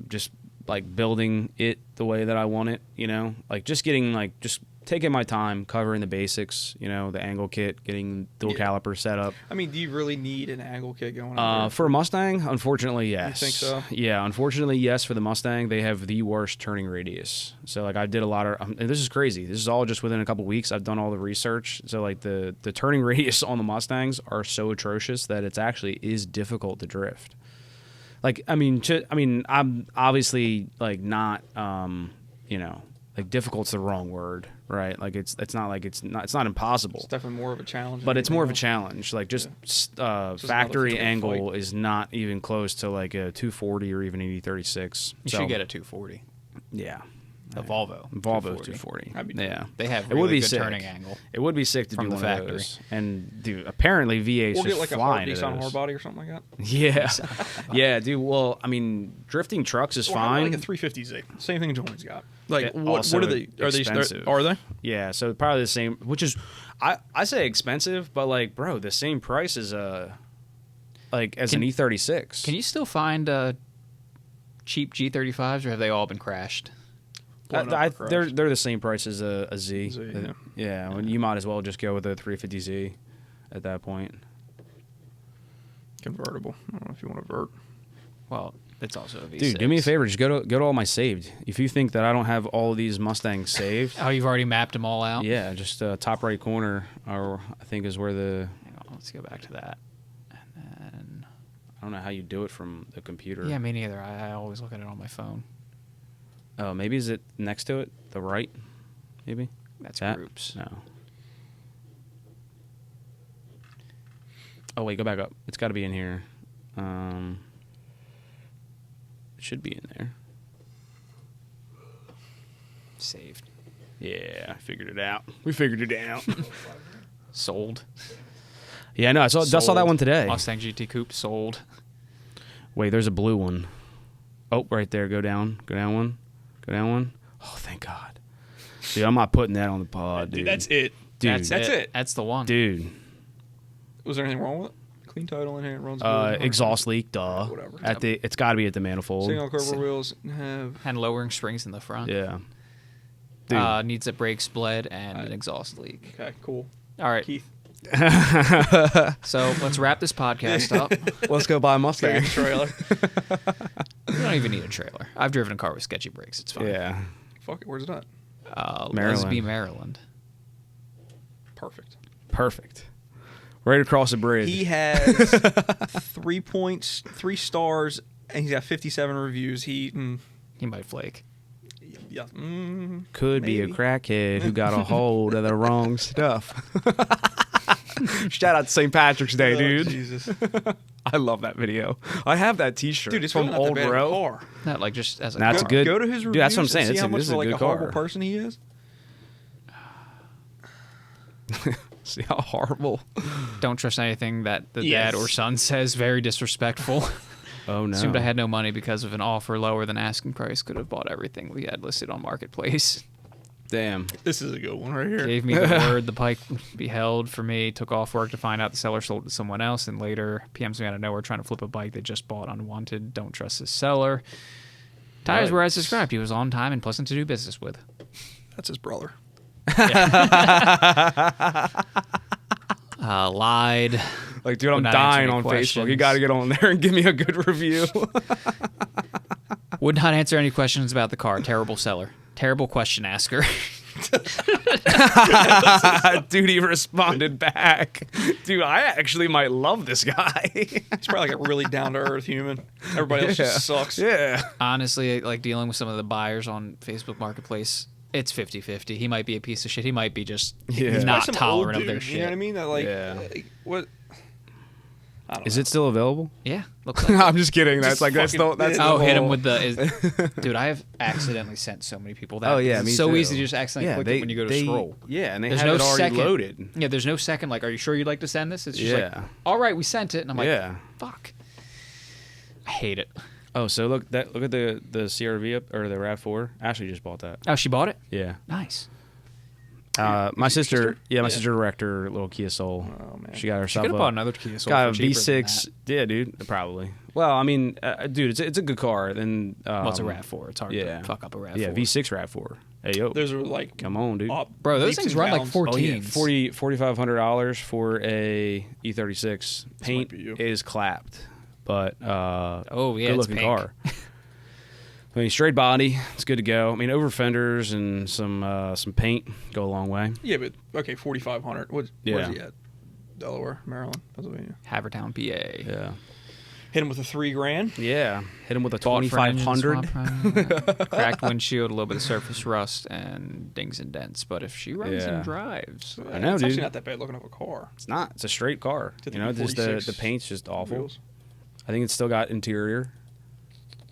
just like building it the way that I want it, you know, like just taking my time covering the basics, you know, the angle kit, getting dual caliper set up. I mean, do you really need an angle kit going on? For a Mustang, unfortunately, yes. You think so? Yeah, unfortunately, yes. For the Mustang, they have the worst turning radius. So like I did a lot of, and this is crazy. This is all just within a couple weeks. I've done all the research. So like the turning radius on the Mustangs are so atrocious that it's actually is difficult to drift. Like I'm obviously like not, you know. Like difficult's the wrong word, right? Like it's not impossible. It's definitely more of a challenge. But it's more of a challenge. Like just factory angle is not even close to like a 240 or even an E36. You should get a 240. Yeah. The Volvo 240. Yeah. They have it would be good sick. turning angle. It would be sick to from do the one factory. Of those. And dude, apparently V8's we'll just get like flying a hard Nissan hard body or something like that. Yeah. Yeah, dude. Well, I mean, drifting trucks is fine. Like a 350Z. Same thing Jordan's got. Like what are they? Are they expensive? Are they? Yeah, so probably the same, which is I say expensive, but like, bro, the same price as an E36. Can you still find cheap G35s, or have they all been crashed? They're the same price as a Z. Yeah. Well, you might as well just go with a 350Z at that point. Convertible. I don't know if you want to vert. Well, it's also a V6. Dude, do me a favor. Just go to all my saved. If you think that I don't have all of these Mustangs saved. Oh, you've already mapped them all out? Yeah, just top right corner, or I think is where the. Hang on, let's go back to that. And then. I don't know how you do it from the computer. Yeah, me neither. I always look at it on my phone. Oh, maybe is it next to it? The right? Maybe? That's that? groups. No. Oh, wait, go back up. It's got to be in here. It should be in there. Saved. Yeah, I figured it out. We figured it out. Sold. Yeah, no, I saw that one today. Mustang GT Coupe sold. Wait, there's a blue one. Oh, right there. Go down. Go down one. Go down one. Oh, thank God. Dude, I'm not putting that on the pod, dude. That's it. Dude, that's it. That's the one. Dude. Was there anything wrong with it? Clean title in here. It runs good. Exhaust leak, duh. Whatever. It's got to be at the manifold. Single curve wheels have... And lowering springs in the front. Yeah. Needs a brake split and an exhaust leak. Okay, cool. All right. Keith. So let's wrap this podcast up. Let's go buy a Mustang. Trailer. You don't even need a trailer. I've driven a car with sketchy brakes. It's fine. Yeah. Fuck it. Where's it at? Lesby, Maryland. Perfect. Right across the bridge. He has 3 points, 3 stars, and he's got 57 reviews. He might flake. Yeah. Could be a crackhead who got a hold of the wrong stuff. Shout out to St. Patrick's Day, dude. Jesus. I love that video. I have that T-shirt. Dude, it's from really not Old that bad Row. Car. Not like just as a That's car. good. Go to his reviews. Dude, that's what I'm saying. See how much This of is a like good a horrible car. person he is. See how horrible. Don't trust anything that the dad or son says. Very disrespectful. Oh no. Assumed I had no money because of an offer lower than asking price. Could have bought everything we had listed on Marketplace. Damn. This is a good one right here. Gave me the word the bike would be held for me. Took off work to find out the seller sold it to someone else, and later PMs me out of nowhere trying to flip a bike they just bought unwanted. Don't trust this seller. Tires were as described. He was on time and pleasant to do business with. That's his brother. Lied. Like, dude, I'm dying on Facebook. You got to get on there and give me a good review. Would not answer any questions about the car. Terrible seller. Terrible question asker. Dude, he responded back. Dude, I actually might love this guy. He's probably like a really down-to-earth human. Everybody else just sucks. Yeah. Honestly, like dealing with some of the buyers on Facebook Marketplace, it's 50-50. He might be a piece of shit. He might be just not tolerant of their shit. You know what I mean? That like what? Is it still available? Yeah, looks like I'm just kidding. That's like that's the hit him with the dude. I have accidentally sent so many people that. Oh yeah, it's so easy to just accidentally click it when you go to scroll. Yeah, and there's have no it already second, loaded. Yeah, there's no second. Like, are you sure you'd like to send this? It's just like, all right, we sent it, and I'm like, fuck. I hate it. Oh, so look at the CRV up or the RAV4. Ashley just bought that. Oh, she bought it. Yeah, nice. My sister wrecked her little Kia Soul. Oh man, she got herself. She could have bought another Kia Soul. Got a V6. Yeah, dude, probably. Well, I mean, dude, it's a good car. Then it's a RAV4. It's hard to fuck up a RAV4. Yeah, V6 RAV4. Hey yo, those are like come on, dude, bro. Those things run like 14. Oh, yeah. $4,500 for a E36. Paint is clapped, but good looking car. I mean, straight body, it's good to go. I mean, over fenders and some paint go a long way. Yeah, but okay, 4,500. Where's he at? Delaware, Maryland, Pennsylvania, Havertown, PA. Yeah. Hit him with a $3,000. Yeah. Hit him with a 2,500. Cracked windshield, a little bit of surface rust, and dings and dents. But if she runs and drives, I know, it's dude. actually not that bad looking up a car. It's not. It's a straight car. You know, just the paint's just awful. Wheels. I think it's still got interior.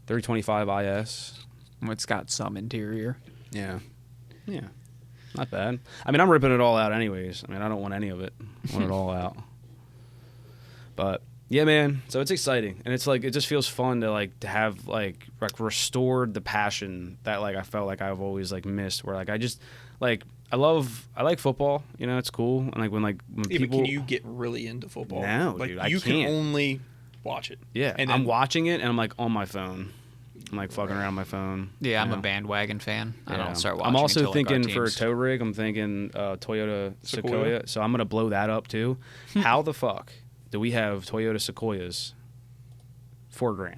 325 IS. It's got some interior. Yeah. Yeah. Not bad. I mean, I'm ripping it all out anyways. I mean, I don't want any of it. I want it all out. But yeah, man. So it's exciting, and it's like it just feels fun to have restored the passion that like I felt like I've always like missed. Where like I just like I like football. You know, it's cool. And like when people, can you get really into football? No, like dude, you can't. can only watch it. Yeah, and I'm watching it, and I'm like on my phone. I'm like fucking around my phone. Yeah, I'm a bandwagon fan. I don't start watching. I'm also thinking for a tow rig. I'm thinking Toyota Sequoia. So I'm gonna blow that up too. How the fuck do we have Toyota Sequoias? $4,000.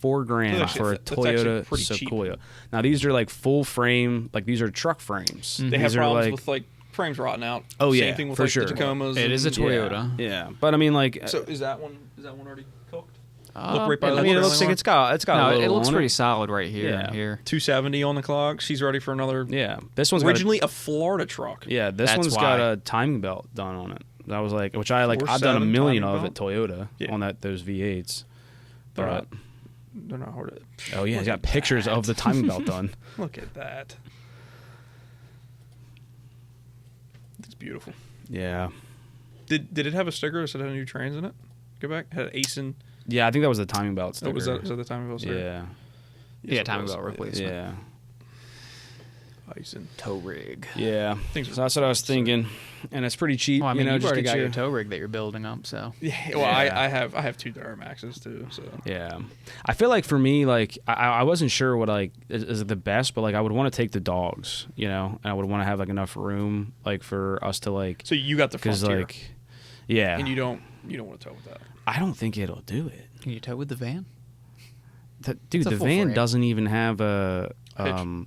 $4,000 for a Toyota Sequoia. Cheap. Now these are like full frame. Like these are truck frames. They have problems with like frames rotting out. Oh yeah, same thing with for like sure. The Tacomas. It is a Toyota. Yeah, but I mean like. So is that one already cooked? Look right by I mean, it looks like it's got. No, it looks pretty solid right here. Yeah. Here, 270 on the clock. She's ready for another. Yeah, this one's originally a Florida truck. Yeah, this one's got a timing belt done on it. That was like, which I like. I've done a million of at Toyota on those V8s. They're not hard to. Oh yeah, he's got pictures of the timing belt done. Look at that. It's beautiful. Yeah. Did it have a sticker that said it had new trains in it? Go back. It had ACEN. Yeah, I think that was the timing belt sticker. Oh, was that the timing belt sticker? Yeah. Yeah, timing belt replacement. Yeah. ACEN. Tow rig. Yeah. So that's what I was thinking, and it's pretty cheap. Well, I mean, you've just already got your tow rig that you're building up, so. Yeah. Well, I have two Duramaxes too. So. Yeah. I feel like for me, like I wasn't sure what like is the best, but like I would want to take the dogs, you know, and I would want to have like enough room like for us to like. So you got the Frontier. Like, yeah. And you don't want to tow with that. I don't think it'll do it. Can you tow with the van? Dude, the van doesn't even have a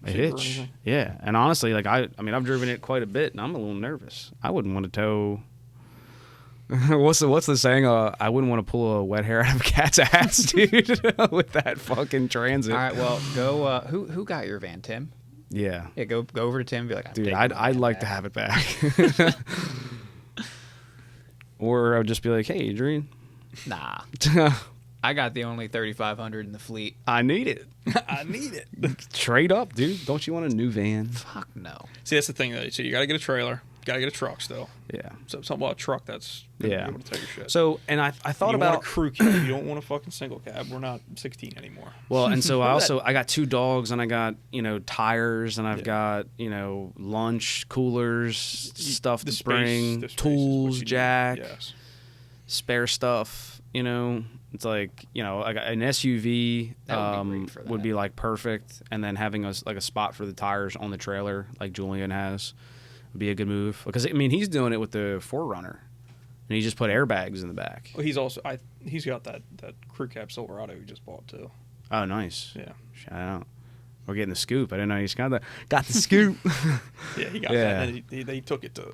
hitch. Yeah, and honestly, like I mean, I've driven it quite a bit, and I'm a little nervous. I wouldn't want to tow What's the saying? I wouldn't want to pull a wet hair out of a cat's ass, dude, with that fucking Transit. All right, well, go. Who got your van, Tim? Yeah. Yeah, go over to Tim and be like, dude, I'd like to have it back. Or I would just be like, hey, Adrian. Nah. I got the only 3,500 in the fleet. I need it. I need it. Trade up, dude. Don't you want a new van? Fuck no. See, that's the thing, though. So you got to get a trailer. You got to get a truck still. Yeah. So something about a truck that's able to take your shit. So, and I thought you about... want a crew cab. You don't want a fucking single cab. We're not 16 anymore. Well, and so I got 2 dogs, and I got, tires, and I've got, lunch, coolers, stuff to bring, tools, jack, spare stuff, It's like, I got an SUV would be like perfect, and then having a spot for the tires on the trailer like Julian has would be a good move, because he's doing it with the 4Runner, and he just put airbags in the back. Well, he's got that crew cab Silverado he just bought too. Oh, nice. Yeah. Shout out. We're getting the scoop. I didn't know he's got the scoop. Yeah, he got that. And he took it to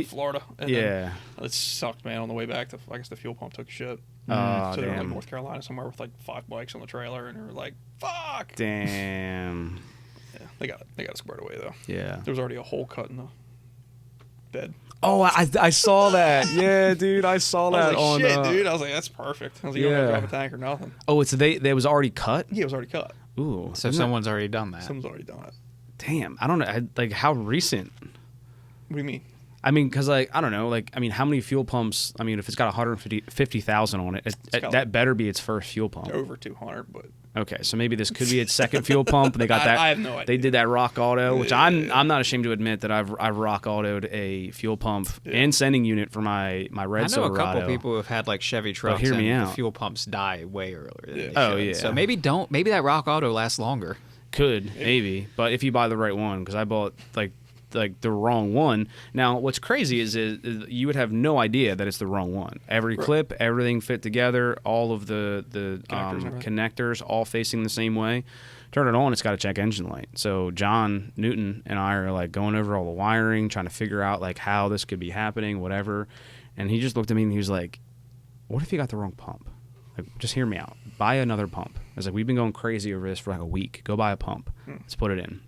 Florida. And yeah. It sucked, man. On the way back, I guess the fuel pump took a shit. Oh, so they're in damn. North Carolina somewhere with like 5 bikes on the trailer, and they were like, "Fuck." Damn. Yeah, they got it squared away though. Yeah. There was already a hole cut in the bed. Oh, I saw that. Yeah, dude, I saw that on. Shit, dude. I was like, that's perfect. I was like, you don't have to drive a tank or nothing. Oh, they was already cut? Yeah, it was already cut. Ooh. So someone's already done that. Someone's already done it. Damn. I don't know. Like, how recent? What do you mean? Because, I don't know. How many fuel pumps? If it's got 150,000 on it, that better be its first fuel pump. Over 200, but... Okay, so maybe this could be its second fuel pump. They got that. I have no idea. They did that Rock Auto, which I'm not ashamed to admit that I've Rock Auto'd a fuel pump and sending unit for my red Silverado. I know a couple people who have had Chevy trucks hear me and out. the fuel pumps die way earlier than they should. Yeah. So maybe that Rock Auto lasts longer. Could, maybe. But if you buy the right one, because I bought the wrong one. Now, what's crazy is you would have no idea that it's the wrong one. Every clip, everything fit together, all of the connectors all facing the same way. Turn it on, it's got a check engine light. So John Newton and I are going over all the wiring, trying to figure out how this could be happening, whatever. And he just looked at me and he was like, "What if you got the wrong pump? Just hear me out. Buy another pump." I was like, "We've been going crazy over this for a week. Go buy a pump. Let's put it in."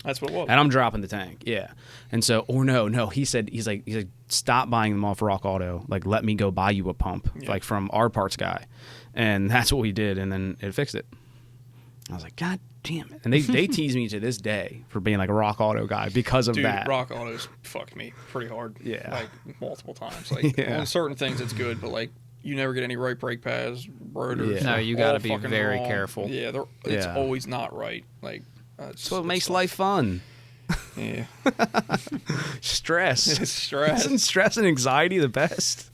That's what it was. And I'm dropping the tank, yeah. And so, or no, he's like, stop buying them off Rock Auto. Let me go buy you a pump, from our parts guy. And that's what we did, and then it fixed it. I was like, God damn it. And they tease me to this day for being a Rock Auto guy because of that. Rock Auto's fucked me pretty hard. Yeah. Multiple times. On certain things it's good, but you never get any right brake pads, rotors. Yeah. No, you got to be very careful. Yeah, it's always not right. That's what makes life fun. Yeah. Stress. Isn't stress and anxiety the best?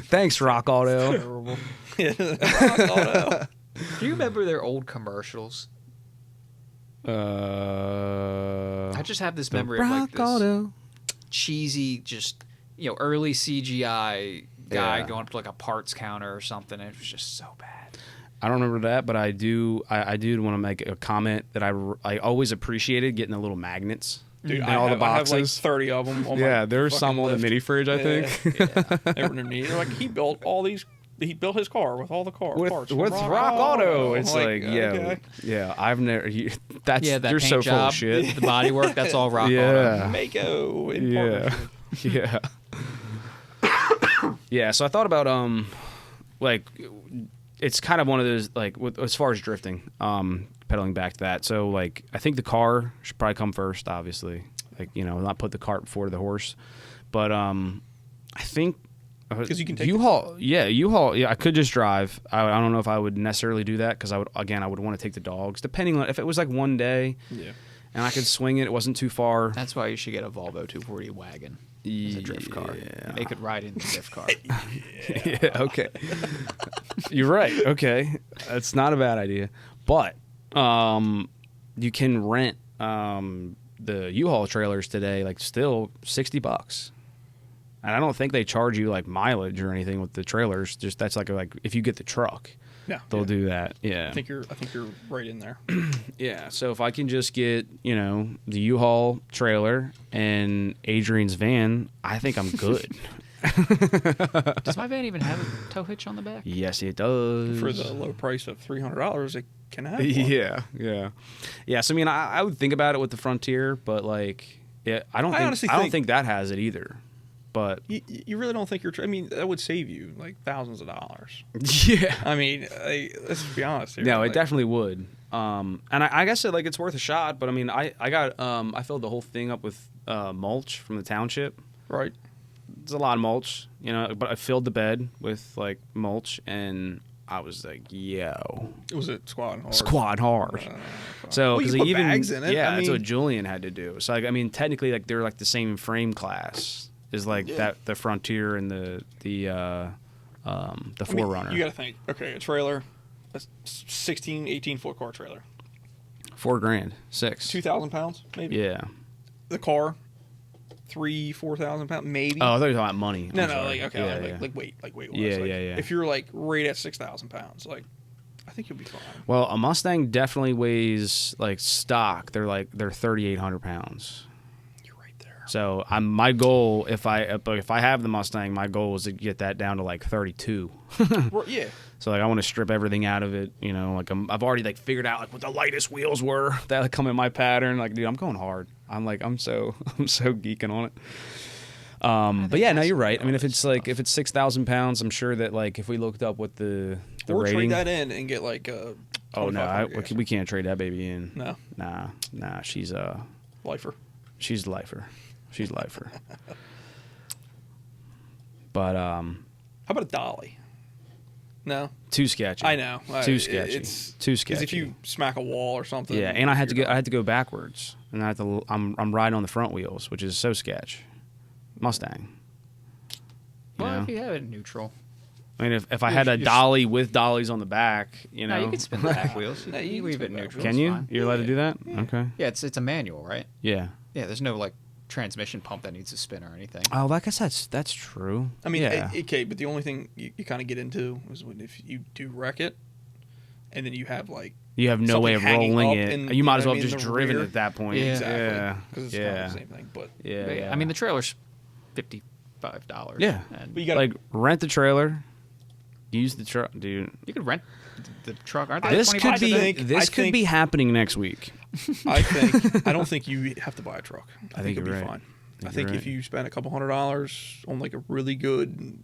Thanks, Rock Auto. Terrible. Rock Auto. Do you remember their old commercials? I just have this memory of this Auto. cheesy, just early CGI guy going up to a parts counter or something. And it was just so bad. I don't remember that, but I do want to make a comment that I always appreciated getting the little magnets. Dude, in all the boxes. I have 30 of them on my there's some on the mini fridge, I think. Yeah. Underneath. He built all these. He built his car with all the parts. With Rock Auto. It's okay. I've never. That's that you're paint so job, full of shit. The body work, that's all Rock Auto. Mako in partnership. Yeah. Yeah. So I thought about it's kind of one of those as far as drifting, pedaling back to that. So I think the car should probably come first, obviously. Not put the cart before the horse. But I think because you can take U-Haul. Yeah, I could just drive. I don't know if I would necessarily do that because I would want to take the dogs, depending on if it was one day. Yeah. And I could swing it. It wasn't too far. That's why you should get a Volvo 240 wagon. As a drift car. Yeah. They could ride in the drift car. Yeah, okay. You're right. Okay. That's not a bad idea. But you can rent the U-Haul trailers today, still $60. And I don't think they charge you mileage or anything with the trailers. Just that's if you get the truck. Yeah, they'll do that. Yeah. I think you're right in there. Yeah. So if I can just get, the U-Haul trailer and Adrian's van, I think I'm good. Does my van even have a tow hitch on the back? Yes, it does. For the low price of $300, it can have one. Yeah. So I mean, I would think about it with the Frontier, but like, I don't think that has it either. But you really don't think I mean, that would save you like thousands of dollars. Yeah. I mean, let's be honest here. No, it definitely would. And I guess it's worth a shot. But I mean, I filled the whole thing up with mulch from the township. Right. It's a lot of mulch, but I filled the bed with like mulch, and I was like, yo. Was it squat hard? Squat hard. So because you put bags in it. Yeah, that's what Julian had to do. So like, I mean, technically, like they're like the same frame class. Is like that the Frontier and the 4Runner. You got to think. Okay, a trailer, a 16, 18-foot car trailer. $4,000, 6. 2,000 pounds, maybe. Yeah. The car, 3,000-4,000 pounds, maybe. Oh, I thought you were talking about money. No, like weight. Yeah. If you're like right at 6,000 pounds, like I think you'll be fine. Well, a Mustang definitely weighs like stock. They're 3,800 pounds. So my goal, if I have the Mustang, my goal is to get that down to like 32. Yeah. So like I want to strip everything out of it. Like I've already like figured out like what the lightest wheels were that come in my pattern. Like, dude, I'm going hard. I'm so geeking on it. But yeah, no, you're right. I mean, if it's 6,000 pounds, I'm sure that like if we looked up what the or rating, trade that in and get like a. Oh no, we can't trade that baby in. No. Nah. She's lifer. She's lifer. She's lifer. But how about a dolly? No. Too sketchy. I know. Too sketchy. It's too sketchy. Because if you smack a wall or something. Yeah, and I had to go backwards, and I'm riding on the front wheels, which is so sketch. Mustang. Well, if you have it neutral. I mean, if I had a dolly with dollies on the back, No, you can spin the back wheels. No, you leave it neutral. Can you? Fine. You're allowed to do that? Yeah. Okay. Yeah, it's a manual, right? Yeah. Yeah, there's no like transmission pump that needs to spin or anything. Oh, I guess that's true. I mean, okay, but the only thing you kind of get into is when if you do wreck it, and then you have like you have no way of rolling it. You might as well have just driven rear. At that point. Yeah, exactly. Because it's kind of the same thing. But I mean, the trailer's $55. Yeah, but you gotta, like rent the trailer, use the truck, dude. You could rent the truck. Aren't they? This could be happening next week. I don't think you have to buy a truck. I think you'll be fine. I think if you spend a couple $100 on like a really good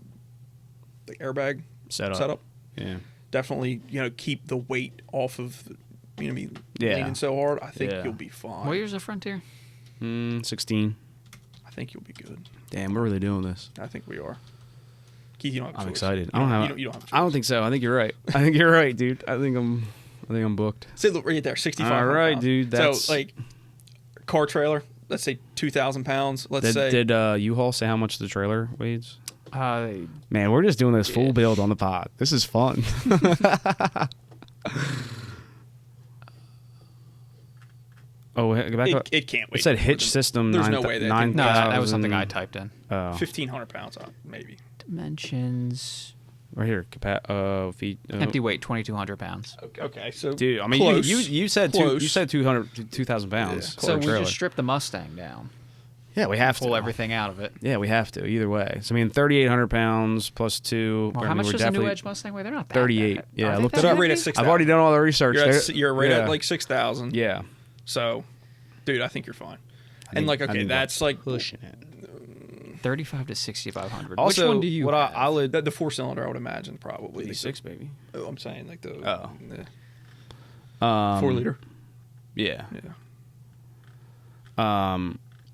like airbag setup, yeah, definitely keep the weight off of leaning so hard. I think you'll be fine. What year's the Frontier? 16. I think you'll be good. Damn, we're really doing this. I think we are. Keith, you don't have a choice. I'm excited. You don't have a choice. I don't think so. I think you're right. I think you're right, dude. I think I'm booked. Say look right there, 65. All right, pounds. dude. That's so like car trailer. Let's say 2,000 pounds. Did U-Haul say how much the trailer weighs? Man, we're just doing this full build on the pod. This is fun. Oh, go back up. It can't wait. It said hitch system. There's no way that was something I typed in. 1,500 pounds maybe. Dimensions. Right here, feet. Empty weight, 2,200 pounds. Okay, so dude, I mean, close, you said close. You said 2,000 pounds. Yeah. So we just strip the Mustang down. Yeah, we have to pull everything out of it. Yeah, we have to. Either way. So I mean, 3,800 pounds plus 2. Well, how much does a New Edge Mustang weigh? They're not that 38. bad. Yeah, I looked it up. Right at 6,000. I've already done all the research. You're right at like 6,000. Yeah. So, dude, I think you're fine. That's like pushing it. 35 to 6,500. Also, which one do you have? I would the 4-cylinder, I would imagine probably 6, baby. Oh, I'm saying like the 4-liter. Yeah.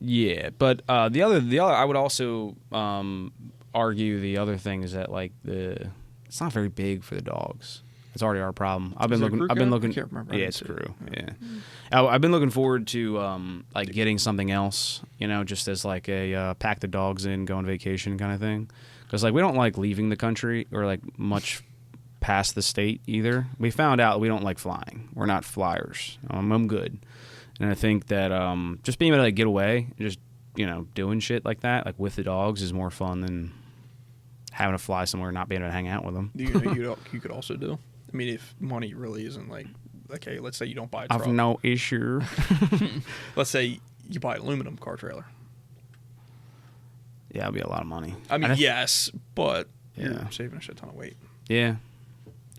Yeah, but the other I would also argue the other thing is that like it's not very big for the dogs. It's already our problem. I've been looking. I can't remember. Yeah, it's crew. Yeah, I've been looking forward to like getting something else. Just as like a pack the dogs in, go on vacation kind of thing. Because like we don't like leaving the country or like much past the state either. We found out we don't like flying. We're not flyers. I'm good, and I think that just being able to like get away and just doing shit like that, like with the dogs, is more fun than having to fly somewhere and not being able to hang out with them. Do you know you could also do? I mean, if money really isn't like, okay, let's say you don't buy a truck. I've no issue. Let's say you buy an aluminum car trailer. Yeah, it'll be a lot of money. I mean, yes, but you're saving a shit ton of weight. Yeah.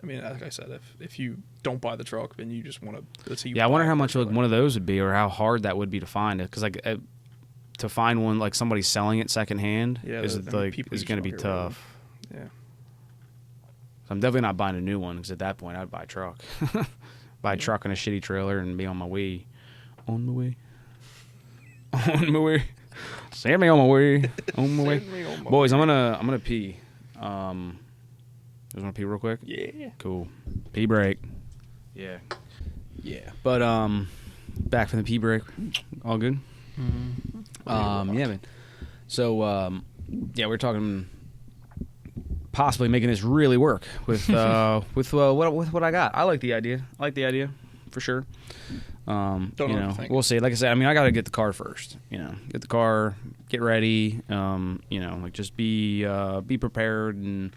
I mean, like I said, if you don't buy the truck, then you just want to. Let's say you. Yeah, I wonder how much like one of those would be, or how hard that would be to find it, because like to find one like somebody selling it secondhand is going to be tough. Yeah. So I'm definitely not buying a new one, because at that point I'd buy a truck, buy a truck and a shitty trailer and be on my way. On my way. On my way. Send me on my way. On my way. Boys, I'm gonna pee. You want to pee real quick? Yeah. Cool. Pee break. Yeah. Yeah. But back from the pee break. All good? Mm-hmm. Yeah, man. So we're talking possibly making this really work with what I got. I like the idea. For sure. Don't know what to think. We'll see. Like I said, I mean, I got to get the car first. Get the car, get ready. Like just be prepared and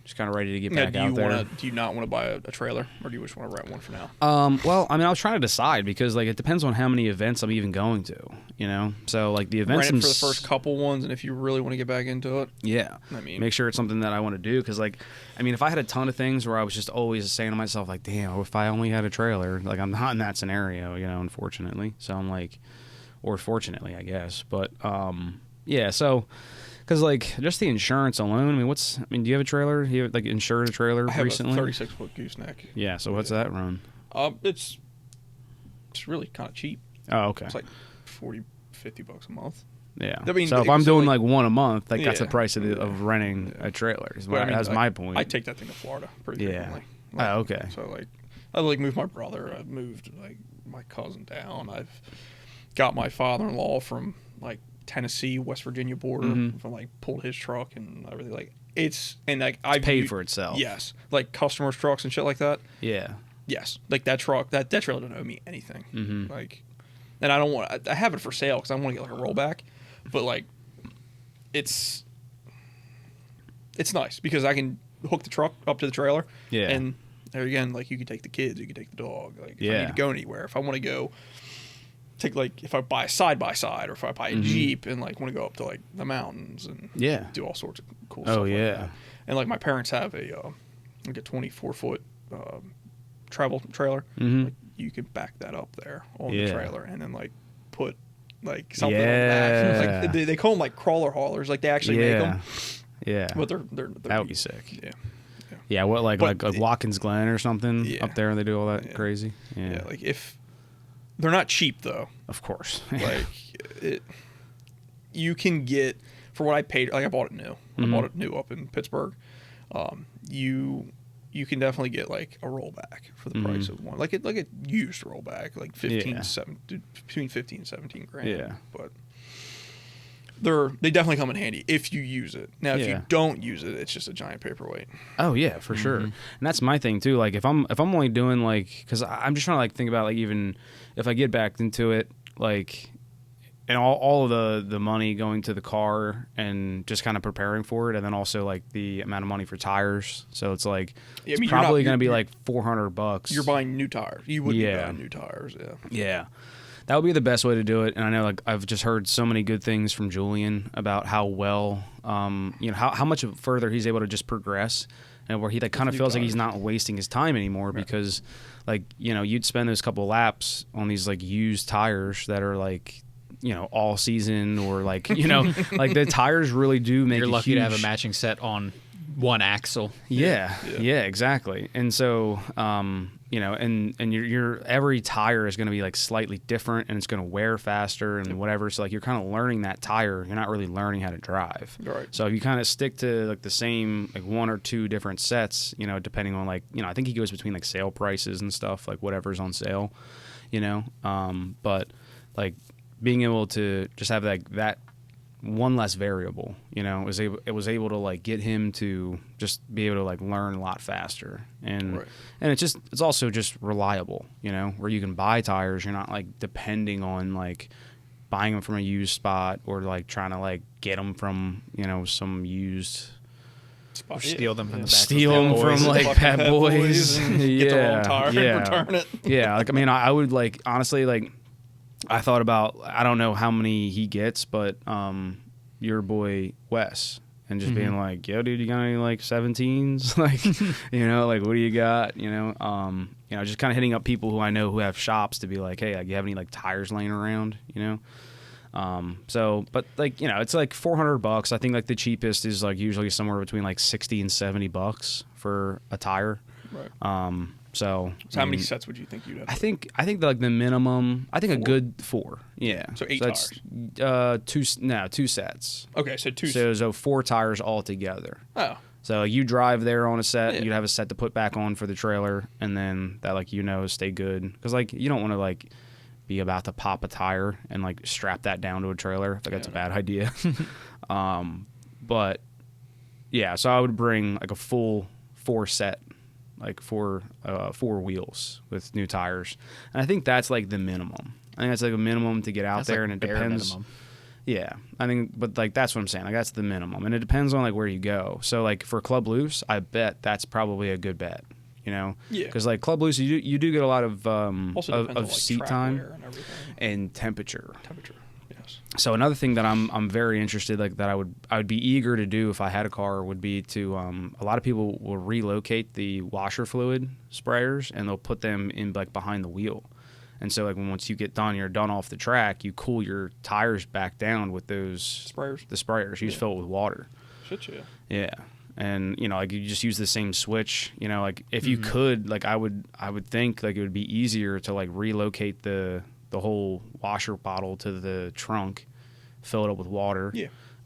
just kind of ready to get back out there. Do you not want to buy a trailer, or do you just want to rent one for now? Well, I mean, I was trying to decide, because like it depends on how many events I'm even going to. So like the events rent it for the first couple ones, and if you really want to get back into it, yeah, I mean, make sure it's something that I want to do. Because like, I mean, if I had a ton of things where I was just always saying to myself like, damn, if I only had a trailer, like I'm not in that scenario, unfortunately. So I'm like, or fortunately, I guess, but yeah, so. Because, like, just the insurance alone, I mean, do you have a trailer? You have, like, insured a trailer recently? I have a 36-foot gooseneck. Yeah, so what's that run? It's really kind of cheap. Oh, okay. It's like $40-50 a month. Yeah. I mean, so if I'm doing, like, one a month, like, that's the price of renting a trailer. That's my point. I take that thing to Florida pretty frequently. Like, oh, okay. So, like, I, like, moved my brother. I've moved, like, my cousin down. I've got my father-in-law from, like, Tennessee, West Virginia border, from like pulled his truck and everything. Like it's paid for itself. Yes, like customers' trucks and shit like that. Yeah. Yes, like that truck, that trailer doesn't owe me anything. Like, and I don't want. I have it for sale because I want to get like a rollback, but like, it's nice because I can hook the truck up to the trailer. Yeah. And there again, like you can take the kids, you can take the dog. Like if I need to go anywhere, if I want to go. Take like if I buy a side by side or if I buy a Jeep and like want to go up to like the mountains and do all sorts of cool stuff. Like that. And like my parents have like a 24-foot travel trailer. Like, you can back that up there on the trailer and then like put like something on the back. Like they call them like crawler haulers. Like they actually make them. Yeah. But they're that would be sick. Yeah. Yeah. What like Watkins Glen or something up there? They do all that crazy. Yeah. Like if. They're not cheap though. Of course. Like you can get for what I paid. Like I bought it new. I bought it new up in Pittsburgh. You can definitely get like a rollback for the price of one. Like a used rollback, like 15, between 15 and 17 grand. Yeah. But they definitely come in handy if you use it. Now, if you don't use it, it's just a giant paperweight. Oh yeah, for sure. And that's my thing too. Like if I'm only doing like, because I'm just trying to like think about like even if I get back into it, like, and all of the money going to the car and just kind of preparing for it, and then also like the amount of money for tires. So it's like it's probably going to be like $400. You're buying new tires. You would be buying new tires. Yeah. Yeah. That would be the best way to do it, and I know like I've just heard so many good things from Julian about how well, how much further he's able to just progress, and where he like kind of feels like he's not wasting his time anymore because, like you'd spend those couple laps on these like used tires that are like, all season or like like the tires really do make. You're lucky to have a matching set on one axle. Yeah, exactly, and so. And your every tire is going to be like slightly different, and it's going to wear faster and whatever. So like you're kind of learning that tire. You're not really learning how to drive. Right. So if you kind of stick to like the same like one or two different sets, depending on like I think he goes between like sale prices and stuff, like whatever's on sale, But like being able to just have that one less variable, it was able to like get him to just be able to like learn a lot faster, and it's also just reliable, where you can buy tires, you're not like depending on like buying them from a used spot or like trying to like get them from some used or steal them from the back steal them from like Pet Boys, get the wrong tire and return it. Like I mean I would like honestly like. I thought about, I don't know how many he gets, but your boy Wes and just being like, yo, dude, you got any like 17s? Like, you know, like what do you got? You know, just kind of hitting up people who I know who have shops to be like, hey, like, you have any like tires laying around? You know. So, but like, you know, it's like $400. I think like the cheapest is like usually somewhere between like $60 and $70 for a tire. Right. So how many sets would you think you'd have? I think like the minimum, I think 4? A good 4. Yeah. So 8 tires. Two sets. Okay. So 2. So 4 tires all together. Oh. So you drive there on a set, you'd have a set to put back on for the trailer, and then that, like, you know, stay good. Because, like, you don't want to, like, be about to pop a tire and, like, strap that down to a trailer. I think that's a bad idea. But, yeah, so I would bring, like, a full 4 set, like, 4 wheels with new tires. And I think that's, like, the minimum. I think that's, like, a minimum to get out there, like, and it depends. Minimum. Yeah, I think, but like that's what I'm saying. Like that's the minimum, and it depends on like where you go. So like for Club Loose, I bet that's probably a good bet. You know, because like Club Loose, you do get a lot of like seat time and temperature. Yes. So another thing that I'm very interested, like that I would be eager to do if I had a car, would be to a lot of people will relocate the washer fluid sprayers and they'll put them in like behind the wheel. And so, like, once you get done, you're done off the track, you cool your tires back down with those sprayers. The sprayers. You just fill it with water. Shit, yeah. Yeah. And, you know, like, you just use the same switch. You know, like, if you could, like, I would think, like, it would be easier to, like, relocate the whole washer bottle to the trunk, fill it up with water,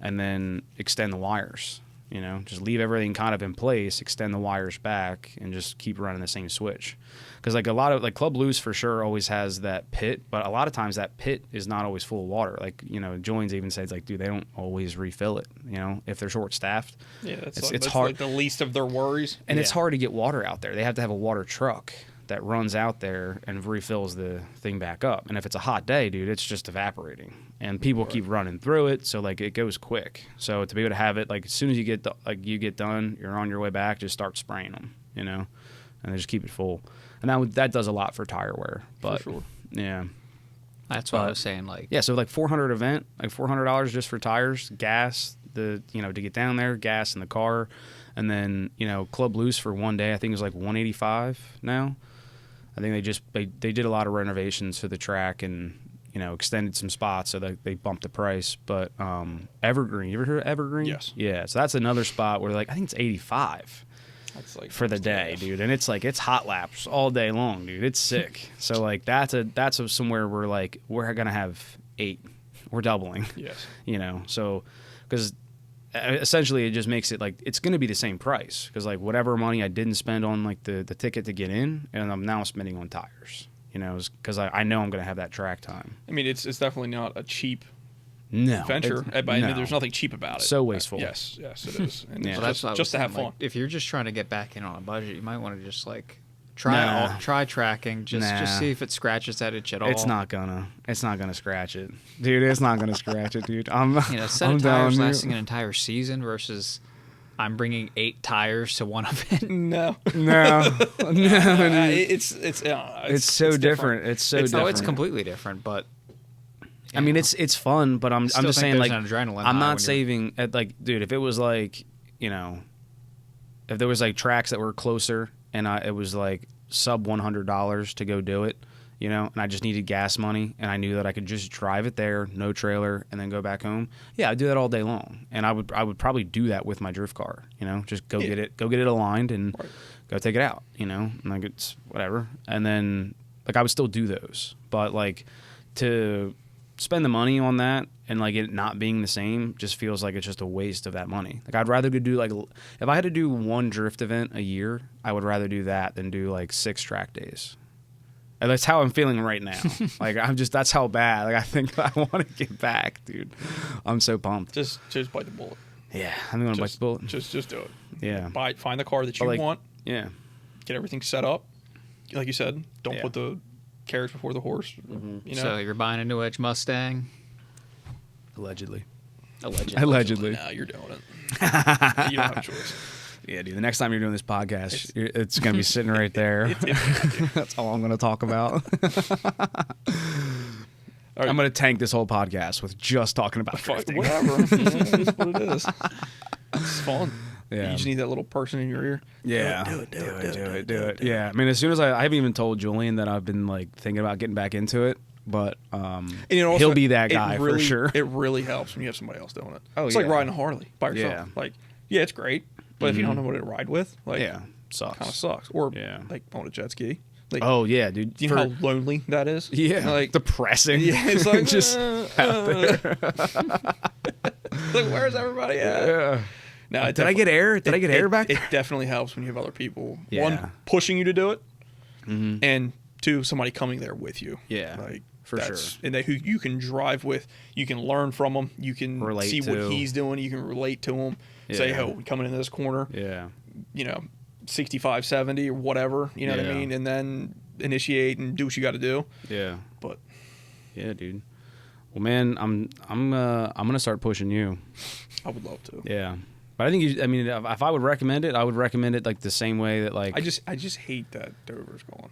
and then extend the wires. You know, just leave everything kind of in place, extend the wires back, and just keep running the same switch. Because like a lot of like Club Loose for sure always has that pit, but a lot of times that pit is not always full of water. Like, you know, Joins even says like, dude, they don't always refill it. You know, if they're short staffed. Yeah, it's hard. Like the least of their worries. And it's hard to get water out there. They have to have a water truck that runs out there and refills the thing back up. And if it's a hot day, dude, it's just evaporating. And people keep running through it, so like it goes quick. So to be able to have it, like as soon as you get done, you're on your way back, just start spraying them, you know, and then just keep it full. And that does a lot for tire wear. But for sure. Yeah, that's what I was saying. Like so like $400 like $400 just for tires, gas, to get down there, gas in the car, and then Club Loose for one day I think it was like $185 now. I think they did a lot of renovations to the track and extended some spots, so they bumped the price. But Evergreen, you ever heard of Evergreen? Yes. Yeah, so that's another spot where like I think it's $85 for the day, dude, and it's hot laps all day long, dude. It's sick. So like that's somewhere where like we're gonna have 8, we're doubling. Yes. So because essentially it just makes it like it's gonna be the same price because like whatever money I didn't spend on like the ticket to get in, and I'm now spending on tires. Because I know I'm going to have that track time. I mean, it's definitely not a cheap venture. There's nothing cheap about it. So wasteful. Yes, it is. And that's just to have fun. Like, if you're just trying to get back in on a budget, you might want to just like try tracking. Just see if it scratches that itch at all. It's not gonna scratch it, dude. It's not gonna scratch it, dude. Set of tires lasting an entire season versus I'm bringing 8 tires to one event. No. It's so different. It's so different. It's completely different, but I mean, it's fun, but I'm just saying like I'm not saving at like, dude, if it was like, if there was like tracks that were closer and it was like sub $100 to go do it, and I just needed gas money, and I knew that I could just drive it there, no trailer, and then go back home. Yeah, I'd do that all day long, and I would probably do that with my drift car. Just go get it aligned, and go take it out. And like it's whatever, and then like I would still do those, but like to spend the money on that and like it not being the same just feels like it's just a waste of that money. Like I'd rather do like if I had to do one drift event a year, I would rather do that than do like 6 track days. And that's how I'm feeling right now. Like that's how bad. Like I think I want to get back, dude. I'm so pumped. Just bite the bullet. Yeah, I'm gonna bite the bullet. Just do it. Yeah. Find the car that you want. Yeah. Get everything set up. Like you said, don't put the carriage before the horse. Mm-hmm. So you're buying a new Edge Mustang. Allegedly. No, you're doing it. You don't have a choice. Yeah, dude. The next time you're doing this podcast, it's going to be sitting right there. That's all I'm going to talk about. Right. I'm gonna tank this whole podcast with just talking about drifting. Whatever. That's what it is. It's fun. Yeah. You just need that little person in your ear. Yeah. Do it. Yeah. I mean, as soon as I haven't even told Julian that I've been like thinking about getting back into it, but he'll be that guy for sure. It really helps when you have somebody else doing it. Oh, it's like riding a Harley by yourself. Yeah. Like, yeah, it's great, but if you don't know what to ride with, like, sucks. Kind of sucks. Or like on a jet ski. Like, dude. Do you know how lonely that is? Yeah. Like depressing. Yeah, it's like just out there. Like, where's everybody at? Yeah. No, did I get air? Did I get air back? It definitely helps when you have other people. One, pushing you to do it, and two, somebody coming there with you. Yeah, like for sure. And who you can drive with, you can learn from them, you can see what he's doing, you can relate to him. Yeah. Say, "Oh, we coming into this corner." Yeah, 65, 70 or whatever. You know what I mean? And then initiate and do what you got to do. Yeah, but yeah, dude. Well, man, I'm gonna start pushing you. I would love to. Yeah. But I think if I would recommend it, I would recommend it like the same way that like I just hate that Dover's going.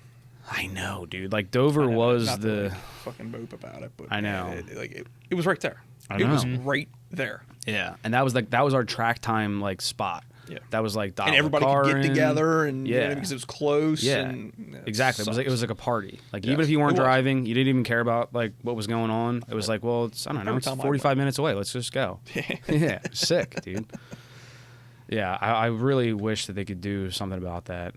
I know, dude. Like Dover was not the to, like, fucking mope about it, but I know. It was right there. It was right there. Yeah, and that was our track time like spot. Yeah, that was like and everybody could get together and because it was close. Yeah, and, exactly. It was like a party. Like even if you weren't driving, you didn't even care about like what was going on. It was like, well, it's I don't know, it's 45 minutes away. Let's just go. Yeah, sick, dude. Yeah, I really wish that they could do something about that.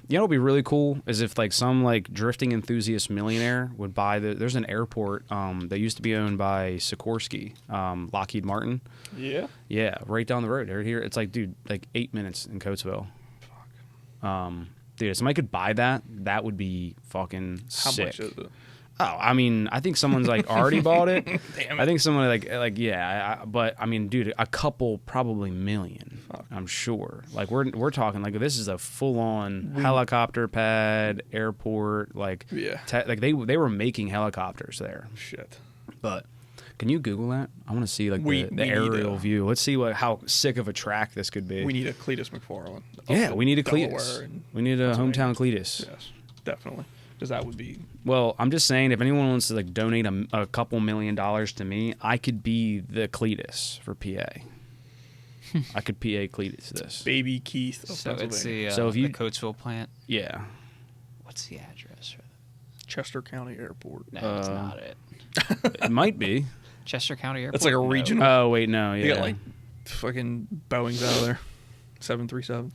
You know what would be really cool is if like some like drifting enthusiast millionaire would buy there's an airport that used to be owned by Sikorsky, Lockheed Martin. Yeah. Yeah, right down the road. Right here. It's like, dude, like 8 minutes in Coatesville. Fuck. Dude, if somebody could buy that, that would be fucking sick. How much is it? Oh, I mean, I think someone's like already bought it. Damn it. I think someone like yeah, but I mean, dude, a couple probably million. Fuck. I'm sure. Like we're talking like this is a full on helicopter pad airport. Like like they were making helicopters there. Shit. But can you Google that? I want to see like the aerial view. Let's see how sick of a track this could be. We need a Cletus McFarland. Yeah, we need a Cletus. We need a hometown Cletus. Yes, definitely. Because that would be. Well, I'm just saying, if anyone wants to like donate a couple $1 million to me, I could be the Cletus for PA. I could PA Cletus this. Baby Keith of Pennsylvania. It's the, so if you, the Coatesville plant. Yeah. What's the address for that? Chester County Airport. No, that's not it. It might be. Chester County Airport. That's like a regional. Oh wait, no. Yeah. You got like fucking Boeing's out of there. 737.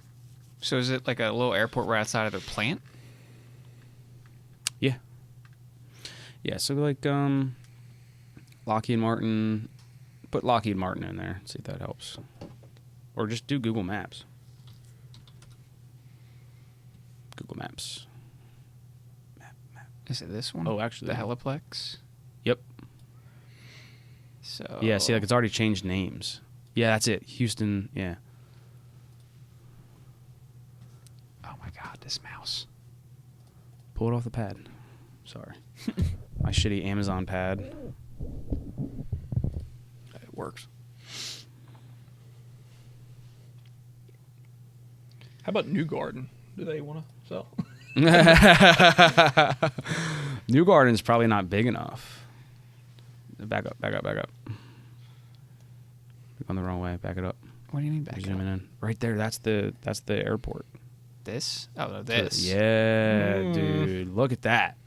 So is it like a little airport right outside of their plant? Yeah. Yeah, so like Lockheed Martin, put Lockheed Martin in there, see if that helps. Or just do Google Maps. Google Maps. Map. Is it this one? Oh, actually. The Heliplex? Yep. So yeah, see, like it's already changed names. Yeah, that's it. Houston, yeah. Oh my god, this mouse. Pull it off the pad. Sorry. My shitty Amazon pad. It works. How about New Garden? Do they want to sell? New Garden's probably not big enough. Back up. Going the wrong way. Back it up. What do you mean back Zooming in. Right there. That's the airport. This? Oh, no, this. Yeah, dude. Look at that.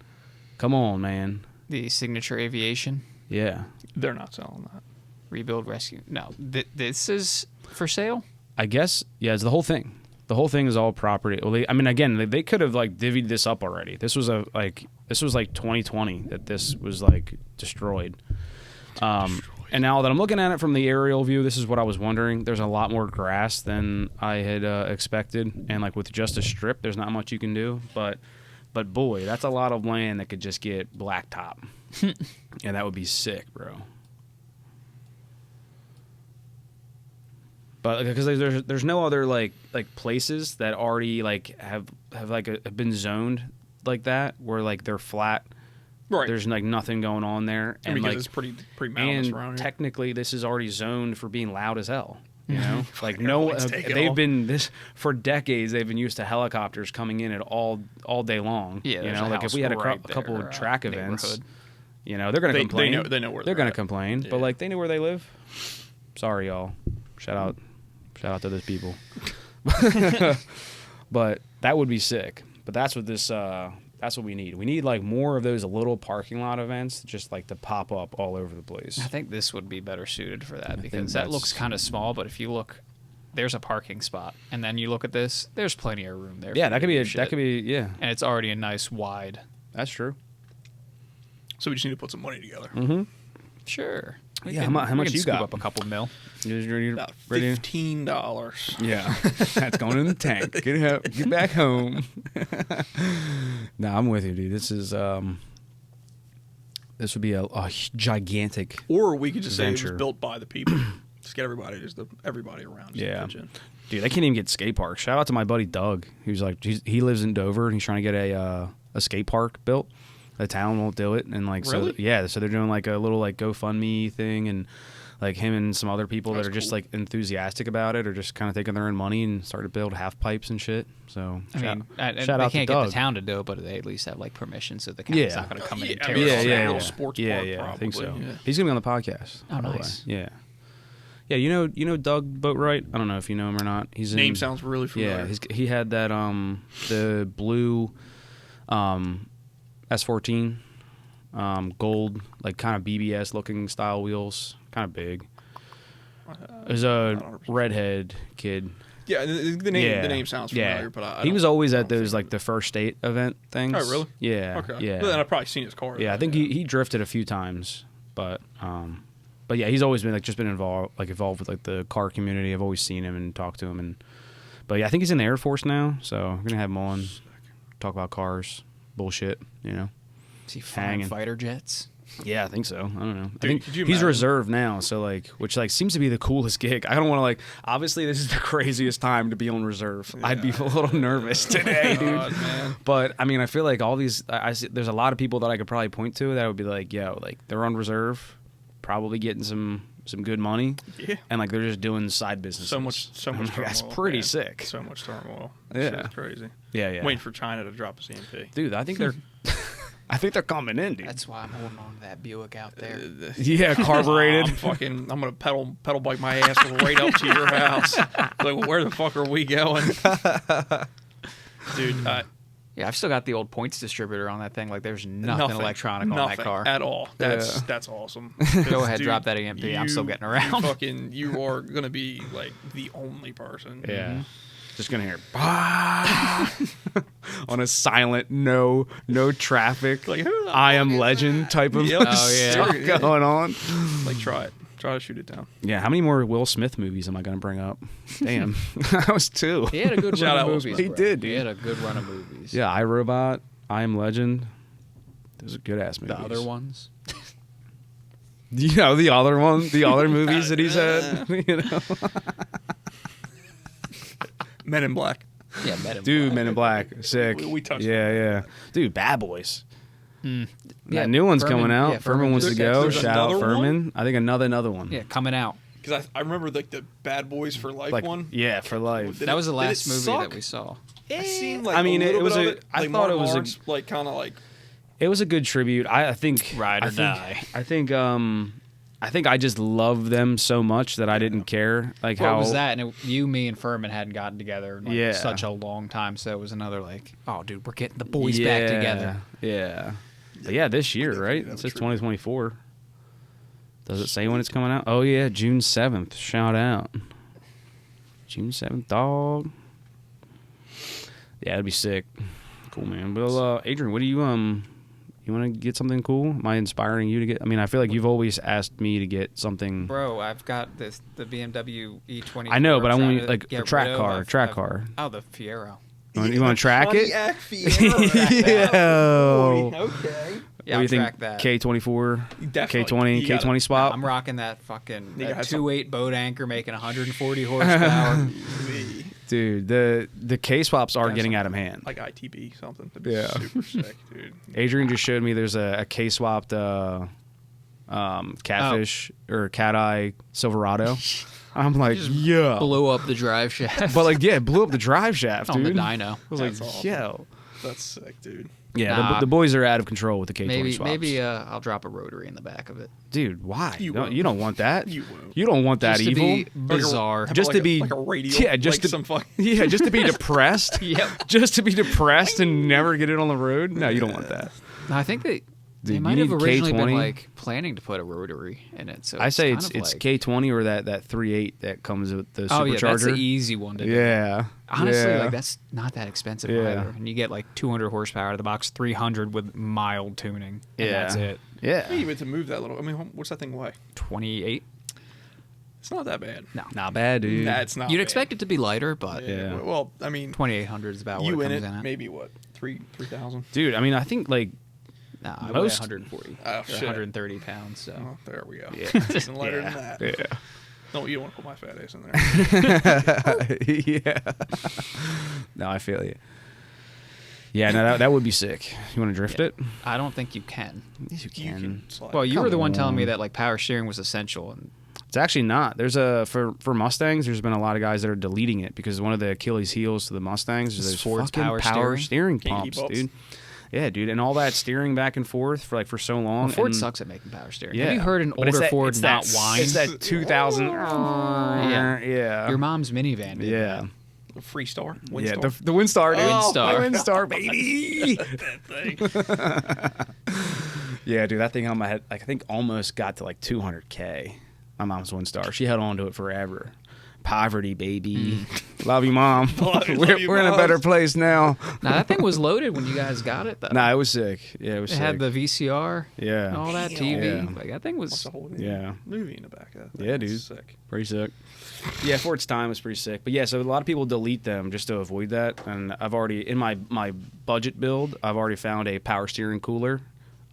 Come on, man. The Signature Aviation. Yeah. They're not selling that. Rebuild, rescue. No, this is for sale? I guess, yeah, it's the whole thing. The whole thing is all property. Well, they could have like divvied this up already. This was like 2020 that this was like destroyed. And now that I'm looking at it from the aerial view, this is what I was wondering. There's a lot more grass than I had expected, and like with just a strip, there's not much you can do. But boy, that's a lot of land that could just get blacktop, and that would be sick, bro. But because there's no other like places that already like have been zoned like that where like they're flat. Right. There's like nothing going on there, and like it's pretty mountainous around here. Technically, this is already zoned for being loud as hell. You know, like they've been this for decades. They've been used to helicopters coming in at all day long. Yeah, you know, like if we had a couple of track events, You know, they're going to complain. They know where they're going to complain, but like they know where they live. Sorry, y'all. Shout out to those people. But that would be sick. But that's what that's what we need. We need like more of those little parking lot events, just like to pop up all over the place. I think this would be better suited for that because that looks kind of small. But if you look, there's a parking spot, and then you look at this, there's plenty of room there. Yeah, that could be yeah. And it's already a nice wide. That's true. So we just need to put some money together. Mm-hmm. Sure. How much you got? Scoop up a couple mil. About $15. Yeah, that's going in the tank. Get back home. Nah, I'm with you, dude. This would be a gigantic. Or we could just venture. say it was built by the people. Just get everybody around. Yeah, dude, I can't even get skate parks. Shout out to my buddy Doug. He lives in Dover and he's trying to get a skate park built. The town won't do it, and like really? So they're doing like a little like GoFundMe thing, and like him and some other people that are just like enthusiastic about it, or just kind of taking their own money and start to build half pipes and shit. So shout out to Doug. They can't get the town to do it, but they at least have like permission, so the county's not going to come in and tear it all down. Sports park, probably. I think so. Yeah. He's gonna be on the podcast. Oh, nice. Yeah. Yeah, you know Doug Boatwright? I don't know if you know him or not. Name sounds really familiar. Yeah, he had that the blue S14 gold, like kind of BBS looking style wheels, kind of big. There's a redhead kid. Yeah, the name sounds familiar, but he was always at those like the First State event things. Oh, really? Yeah. Okay. Yeah. Well, then I've probably seen his car. Yeah, I think he drifted a few times, but yeah, he's always been involved with like the car community. I've always seen him and talked to him, but yeah, I think he's in the Air Force now, so we're gonna have him on, talk about cars, bullshit, you know. Is he flying fighter jets? Yeah, I think so. I don't know. Dude, I think he's reserved now, so like, which like seems to be the coolest gig. I don't want to like. Obviously, this is the craziest time to be on reserve. Yeah. I'd be a little nervous today, dude. Man. But I mean, I feel like all these. I see, there's a lot of people that I could probably point to that would be like, yo, like they're on reserve, probably getting some good money. Yeah. And like they're just doing side business. So much. Turmoil, that's pretty sick. So much turmoil. Yeah. That's crazy. Yeah. Waiting for China to drop a CMP. Dude, I think they're. I think they're coming in, dude. That's why I'm holding on to that Buick out there. Yeah, carbureted. I'm gonna pedal bike my ass right up to your house. Like, where the fuck are we going, dude? Yeah, I've still got the old points distributor on that thing. Like, there's nothing electronic on that car at all. That's awesome. Go ahead, dude, drop that EMP. I'm still getting around. You are gonna be like the only person. Yeah. Mm-hmm. Just gonna hear on a silent, no traffic. Like, I Am Legend type of stuff going on. Like, try to shoot it down. Yeah, how many more Will Smith movies am I gonna bring up? Damn, that was 2. He had a good run of movies. He did. Dude. He had a good run of movies. Yeah, iRobot, I Am Legend. Those are good ass movies. The other ones. You know, the other movies that he's had. You know. Men in Black. Yeah, Men in Black. Dude, Men in Black. Sick. We touched Yeah. Dude, Bad Boys. Yeah, that new one's coming out. Yeah, Furman wants to go. Shout out Furman. One? I think another one. Yeah, coming out. Because I remember like the Bad Boys for Life one. Yeah, for life. That was the last movie that we saw. I seen like it was I thought it was like kind of like. It was a good tribute. I think Ride or Die. I think I just love them so much that I didn't care. Like well, how it was that, and me, and Furman hadn't gotten together in such a long time, so it was another like, oh, dude, we're getting the boys back together. Yeah, but yeah, this year, right? It says 2024. Does it say when it's coming out? Oh yeah, June 7th. Shout out, June 7th, dog. Yeah, that'd be sick. Cool, man. Well, Adrian, what do you You want to get something cool? Am I inspiring you to get? I mean, I feel like you've always asked me to get something. Bro, I've got the BMW E20. I know, but I want like a track car. Oh, the Fiero. You want to track it? Yeah. Okay. Yeah, what do you track think? that. K24, Definitely. K20 spot. I'm rocking that fucking 2.8 boat ancher making 140 horsepower. Dude, the K swaps are getting out of hand. Like ITB something. That'd be super sick, dude. Adrian just showed me there's a K swapped catfish or cat eye Silverado. I'm like, yeah, blew up the drive shaft. But like, yeah, blew up the drive shaft, dude. On the dyno. I was like, awesome. yo, that's sick, dude. Yeah, the boys are out of control with the K20 swaps. Maybe I'll drop a rotary in the back of it. Dude, why? You don't want that. You won't. You don't want that just evil. To be bizarre. Just to be like a radio. Yeah, just to some fucking. Yeah, just to be depressed. Yep. Just to be depressed and never get it on the road. No, you don't want that. No, I think they Dude, might have originally K20. been like planning to put a rotary in it. So I say it's it's like, K20 or that 3.8 that comes with the supercharger. Oh yeah, that's the easy one to do. Yeah. Honestly, like that's not that expensive either. And you get like 200 horsepower out of the box, 300 with mild tuning. And that's it. Yeah. Even to move that little. I mean, what's that thing weigh? 28. It's not that bad. No, not bad, dude. Nah, it's not. You'd bad. expect it to be lighter, but Yeah. Well, I mean, 2800 is about what you it in comes it in at. maybe what 3,000. Dude, I mean, I think like No, I weigh most 140 Oh, or shit. 130 pounds. So Oh, there we go. Yeah. Even lighter than that. yeah. No, you don't want to put my fat ass in there. Yeah. No, I feel you. Yeah, no, that would be sick. You want to drift it? I don't think you can. Yes, you You can. can slide. Well, you were the one telling me on. that like power steering was essential, and It's actually not. There's for Mustangs. There's been a lot of guys that are deleting it because one of the Achilles heels to the Mustangs is those Ford's fucking power steering Can't keep pumps, up. dude. Yeah, dude, and all that steering back and forth for so long. Ford and, sucks at making power steering. Yeah, Have you heard an But it's older that- Ford it's not that, whine? It's that 2000. Yeah. Yeah. Your mom's minivan. Did Yeah. Freestar. Yeah, Windstar. the Windstar, dude. Windstar. The Windstar, baby. that thing. Yeah, dude, that thing on my head, like, I think almost got to like 200K. My mom's Windstar. She held on to it forever. Poverty, baby. Love you, Mom. Love you, we're in a Mom. better place now. Now that thing was loaded when you guys got it, though. Nah, it was sick. Yeah, it was It sick. had the VCR and yeah, all that Damn. TV. Yeah. Like that thing What's was. the whole Yeah. movie in the back of that thing? Yeah, dude. It's sick. pretty sick. Yeah, for its time, it was pretty sick. But yeah, so a lot of people delete them just to avoid that. And I've already, in my budget build, I've already found a power steering cooler.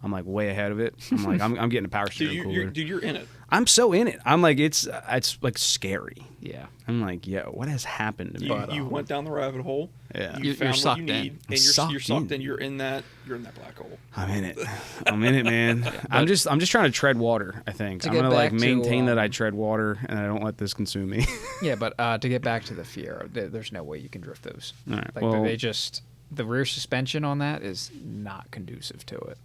I'm like way ahead of it. I'm like, I'm getting a power steering cooler. Dude, you're in it. I'm so in it. I'm like, it's like scary. Yeah. I'm like, yo, what has happened to me? You went down the rabbit hole. Yeah. You You're found what sucked you in. need, I'm and sucked you're sucked in. in. You're in that black hole. I'm in it. I'm in it, man. I'm just trying to tread water. I think I'm get gonna like back to, maintain that I tread water and I don't let this consume me. Yeah, but to get back to the Fiero, there's no way you can drift those. All right, Like well- they just the rear suspension on that is not conducive to it.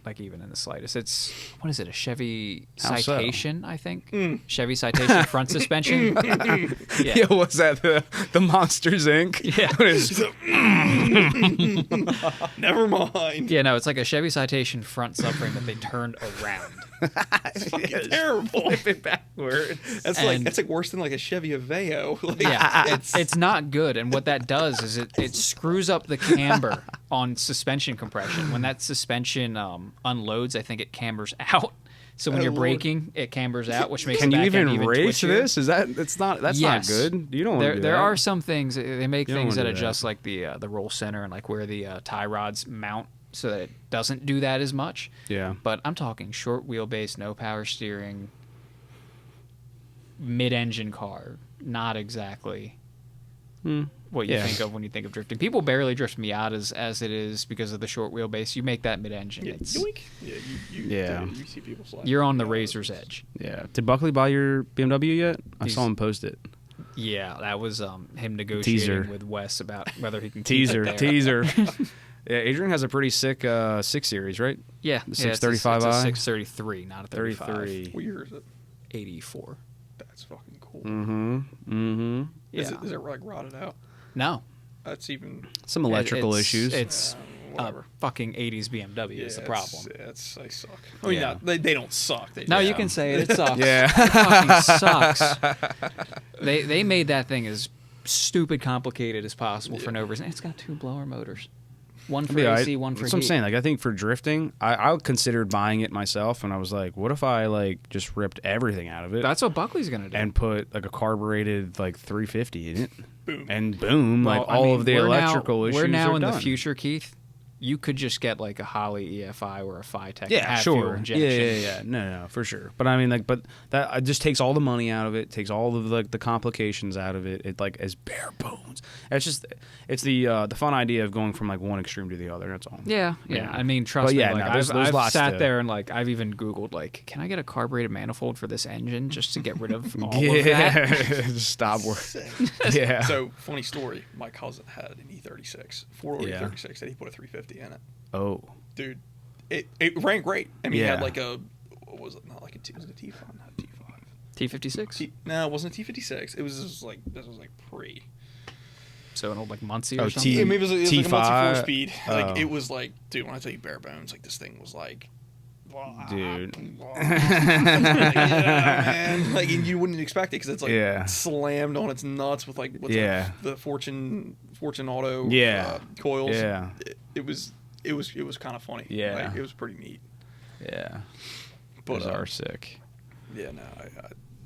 Like even in the slightest. It's what is it? A Chevy How so? Citation, I think. Chevy Citation front suspension. Yeah. Yeah, what's that? The Monsters Inc. Yeah. What is- Never mind. Yeah, no, it's like a Chevy Citation front subframe that they turned around. It's fucking terrible. Flip it backwards. That's like worse than like a Chevy Aveo. Like, Yeah, it's not good. And what that does is it screws up the camber on suspension compression. When that suspension unloads, I think it cambers out. So when Oh, you're Lord. braking, it cambers out, which makes Can the you back end even race twitchier. this? Is that that's not Yes. good? You don't want to do There that. are some things they make You don't things wanna that do that. adjust like the roll center and like where the tie rods mount so that it doesn't do that as much. Yeah. But I'm talking short wheelbase, no power steering, mid-engine car. Not exactly what you Yeah. think of when you think of drifting. People barely drift Miatas as it is because of the short wheelbase. You make that mid-engine. yeah, It's, yoink. Yeah, Yeah. You see people slide. you're on the razor's edge. Yeah. Did Buckley buy your BMW yet? I He's- saw him post it. Yeah, that was him negotiating Teaser. with Wes about whether he can keep it there. Teaser. Yeah, Adrian has a pretty sick 6 Series, right? Yeah, The yeah, it's a 635i? 633, not a 35. 33. What year is it? 84. That's fucking cool. Mm-hmm. Yeah. Is it like rotted out? No. That's even. Some electrical It's- issues. It's whatever. fucking 80s BMW is the problem. They suck. I mean, Yeah. they don't suck. They No, just- you can say it. It sucks. Yeah. It fucking sucks. They made that thing as stupid complicated as possible for no reason. It's got 2 blower motors. One for Yeah, AC, one for that's heat. what I'm saying. Like, I think for drifting, I considered buying it myself, and I was like, what if I like just ripped everything out of it That's what Buckley's going to do. and put like a carbureted like 350 in it, Boom. and boom, Well, like I all mean, of the we're electrical issues We're now are in done. the future, Keith. You could just get like a Holley EFI or a Phytech. and Yeah, have fuel sure. injection. Yeah. No, for sure. But I mean, like, but that it just takes all the money out of it, takes all of the complications out of it. It like as bare bones. It's the fun idea of going from like one extreme to the other. That's all. Yeah. I mean, trust But me. yeah, Like, no, there's I've lots sat to- there and like I've even Googled like, can I get a carbureted manifold for this engine just to get rid of all of Yeah, that? just stop work. Yeah. So, funny story. My cousin had an E36, 4 Yeah. E36, and he put a 350 in it. Oh, dude, it ran great. I mean, it had like a what was it? Not like was it a T5? Not a T5. T56? No, it wasn't a T56. It was just this was like pre. So an old like Muncie or something. Maybe it was like a Muncie 4-speed. Oh. Like it was like, dude, when I tell you bare bones, like this thing was like. Dude, man. Like and you wouldn't expect it because it's like slammed on its nuts with like the Fortune Auto coils. Yeah, it was kind of funny. Yeah, like, it was pretty neat. Yeah, but those are sick. Yeah, no,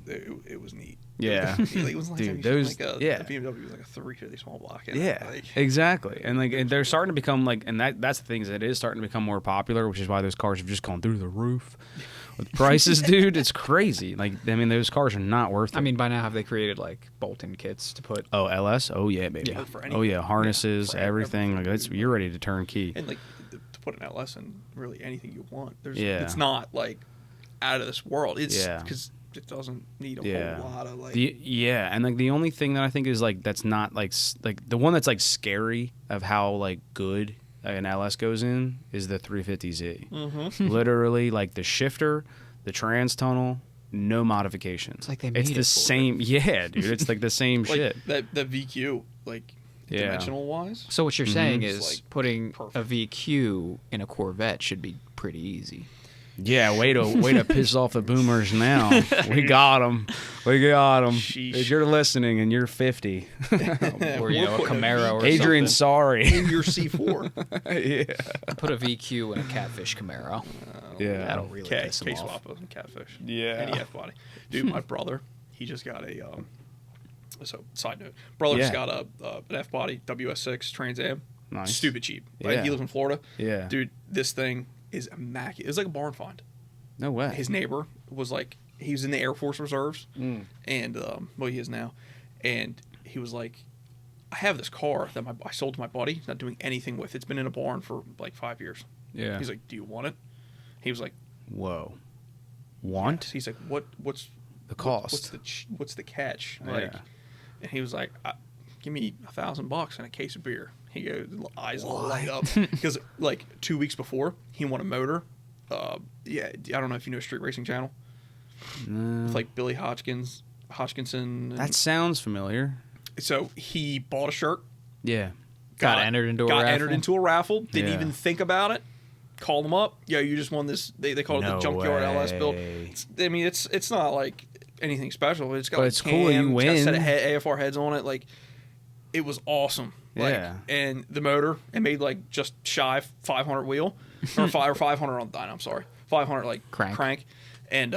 it was neat. Yeah, it was like dude, those a BMW was like a 350 small block. Yeah, exactly. And like and they're starting to become like, and that's the thing is it is starting to become more popular, which is why those cars have just gone through the roof with prices, dude. It's crazy. Like I mean, those cars are not worth it. I mean, by now have they created like bolt-in kits to put? Oh, LS. Oh yeah, baby. Yeah, harnesses, everything. Like you're ready to turn key. And like to put an LS in really anything you want. It's not like out of this world. It's because it doesn't need a whole lot of like and like the only thing that I think is like that's not like the one that's like scary of how like good an LS goes in is the 350Z. Mm-hmm. Literally like the shifter, the trans tunnel, no modifications. It's like they made the same. Yeah, dude, it's like the same like shit. That VQ like dimensional wise. So what you're saying is like putting a VQ in a Corvette should be pretty easy. Yeah, way to piss off the boomers now. We got them. If you're listening and you're 50. Or, a Camaro or Adrian, something. sorry. In your C4. Yeah. Put a VQ in a Catfish Camaro. Yeah. That'll really piss him off. K-swap of Catfish. Yeah. Any F-body. Dude, my brother, he just got a... so, side note. Brother just got an F-body, WS6 Trans Am. Nice. Stupid cheap. Like, he lives in Florida. Yeah. Dude, this thing is immaculate. It was like a barn find. No way. His neighbor was like, he was in the Air Force Reserves, and he is now, and he was like, I have this car that I sold to my buddy. He's not doing anything with it. It's been in a barn for like 5 years. Yeah. He's like, do you want it? He was like, whoa. Want? Yes. He's like, what's the cost? What's the catch? Like, and he was like, give me $1,000 and a case of beer. He goes, eyes light up because like 2 weeks before he won a motor. I don't know if you know Street Racing Channel. No. With like Billy Hodgkinson. That sounds familiar. So he bought a shirt. Yeah. Got entered into a raffle. Didn't even think about it. Called them up. Yeah, you just won this. They called it the Junkyard LS build. It's not like anything special. It's got it's cool. You win. It's got a set of AFR heads on it. Like it was awesome. Like, and the motor, it made like just shy 500 wheel or 500 on the dyno. I'm sorry, 500 like crank. And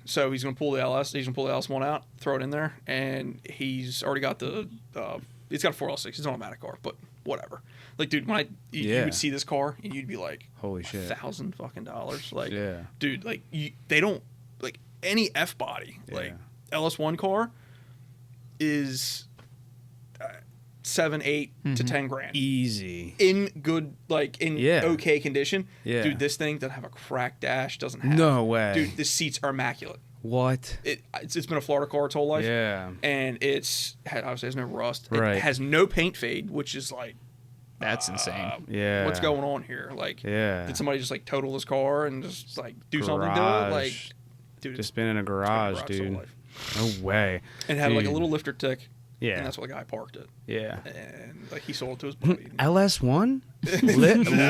so he's gonna pull the LS. He's gonna pull the LS1 out, throw it in there, and he's already got the. It's got a 4L6. It's an automatic car, but whatever. Like, dude, when you would see this car and you'd be like, holy shit, $1,000 fucking. Like, dude, like they don't like any F body like LS1 car is. 7, 8 to 10 grand easy in good okay condition. Dude, this thing doesn't have a cracked dash. Doesn't have no way. Dude, the seats are immaculate. What? It's been a Florida car its whole life. Yeah, and obviously has no rust. Right. It has no paint fade, which is like that's insane. Yeah, what's going on here? Like, did somebody just like total this car and just like do something to it? Like, dude, just been in a garage, dude. No way. And had like a little lifter tick. Yeah, and that's why the guy parked it. Yeah, and like he sold it to his buddy. LS1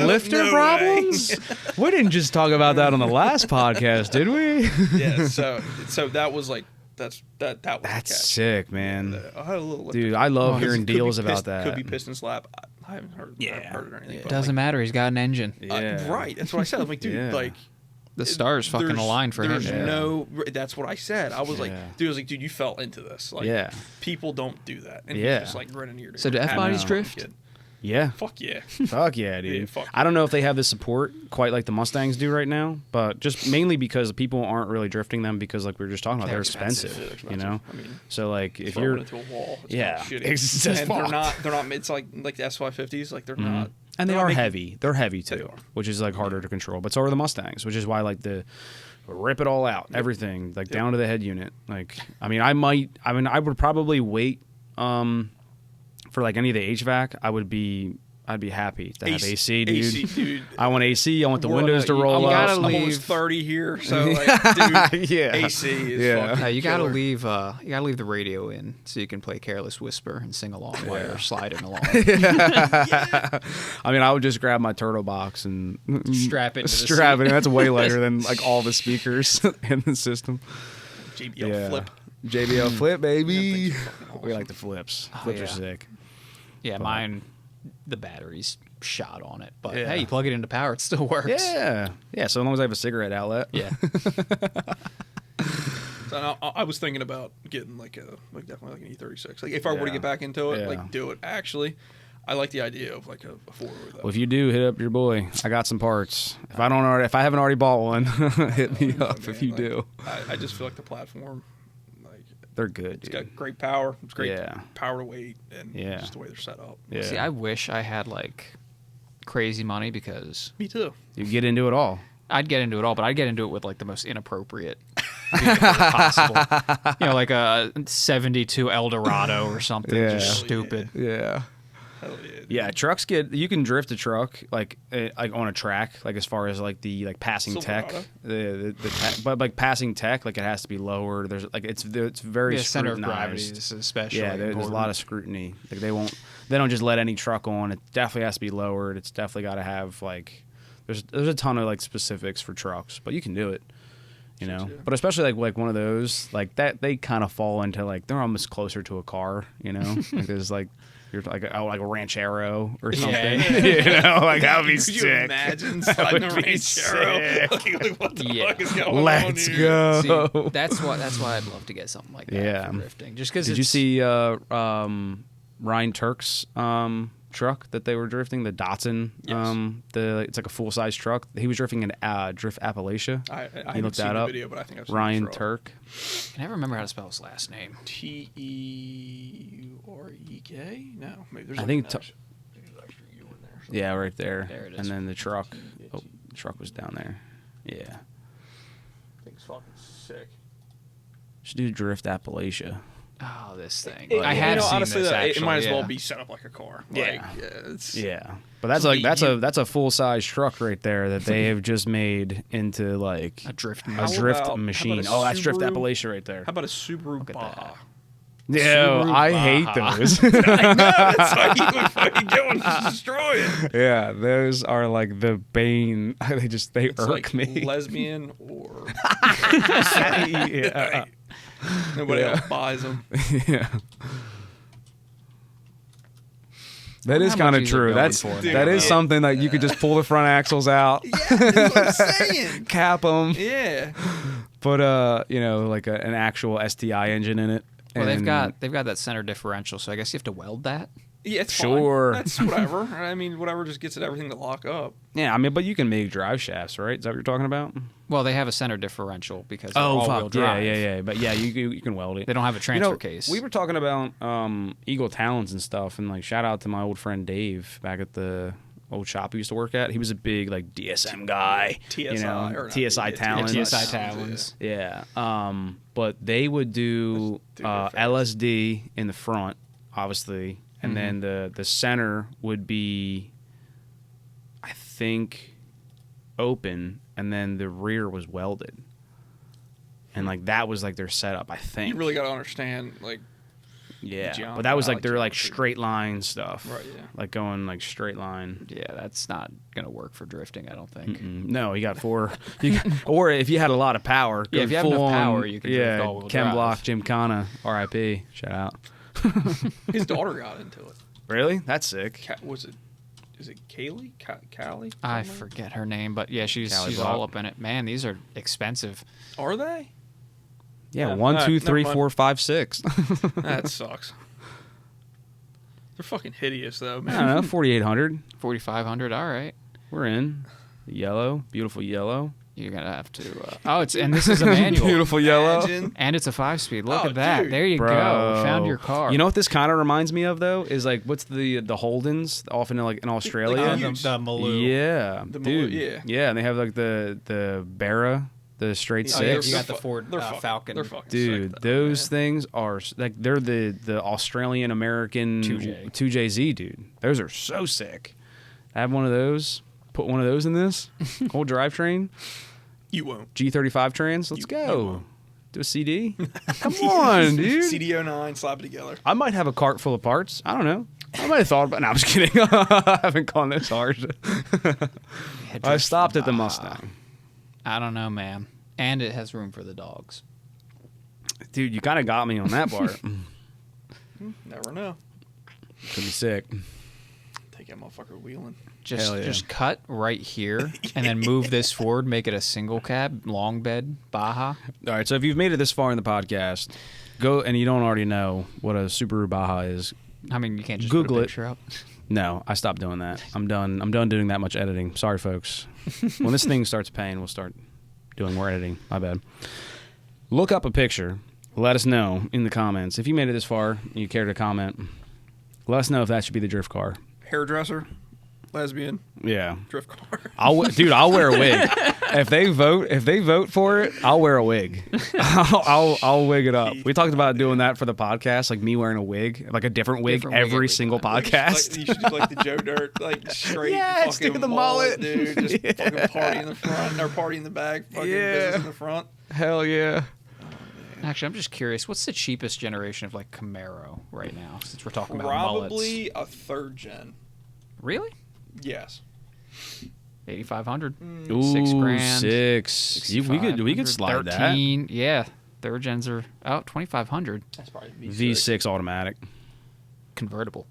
lifter problems. We didn't just talk about that on the last podcast, did we? Yeah. So that was like that's sick, man. I had a little dude. I love hearing deals about that. Could be piston slap. I haven't heard. I haven't heard it or anything. It doesn't matter. He's got an engine. Right. That's what I said. I'm like, dude, like. The stars fucking aligned for him. That's what I said. I was like, dude, you fell into this. Like, people don't do that. And he's just like grinning ear to So do F-bodies drift? Yeah. Fuck yeah. Fuck yeah, dude. I don't know if they have the support quite like the Mustangs do right now, but just mainly because people aren't really drifting them because like we were just talking about, they're expensive. You know? I mean, so like if you're into a wall, it's and they're not it's like the S550s, like they're not. And they are heavy. They're heavy too, which is like harder to control. But so are the Mustangs, which is why like the rip it all out, everything like down to the head unit. Like, I would probably wait for like any of the HVAC. I would be I'd be happy to have AC, dude. AC, dude. I want AC. I want the windows to roll up. I'm almost 30 here, so like, dude, yeah. AC is fucking you gotta killer. leave the radio in so you can play Careless Whisper and sing along while you're sliding along. I mean, I would just grab my turtle box and strap it. Strap it. That's way lighter than like all the speakers in the system. JBL Flip. JBL Flip, baby. Awesome. We like the flips. Flips are sick. Yeah, mine. The battery's shot on it, but hey, you plug it into power, it still works. Yeah. So long as I have a cigarette outlet. Yeah. So I was thinking about getting definitely like an E36. Like if I were to get back into it, like do it. Actually, I like the idea of like a 4-wheel. Well, if you do, hit up your boy. I got some parts. If I haven't already bought one, hit me up if you do. I just feel like the platform. They're good. It's got great power. It's great power to weight, and just the way they're set up. Yeah. See, I wish I had like crazy money because me too. You get into it all. I'd get into it all, but I'd get into it with like the most inappropriate vehicle possible. You know, like a '72 Eldorado or something, just stupid. Yeah. Hell yeah, dude. Yeah, trucks you can drift a truck like on a track, like as far as like the like passing tech, but like passing tech, like it has to be lower. There's like it's very center of scrutinized. gravity is especially there's a lot of scrutiny. Like they don't just let any truck on. It definitely has to be lowered. It's definitely got to have like there's a ton of like specifics for trucks, but you can do it. You know, but especially like one of those like that, they kind of fall into like they're almost closer to a car. You know, like there's like. You're like a ranchero or something, you know, like that would be sick. Could you imagine sliding a ranchero? Like, what the fuck is going on Let's here? go. See, that's why I'd love to get something like that for drifting. Just because. Did you see Ryan Turk's truck that they were drifting? The Datsun. Yes. It's like a full size truck. He was drifting in Drift Appalachia. I haven't seen the video, but I think I've seen Ryan the truck. Turk. I never remember how to spell his last name. Teurek? No, maybe there's. I think. extra U in there. Yeah, right there. There it is. And then the truck. Oh, the truck was down there. Yeah. Thing's fucking sick. Should do Drift Appalachia. Oh, this thing! I have seen honestly, this. Actually, it might as well be set up like a car. Yeah, like, But that's a full size truck right there that they have just made into like a drift machine. Oh, that's Drift Appalachia right there. How about a Subaru Baja? Yeah, I hate those. I know. That's why you would fucking get one to destroy it. Yeah, those are like the bane. They irk like me. Lesbian or yeah. Nobody else buys them. Yeah. That is kind of true. That is something that you could just pull the front axles out. Yeah, that's what I'm saying. Cap them. Yeah. Put like an actual STI engine in it. Well, they've got that center differential, so I guess you have to weld that. Yeah, it's sure. Fine. That's whatever. I mean, whatever just gets it everything to lock up. Yeah, I mean, but you can make drive shafts, right? Is that what you're talking about? Well, they have a center differential because they're all-wheel drive. Yeah. But yeah, you can weld it. They don't have a transfer case. We were talking about Eagle Talons and stuff, and like shout out to my old friend Dave back at the old shop he used to work at. He was a big like DSM guy, TSI Talons. Yeah, TSI Talons. Yeah. But they would do LSD in the front, obviously, and then the center would be, I think, open, and then the rear was welded. And like that was like their setup, I think. You really got to understand like. Yeah, but that was like their like straight line stuff, right? Yeah, like going like straight line. Yeah, that's not gonna work for drifting, I don't think. No, you got four. Or if you had a lot of power, if you have enough power, you can drift all-wheel Ken drive. Block, Gymkhana, R.I.P. Shout out. His daughter got into it. Really? That's sick. Is it Kaylee? Callie? I forget her name, but yeah, she's all up in it. Man, these are expensive. Are they? Yeah, 1, 2, 3, 4, 5, 6. That sucks. They're fucking hideous, though, man. I don't know, 4,800. 4,500, all right. We're in. Yellow, beautiful yellow. You're going to have to... and this is a manual. Beautiful yellow. And it's a 5-speed. Look at that. Dude. There you go. You found your car. You know what this kind of reminds me of, though? Is like, what's the Holdens, often like in Australia? The Maloo. Yeah. The dude. Maloo, yeah. Yeah, and they have like the Barra, the straight six. You got the Ford Falcon. They're fucking dude, sick, those things are like they're the Australian American 2JZ, dude. Those are so sick. I have one of those. Put one of those in this whole drivetrain. You won't. G35 trans. Let's go. Do a CD. Come on, dude. CD09, slap it together. I might have a cart full of parts. I don't know. I might have thought about. No, I'm just kidding. I haven't gone this hard. I stopped at the Mustang. I don't know, man. And it has room for the dogs. Dude, you kind of got me on that part. Never know. Could be sick. Take that motherfucker wheeling. Just cut right here and then move this forward, make it a single cab, long bed, Baja. All right, so if you've made it this far in the podcast, go and you don't already know what a Subaru Baja is. I mean, you can't just Google put a picture up. No, I stopped doing that. I'm done doing that much editing. Sorry, folks. When this thing starts paying, we'll start doing more editing. My bad. Look up a picture. Let us know in the comments. If you made it this far and you care to comment, let us know if that should be the drift car. Hairdresser. Lesbian. Yeah. Drift car. I'll wear a wig. If they vote for it, I'll wear a wig. I'll wig it up. We talked about doing that for the podcast, like me wearing a wig, like a different wig every single podcast. You should do like the Joe Dirt, like straight fucking stick with the mullet, dude. Just fucking party in the front or party in the back, fucking business in the front. Hell yeah. Actually, I'm just curious. What's the cheapest generation of like Camaro right now? Since we're talking about probably mullets. a third gen. Really? Yes. 8,500. Ooh, $6,000. $6,000. We could slide 13, that. Yeah. Third gens are 2,500. That's probably V6 automatic. Convertible.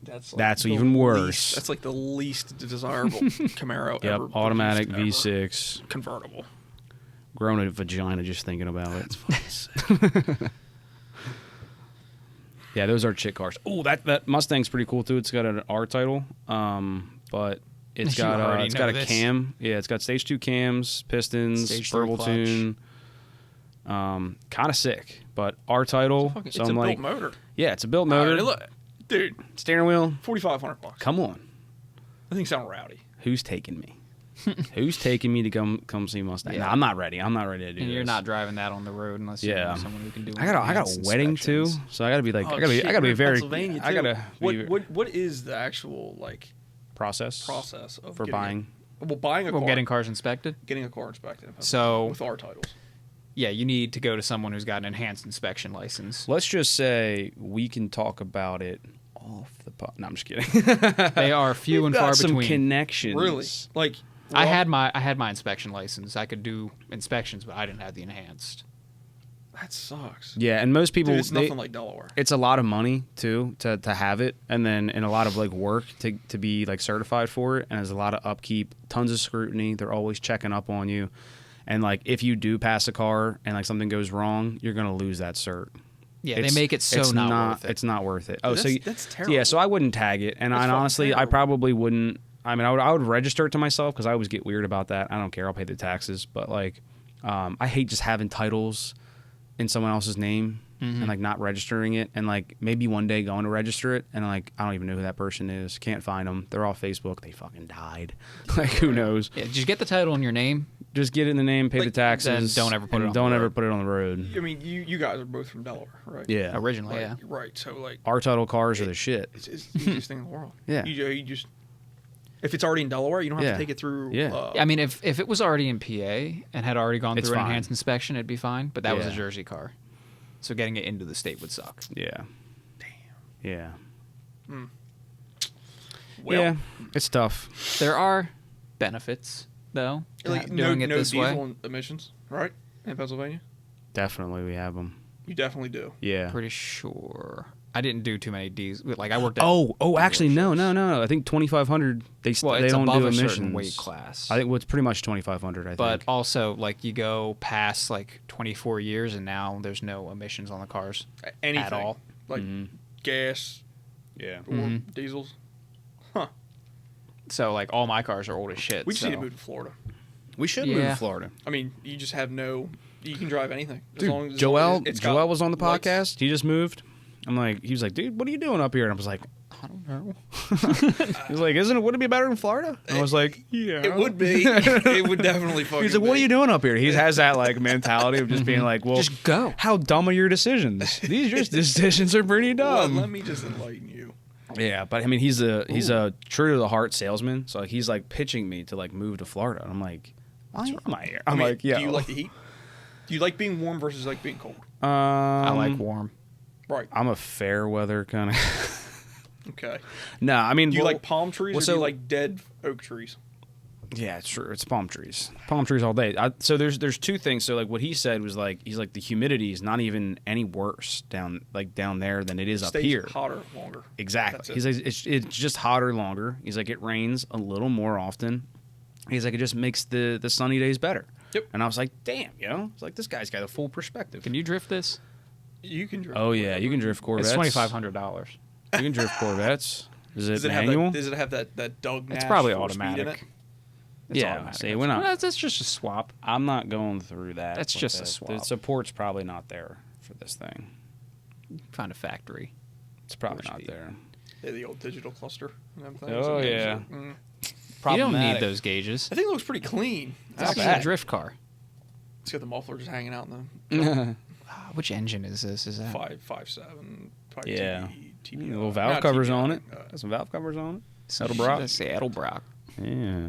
That's even worse. That's like the least desirable Camaro ever. Yep, automatic V6. Ever. Convertible. Growing a vagina just thinking about it. That's fucking sick. Yeah, those are chick cars. Oh, that Mustang's pretty cool too. It's got an R title, but it's got a cam. Yeah, it's got stage 2 cams, pistons, verbal tune. Kind of sick, but R title. It's a built motor. Yeah, it's a built motor. Look, dude, steering wheel, $4,500. Come on. That thing sound rowdy. Who's taking me? Who's taking me to come see Mustang? Yeah. No, I'm not ready. I'm not ready to do this. And you're not driving that on the road unless you know someone who can do it. I got a wedding too, so I gotta be like, I gotta be very. I gotta. What is the actual like process of for buying? Buying a car, getting cars inspected. Getting a car inspected. So with our titles. Yeah, you need to go to someone who's got an enhanced inspection license. Let's just say we can talk about it off the pot. No, I'm just kidding. They are few and far between. Some connections. Really? Like. I had my inspection license. I could do inspections, but I didn't have the enhanced. That sucks. Yeah, and most people it's nothing like Delaware. It's a lot of money too to have it, and a lot of like work to be like certified for it, and there's a lot of upkeep, tons of scrutiny. They're always checking up on you, and like if you do pass a car and like something goes wrong, you're gonna lose that cert. Yeah, they make it so not worth it. It's not worth it. Oh, that's terrible. Yeah, so I wouldn't tag it, and honestly, terrible. I probably wouldn't. I mean, I would register it to myself because I always get weird about that. I don't care. I'll pay the taxes. But, like, I hate just having titles in someone else's name and, like, not registering it. And, like, maybe one day going to register it and, like, I don't even know who that person is. Can't find them. They're off Facebook. They fucking died. Like, who knows? Yeah, just get the title in your name. Just get it in the name, pay the taxes. Don't ever put it on the road. I mean, you guys are both from Delaware, right? Yeah. Originally, yeah. Right. So, like. Our title cars are the shit. It's the easiest thing in the world. Yeah. You just. If it's already in Delaware, you don't have to take it through. Yeah. I mean, if it was already in PA and had already gone through an enhanced inspection, it'd be fine. But that was a Jersey car, so getting it into the state would suck. Yeah. Damn. Yeah. Well, yeah, it's tough. There are benefits though. Like doing it this way. diesel emissions, right? In Pennsylvania. Definitely, we have them. You definitely do. Yeah. Pretty sure. I didn't do too many D's. Like I worked at. Actually, no. I think 2,500. They don't do emissions. Weight class. I think it's pretty much 2,500. I think. But also, like you go past like 24 years, and now there's no emissions on the cars anything at all. Like gas, or diesels. Huh. So like all my cars are old as shit. We just need to move to Florida. We should move to Florida. I mean, you just have no. You can drive anything. Dude, Joel was on the podcast. He just moved. He was like, dude, what are you doing up here? And I was like, I don't know. He's like, would it be better in Florida? And I was like, yeah. It would be. It would definitely fucking He's like, what are you doing up here? He has that like mentality of just being like, well, just go. How dumb are your decisions? These decisions are pretty dumb. Let me just enlighten you. Yeah, but I mean, he's a true to the heart salesman. So like, he's like pitching me to like move to Florida. And I'm like, why am I here? I'm like, yeah. Do you like the heat? Do you like being warm versus like being cold? I like warm. Right. I'm a fair weather kind of. Okay. No, I mean, do you like palm trees or do you like dead oak trees? Yeah, it's true. It's palm trees all day. So there's two things. So like what he said was like he's like the humidity is not even any worse down there than it is up here. Hotter longer. Exactly. He's like it's just hotter longer. He's like it rains a little more often. He's like it just makes the sunny days better. Yep. And I was like, damn, it's like this guy's got a full perspective. Can you drift this? You can drift. Oh yeah, you can drift Corvettes. It's $2,500. You can drift Corvettes. Is it manual? Does it have that Doug Nash? It's probably automatic. It's automatic. See, we're not. Well, that's just a swap. I'm not going through that. That's just a swap. The support's probably not there for this thing. Find a factory. It's probably not there. Yeah, the old digital cluster. Oh yeah. You don't need those gauges. I think it looks pretty clean. It's actually a drift car. It's got the muffler just hanging out in the. Which engine is this? Is that 5.7? Yeah. TB, little valve covers on it. Got some valve covers on it. Edelbrock. Let's say Edelbrock. Yeah.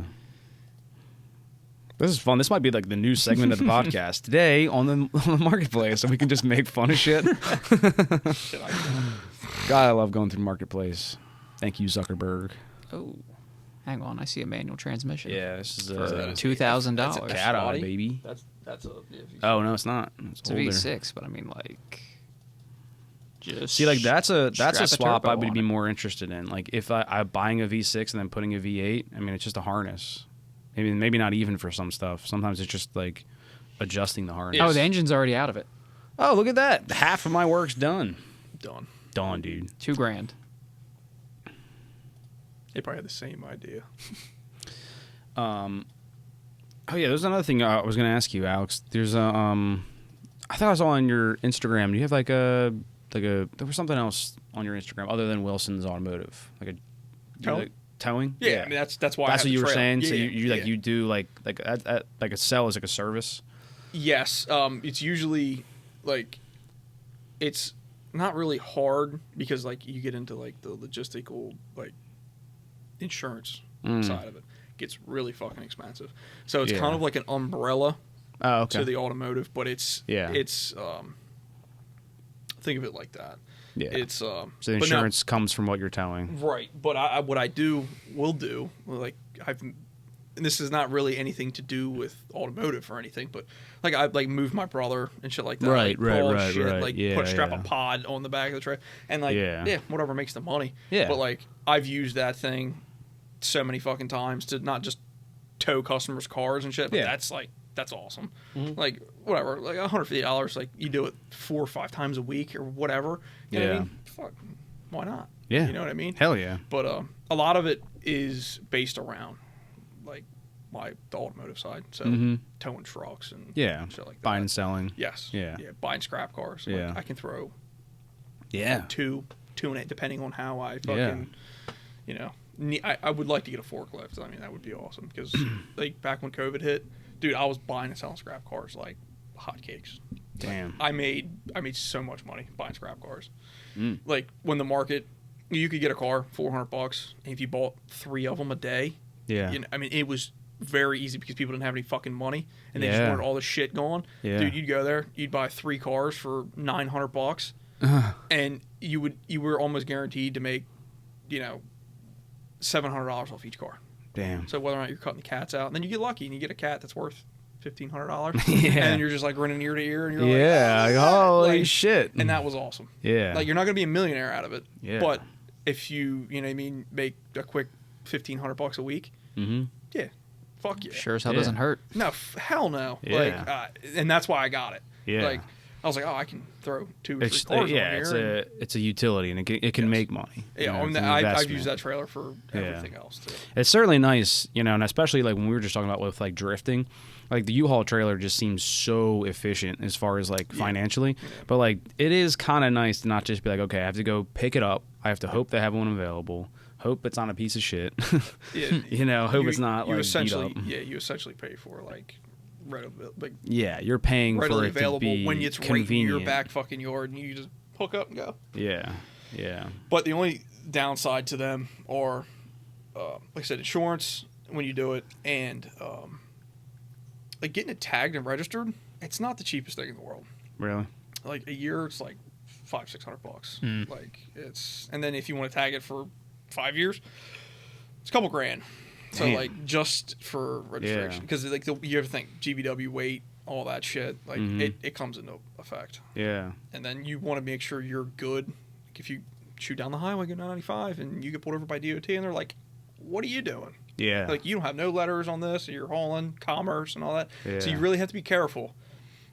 This is fun. This might be like the new segment of the podcast today on the marketplace, so we can just make fun of shit. God, I love going through marketplace. Thank you, Zuckerberg. Oh, hang on. I see a manual transmission. Yeah, this is $2,000. That's a cat eye, baby. That's a. Oh no, it's not. It's a V6, but I mean like. Just see, like that's a swap I would be more interested in. Like if I'm buying a V6 and then putting a V8, I mean it's just a harness. Maybe not even for some stuff. Sometimes it's just like adjusting the harness. Oh, the engine's already out of it. Oh, look at that! Half of my work's done. Done, dude. $2,000. They probably had the same idea. Oh yeah, there's another thing I was going to ask you, Alex. There's I thought I saw on your Instagram. Do you have there was something else on your Instagram other than Wilson's Automotive, like a towing? Yeah, I mean that's why. That's what you were saying. Yeah, so you do like a sell is like a service. Yes, it's usually like it's not really hard because like you get into like the logistical like insurance side of it. Gets really fucking expensive. So it's kind of like an umbrella to the automotive, but it's think of it like that. Yeah. It's so the insurance comes from what you're towing. Right. But what I will do, like and this is not really anything to do with automotive or anything, but like I like moved my brother and shit like that. Right. Like strap a pod on the back of the truck and like whatever makes the money. Yeah. But like I've used that thing so many fucking times to not just tow customers' cars and shit, but that's awesome. Mm-hmm. Like whatever, like $150, like you do it 4 or 5 times a week or whatever. You know what I mean? Fuck, why not? Yeah. You know what I mean? Hell yeah. But a lot of it is based around like the automotive side, so towing trucks and shit like that. Buying and selling. Yes. Yeah. Buying scrap cars. Yeah. Like I can throw. Two and 8 depending on how I fucking, I would like to get a forklift. I mean, that would be awesome because like back when COVID hit, dude, I was buying and selling scrap cars like hotcakes. Damn. I made so much money buying scrap cars. Like when the market, you could get a car $400, and if you bought 3 of them a day, I mean, it was very easy because people didn't have any fucking money and they just wanted all the shit going. Yeah. Dude, you'd go there, you'd buy 3 cars for $900, and you were almost guaranteed to make, $700 off each car. Damn. So whether or not you're cutting the cats out, and then you get lucky and you get a cat that's worth $1,500, and you're just like running ear to ear, and you're like holy shit, and that was awesome. Yeah, like you're not gonna be a millionaire out of it, but if you what I mean, make a quick $1,500 a week, fuck yeah, sure as hell doesn't hurt. No, hell no. Like, and that's why I got it. Yeah, like I was like, I can throw 2 or 3 cars on here. It's a utility, and it can make money. Yeah, I've used that trailer for everything else too. It's certainly nice, and especially like when we were just talking about with like drifting, like the U-Haul trailer just seems so efficient as far as like financially, but like it is kind of nice to not just be like, okay, I have to go pick it up. I have to hope they have one available. Hope it's not a piece of shit. Hope it's not like beat up. Yeah, you essentially pay for like. You're paying for it available to be when it's convenient. right in your back fucking yard and you just hook up and go. Yeah. But the only downside to them are, like I said, insurance when you do it, and like getting it tagged and registered. It's not the cheapest thing in the world. Really? Like a year, it's like $500-600. Like and then if you want to tag it for 5 years, it's a couple grand. So, like, just for registration. Because, like, you have to think, GVW weight, all that shit, like, it comes into effect. Yeah. And then you want to make sure you're good. Like, if you shoot down the highway, go 95, and you get pulled over by DOT, and they're like, what are you doing? Yeah. Like, you don't have no letters on this, or you're hauling commerce and all that. Yeah. So, you really have to be careful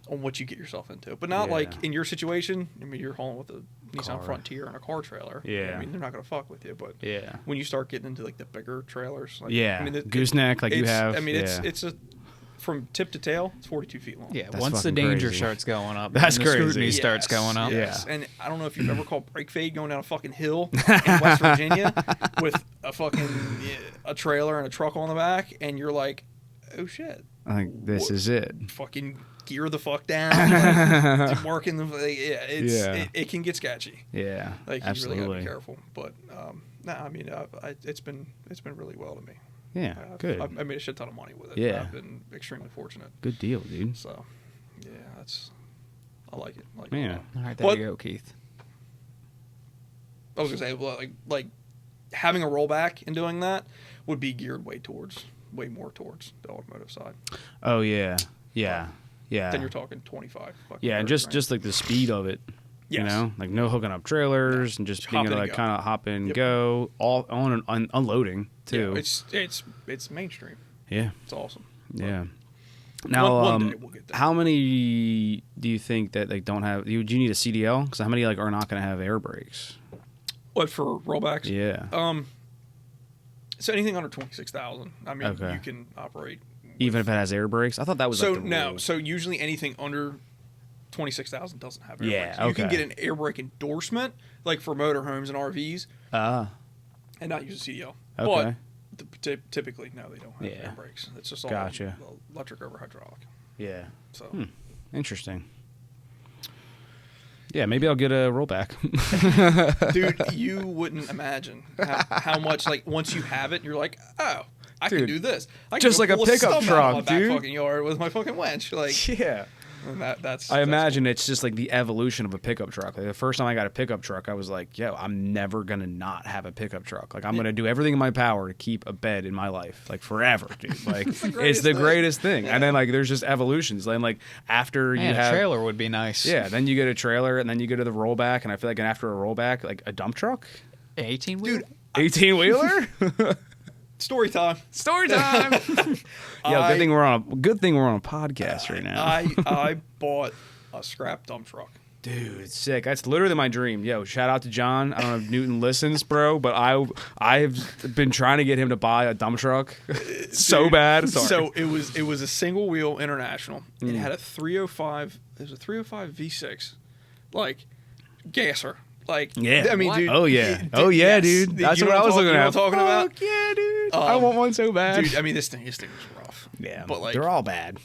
on what you get yourself into. But not like in your situation, I mean, you're hauling with a Nissan Frontier and a car trailer. Yeah. I mean, they're not going to fuck with you. But yeah, when you start getting into like the bigger trailers, like, I mean, gooseneck, like you have. I mean, it's a from tip to tail, it's 42 feet long. Yeah, once the danger starts going up, that's the crazy. Scrutiny starts going up. Yes. And I don't know if you've ever called brake fade going down a fucking hill in West Virginia with a fucking a trailer and a truck on the back, and you're like, oh shit. I think this is it. Fucking gear the fuck down. Like, working the it can get sketchy. Yeah, like absolutely. You really gotta be careful. But I mean, it's been really well to me. Yeah, good. I made a shit ton of money with it. Yeah, I've been extremely fortunate. Good deal, dude. So, yeah, I like it. All right, there you go, Keith. I was gonna say, like having a rollback and doing that would be geared way more towards the automotive side. Oh yeah. Then you're talking 25. Yeah, and just like the speed of it. Yes. You know, like no hooking up trailers and just being able to like kind of hop in and go, all on and unloading too. Yeah, it's mainstream. Yeah, it's awesome. Yeah. Now, one day we'll get there. How many do you think that like don't have? Do you need a CDL? Because how many like are not going to have air brakes? What, for rollbacks? Yeah. So anything under 26,000, I mean, you can operate. Even if it has air brakes? I thought that was so like the rule. So usually anything under 26,000 doesn't have air brakes. Okay. You can get an air brake endorsement, like for motorhomes and RVs, and not use a CDL. Okay. But typically, no, they don't have air brakes. It's just all electric over hydraulic. Yeah. So interesting. Yeah, maybe I'll get a rollback. Dude, you wouldn't imagine how much, like, once you have it, you're like, oh, I can do this. I can just like a pickup truck, out dude. Back fucking yard with my fucking winch. Like, yeah. And that's imagine cool. It's just like the evolution of a pickup truck. Like the first time I got a pickup truck, I was like, yo, I'm never going to not have a pickup truck. Like I'm going to do everything in my power to keep a bed in my life, like forever, dude. Like it's the greatest thing. Yeah. And then like there's just evolutions. And like after you have a trailer would be nice. Yeah, then you get a trailer and then you go to the rollback, and I feel like after a rollback, like a dump truck? 18-wheeler? 18-wheeler? Story time. Yeah, good thing we're on a podcast right now. I bought a scrap dump truck. Dude, it's sick. That's literally my dream. Yo, shout out to John. I don't know if Newton listens, bro, but I've been trying to get him to buy a dump truck so bad. Sorry. So it was a single wheel International. It had a 305. It was a 305 V6, like gasser. Like, yeah, I mean, what? Dude. Oh yeah, dude. That's what I was looking at. Talking about? Fuck yeah, dude. I want one so bad. Dude, I mean, this thing was rough. Yeah, but like they're all bad.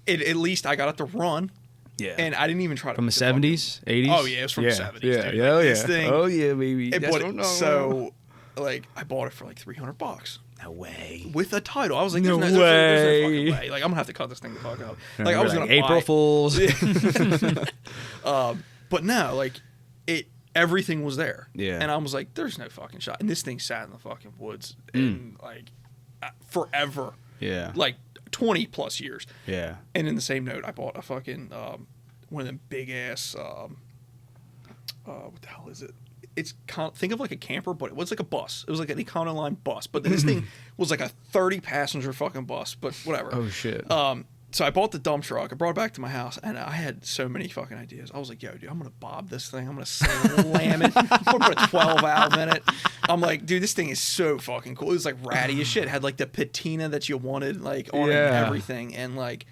At least I got it to run. Yeah, and I didn't even try to from the 70s, 80s. Oh yeah, it was from the 70s. Yeah, dude. yeah, like, this thing, oh yeah, baby. So, like, I bought it for like $300. No way. With a title, I was like, there's no fucking way. Like, I'm gonna have to cut this thing the fuck up. Like, I was gonna April Fools. But no, like everything was there. Yeah. And I was like, there's no fucking shot. And this thing sat in the fucking woods in like forever. Yeah. Like 20 plus years. Yeah. And in the same note, I bought a fucking one of them big ass what the hell is it? It's think of like a camper, but it was like a bus. It was like an Econoline bus, but this thing was like a 30 passenger fucking bus, but whatever. Oh shit. So I bought the dump truck. I brought it back to my house, and I had so many fucking ideas. I was like, yo, dude, I'm going to bob this thing. I'm going to slam it. I'm going to put a 12-valve in it. I'm like, dude, this thing is so fucking cool. It was like ratty as shit. It had like the patina that you wanted like on it and everything. And like,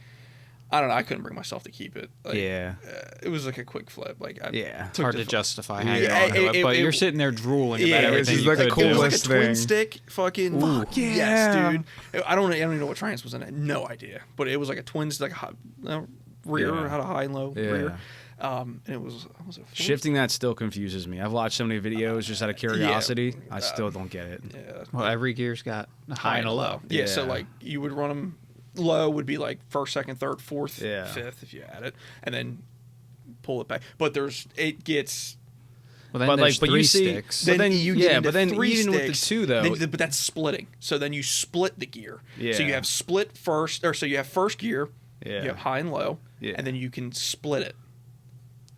I don't know. I couldn't bring myself to keep it. Like, it was like a quick flip. Like, it's hard to justify hanging on to it, but you're sitting there drooling about everything. This is like the coolest thing. It was like a twin stick. Fucking fuck yes, dude. I don't even know what trans was in it. No idea. But it was like a twin stick, rear, had a high and low rear. And it was shifting that still confuses me. I've watched so many videos just out of curiosity. I still don't get it. Yeah. Well, every gear's got a high and a low. Yeah. So like you would run them. Low would be like first, second, third, fourth, fifth if you add it, and then pull it back. But it gets. Well, then there's three sticks. Then you get but then three even sticks, with the two though. But that's splitting. So then you split the gear. Yeah. So you have split first, or so you have first gear. Yeah. You have high and low, and then you can split it.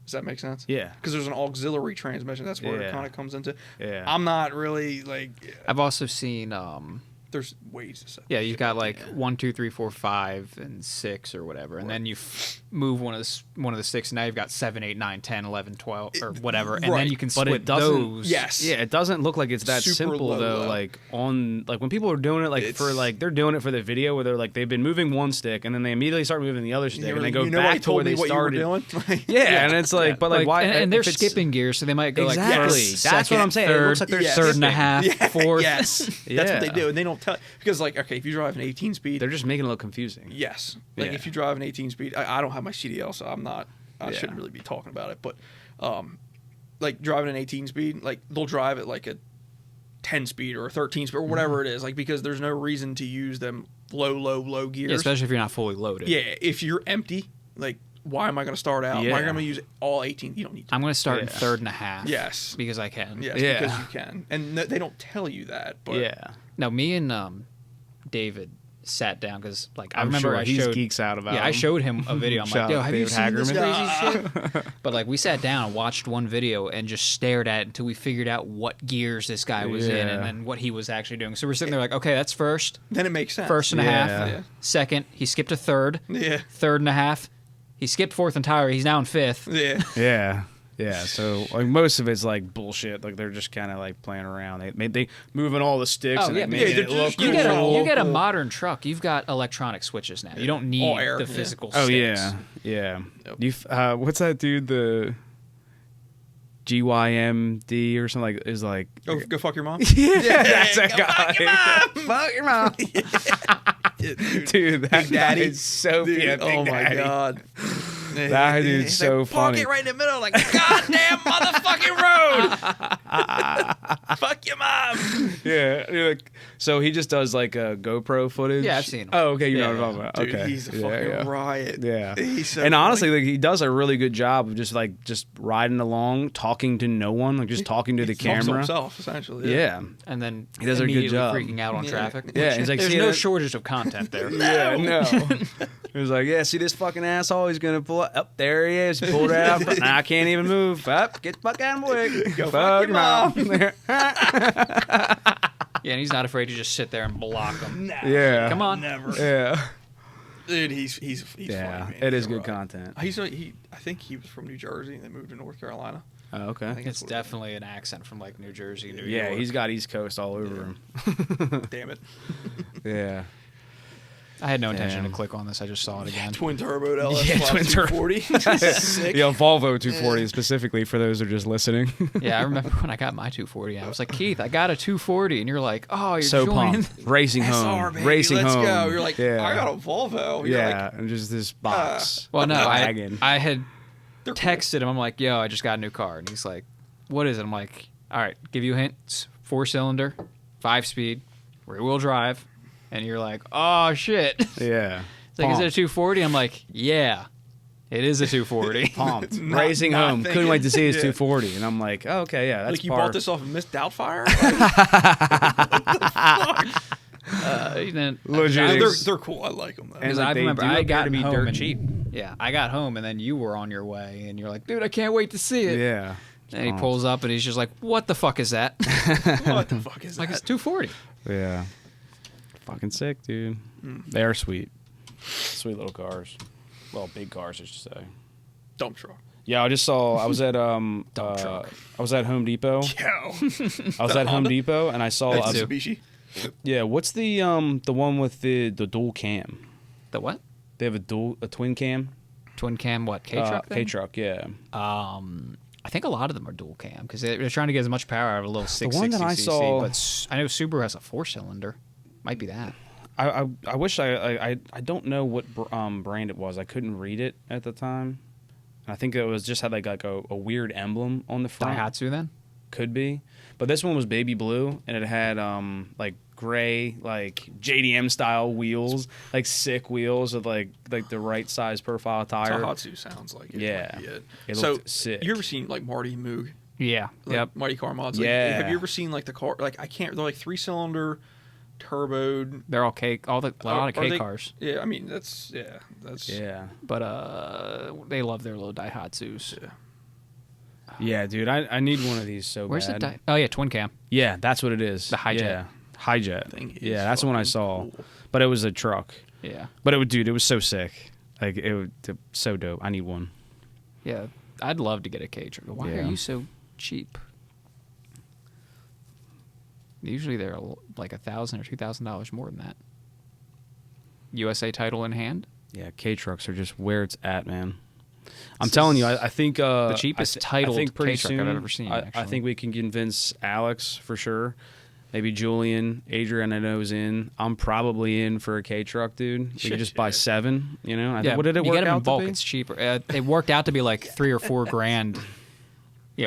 Does that make sense? Yeah. Because there's an auxiliary transmission. That's where it kind of comes into. Yeah. I'm not really like. I've also seen. There's ways to set. Yeah, you've got like 1, 2, 3, 4, 5, and 6 or whatever, and then you move one of the sticks. And now you've got 7, 8, 9, 10, 11, 12, or whatever, and then you can split those. Yes. Yeah, it doesn't look like it's that Super simple low, though. though. Like when people are doing it for they're doing it for the video where they're like they've been moving one stick and then they immediately start moving the other stick and they go back to where they started. And it's like, but like why? And they're skipping gears, so they might go like first, that's what I'm saying. Third, it looks like they're third and a half, fourth. Yes, that's what they do, and they don't tell because like. Okay, if you drive an 18-speed... They're just making it look confusing. Yes. Like, if you drive an 18-speed... I don't have my CDL, so I shouldn't really be talking about it. But, like, driving an 18-speed, like, they'll drive it like a 10-speed or a 13-speed or whatever it is. Like, because there's no reason to use them low gears. Yeah, especially if you're not fully loaded. Yeah, if you're empty, like, why am I going to start out? Why am I going to use all 18? You don't need to. I'm going to start in third and a half. Yes. Because I can. Yes, because you can. And they don't tell you that, but... Yeah. Now, me and... David sat down because like I remember sure I he showed geeks out about I showed him a video. I'm like, yo, have you seen this crazy shit? But like we sat down and watched one video and just stared at it until we figured out what gears this guy was in and then what he was actually doing. So we're sitting there like, okay, that's first. Then it makes sense. First and a half. Second, he skipped a third. Yeah. Third and a half. He skipped fourth entirely. He's now in fifth. Yeah. Yeah, so like most of it's like bullshit. Like they're just kind of like playing around. They moving all the sticks. Oh, and yeah, it look you get a modern truck. You've got electronic switches now. You don't need the physical sticks. Oh yeah. Yep. What's that dude? The GYMD or something like is like. Oh, go fuck your mom. That's that guy. Fuck your mom. Dude, that guy is so dude, oh my god. That dude's so funny. Park it right in the middle, like goddamn motherfucking road. Fuck your mom. Yeah, so he just does like a GoPro footage. Yeah, I've seen him. Oh, okay, you know what I'm talking about. Dude, okay, he's a fucking riot. Yeah, he's so and honestly, like, he does a really good job of just riding along, talking to no one, like just talking to the camera. Talks to himself, essentially. Yeah, and then he does a good job. Freaking out on traffic. Yeah, he's like, there's no shortage of content there. Yeah, no. He was like, yeah, see this fucking asshole? He's gonna pull up. There he is. He pulled it out. I can't even move. Up, get the fuck out of my way. Go fuck your mom. Yeah, and he's not afraid to just sit there and block him. Nah, yeah, come on. Never. Yeah, dude, he's funny, man. It is good content. I think he was from New Jersey and then moved to North Carolina. Oh, okay. I think it's definitely an accent from like New Jersey, New York. Yeah, he's got East Coast all over him. Damn it. Yeah. I had no intention to click on this. I just saw it again. Twin turbo LS twin 240. Sick. Yeah, Volvo 240 specifically for those who are just listening. Yeah, I remember when I got my 240. I was like, Keith, I got a 240, and you're like, oh, you're so joining. pumped. Racing home, baby, racing let's home. Go. You're like, I got a Volvo. You're like, and just this box. Well, no, I had texted him. I'm like, yo, I just got a new car, and he's like, what is it? I'm like, all right, give you a hint. It's 4-cylinder, 5-speed, rear-wheel drive. And you're like, oh, shit. Yeah. It's like, is it a 240? I'm like, yeah, it is a 240. Pumped. Racing home. Thinking. Couldn't wait to see his 240. And I'm like, oh, okay, yeah, that's like you bought this off of Miss Doubtfire? They're cool. I like them. Because I remember I got to be dirt cheap. Yeah, I got home, and then you were on your way, and you're like, dude, I can't wait to see it. Yeah. And he pulls up, and he's just like, what the fuck is that? What the fuck is that? Like, it's 240. Yeah. Fucking sick, dude. They are sweet. Sweet little cars. Well, big cars, I should say. Dump truck. Yeah, I just saw. I was at I was at Home Depot. Yeah. I was at Home Depot and I saw a Mitsubishi. Yeah, what's the one with the dual cam? The what? They have a twin cam. Twin cam what? K-truck? K-truck, yeah. I think a lot of them are dual cam because they're trying to get as much power out of a little 660 one that I saw, but I know Subaru has a 4-cylinder. Might be that. I wish I don't know what brand it was. I couldn't read it at the time. I think it was just had like a weird emblem on the front. Daihatsu then? Could be. But this one was baby blue and it had like gray like JDM style wheels, like sick wheels with like the right size profile tire. Daihatsu sounds like it. Yeah. It looked sick. You ever seen like Marty Moog? Yeah. Like Mighty Car Mods. Like, yeah. Have you ever seen like the car? Like they're like 3-cylinder, turboed. They're all K. A lot of K cars. Yeah, I mean that's. But they love their little Daihatsus. Yeah. Yeah, dude, I need one of these so Where's bad. the Oh yeah, twin cam. Yeah, that's what it is. The Hijet. Yeah, Hijet. Yeah, that's the one I saw. Cool. But it was a truck. Yeah. But it was so sick. Like so dope. I need one. Yeah, I'd love to get a K truck. Why are you so cheap? Usually they're like $1,000 or $2,000 more than that. USA title in hand. Yeah, K trucks are just where it's at, man. I'm telling you, I think the cheapest titled K truck I've ever seen. I think we can convince Alex for sure. Maybe Julian, Adrian, I know is in. I'm probably in for a K truck, dude. We could just buy 7. You know, yeah. What did it you work get them out in bulk, to be? it's cheaper. It worked out to be like $3 or $4 grand,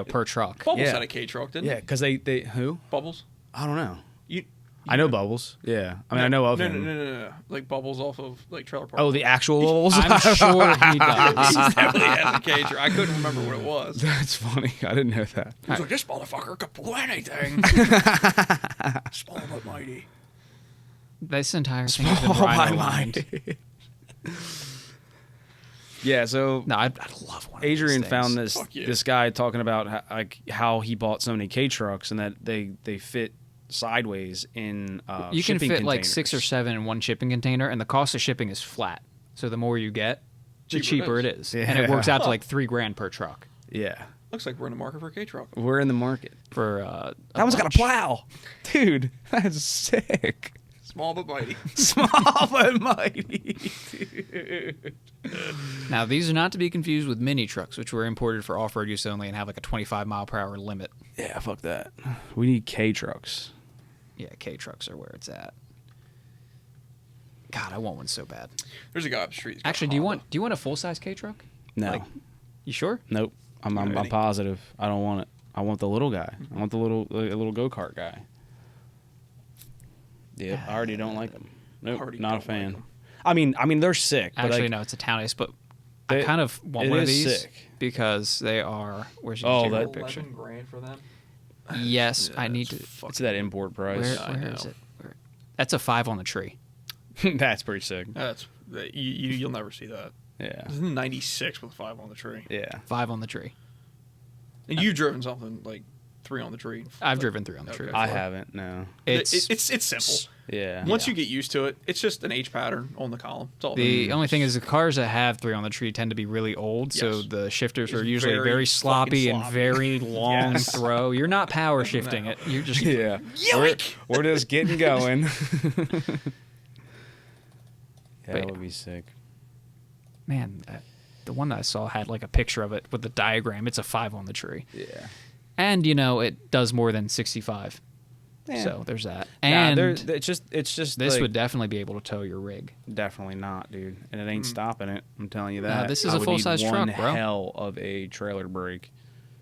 per truck. Bubbles had a K truck, didn't Yeah, because they who? Bubbles. I don't know. You I know Bubbles. Yeah, I mean I know of him. No. Like Bubbles off of like Trailer Park. Oh, the actual Bubbles. I'm sure he does. He definitely has a K truck. I couldn't remember what it was. That's funny. I didn't know that. He's like, this motherfucker could pull anything. Small but mighty. This entire thing has been rhino-lined. Yeah, so no, I'd love one. Adrian of these found things. this guy talking about how he bought so many K trucks and that they fit sideways in you can fit containers. like 6 or 7 in one shipping container, and the cost of shipping is flat. So the more you get, the cheaper it is, yeah. and it works out to like $3 grand per truck. Yeah, looks like we're in the market for a K truck. We're in the market for that one's got a plow, dude. That's sick. Small but mighty. Small but mighty, dude. Now, these are not to be confused with mini trucks, which were imported for off-road use only and have like a 25-mile-per-hour limit. Yeah, fuck that. We need K trucks. Yeah, K trucks are where it's at. God, I want one so bad. There's a guy up the street. Actually, do you want a full-size K truck? No. Like, you sure? Nope. I'm positive. I don't want it. I want the little guy. I want the little go-kart guy. Yeah, I already don't like them. Nope, not a fan. Like I mean, they're sick. But actually, no, it's a Town Ace, but I kind of want one of these sick. Because they are. Where's your picture? $11 grand for them. Yes, I need to. It's that import price. Where is it? That's a 5 on the tree. That's pretty sick. You'll never see that. Yeah. This is 96 with a 5 on the tree. Yeah. 5 on the tree. And you've driven something like 3 on the tree. I've driven 3 on the tree. I haven't. No. It's simple. Yeah. Once you get used to it, it's just an H pattern on the column. It's all the only thing is the cars that have 3 on the tree tend to be really old, so the shifters are usually very sloppy and very long throw. You're not power shifting it. You're just we're just getting going. That would be sick. Man, the one that I saw had like a picture of it with the diagram. It's a 5 on the tree. Yeah. And it does more than 65. Yeah. So there's that. And it's just this like, would definitely be able to tow your rig. Definitely not, dude. And it ain't stopping it. I'm telling you that. No, this is a full-size truck, bro. One hell of a trailer brake.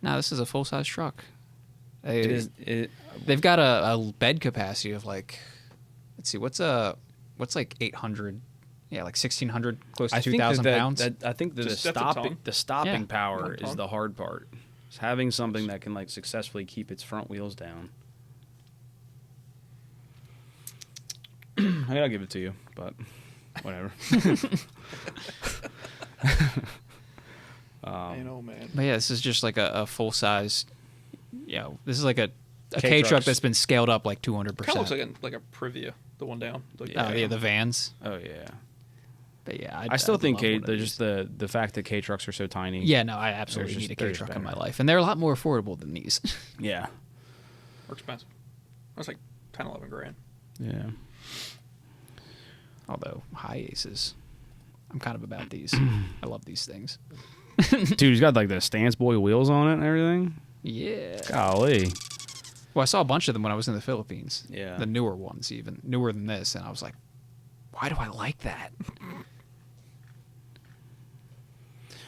No, this is a full-size truck. They've got a bed capacity of like, let's see, what's like 800. Yeah, like 1,600, close to 2,000 pounds. I think that the stopping power is the hard part. It's having something that can like successfully keep its front wheels down. I mean, I'll give it to you, but whatever. Man. But yeah, this is just like a full size. This is like a K truck that's been scaled up like 200%. Kind of looks like a Privia, the one down. The Vans. Oh yeah. But yeah, I still think the fact that K trucks are so tiny. Yeah, no, I absolutely need a K truck in my life, and they're a lot more affordable than these. Yeah, more expensive. That's like 10, 11 grand. Yeah. Although high aces, I'm kind of about these. I love these things. Dude, he's got like the Stance Boy wheels on it and everything. Yeah. Golly. Well, I saw a bunch of them when I was in the Philippines. Yeah. The newer ones, even newer than this, and I was like, why do I like that?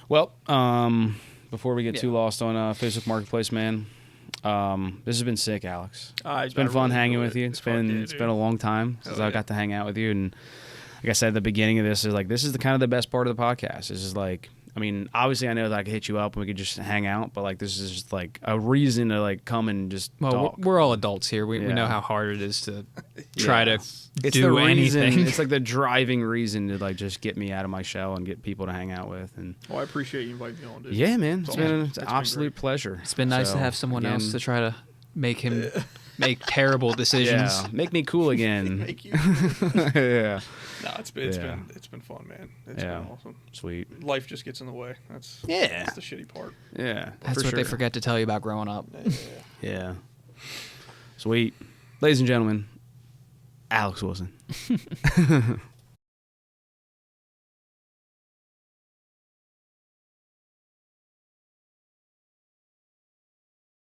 Well, before we get too lost on Facebook Marketplace, man, this has been sick, Alex. It's been fun hanging with you. It's been a long time since I got to hang out with you, and like I said at the beginning of this, is like this is the kind of the best part of the podcast. This is like, I mean, obviously I know that I could hit you up and we could just hang out, but like this is just like a reason to like come and just talk. We're all adults here. We know how hard it is to try to it's do anything. It's like the driving reason to like just get me out of my shell and get people to hang out with. And I appreciate you inviting me on, dude. Yeah, man. It's been an absolute pleasure. It's been nice to have someone else to try to make him make terrible decisions. Yeah, make me cool again. Make you Yeah. No, it's been fun, man. It's been awesome. Sweet. Life just gets in the way. That's the shitty part. Yeah. That's what they forget to tell you about growing up. Yeah. Sweet. Ladies and gentlemen, Alex Wilson.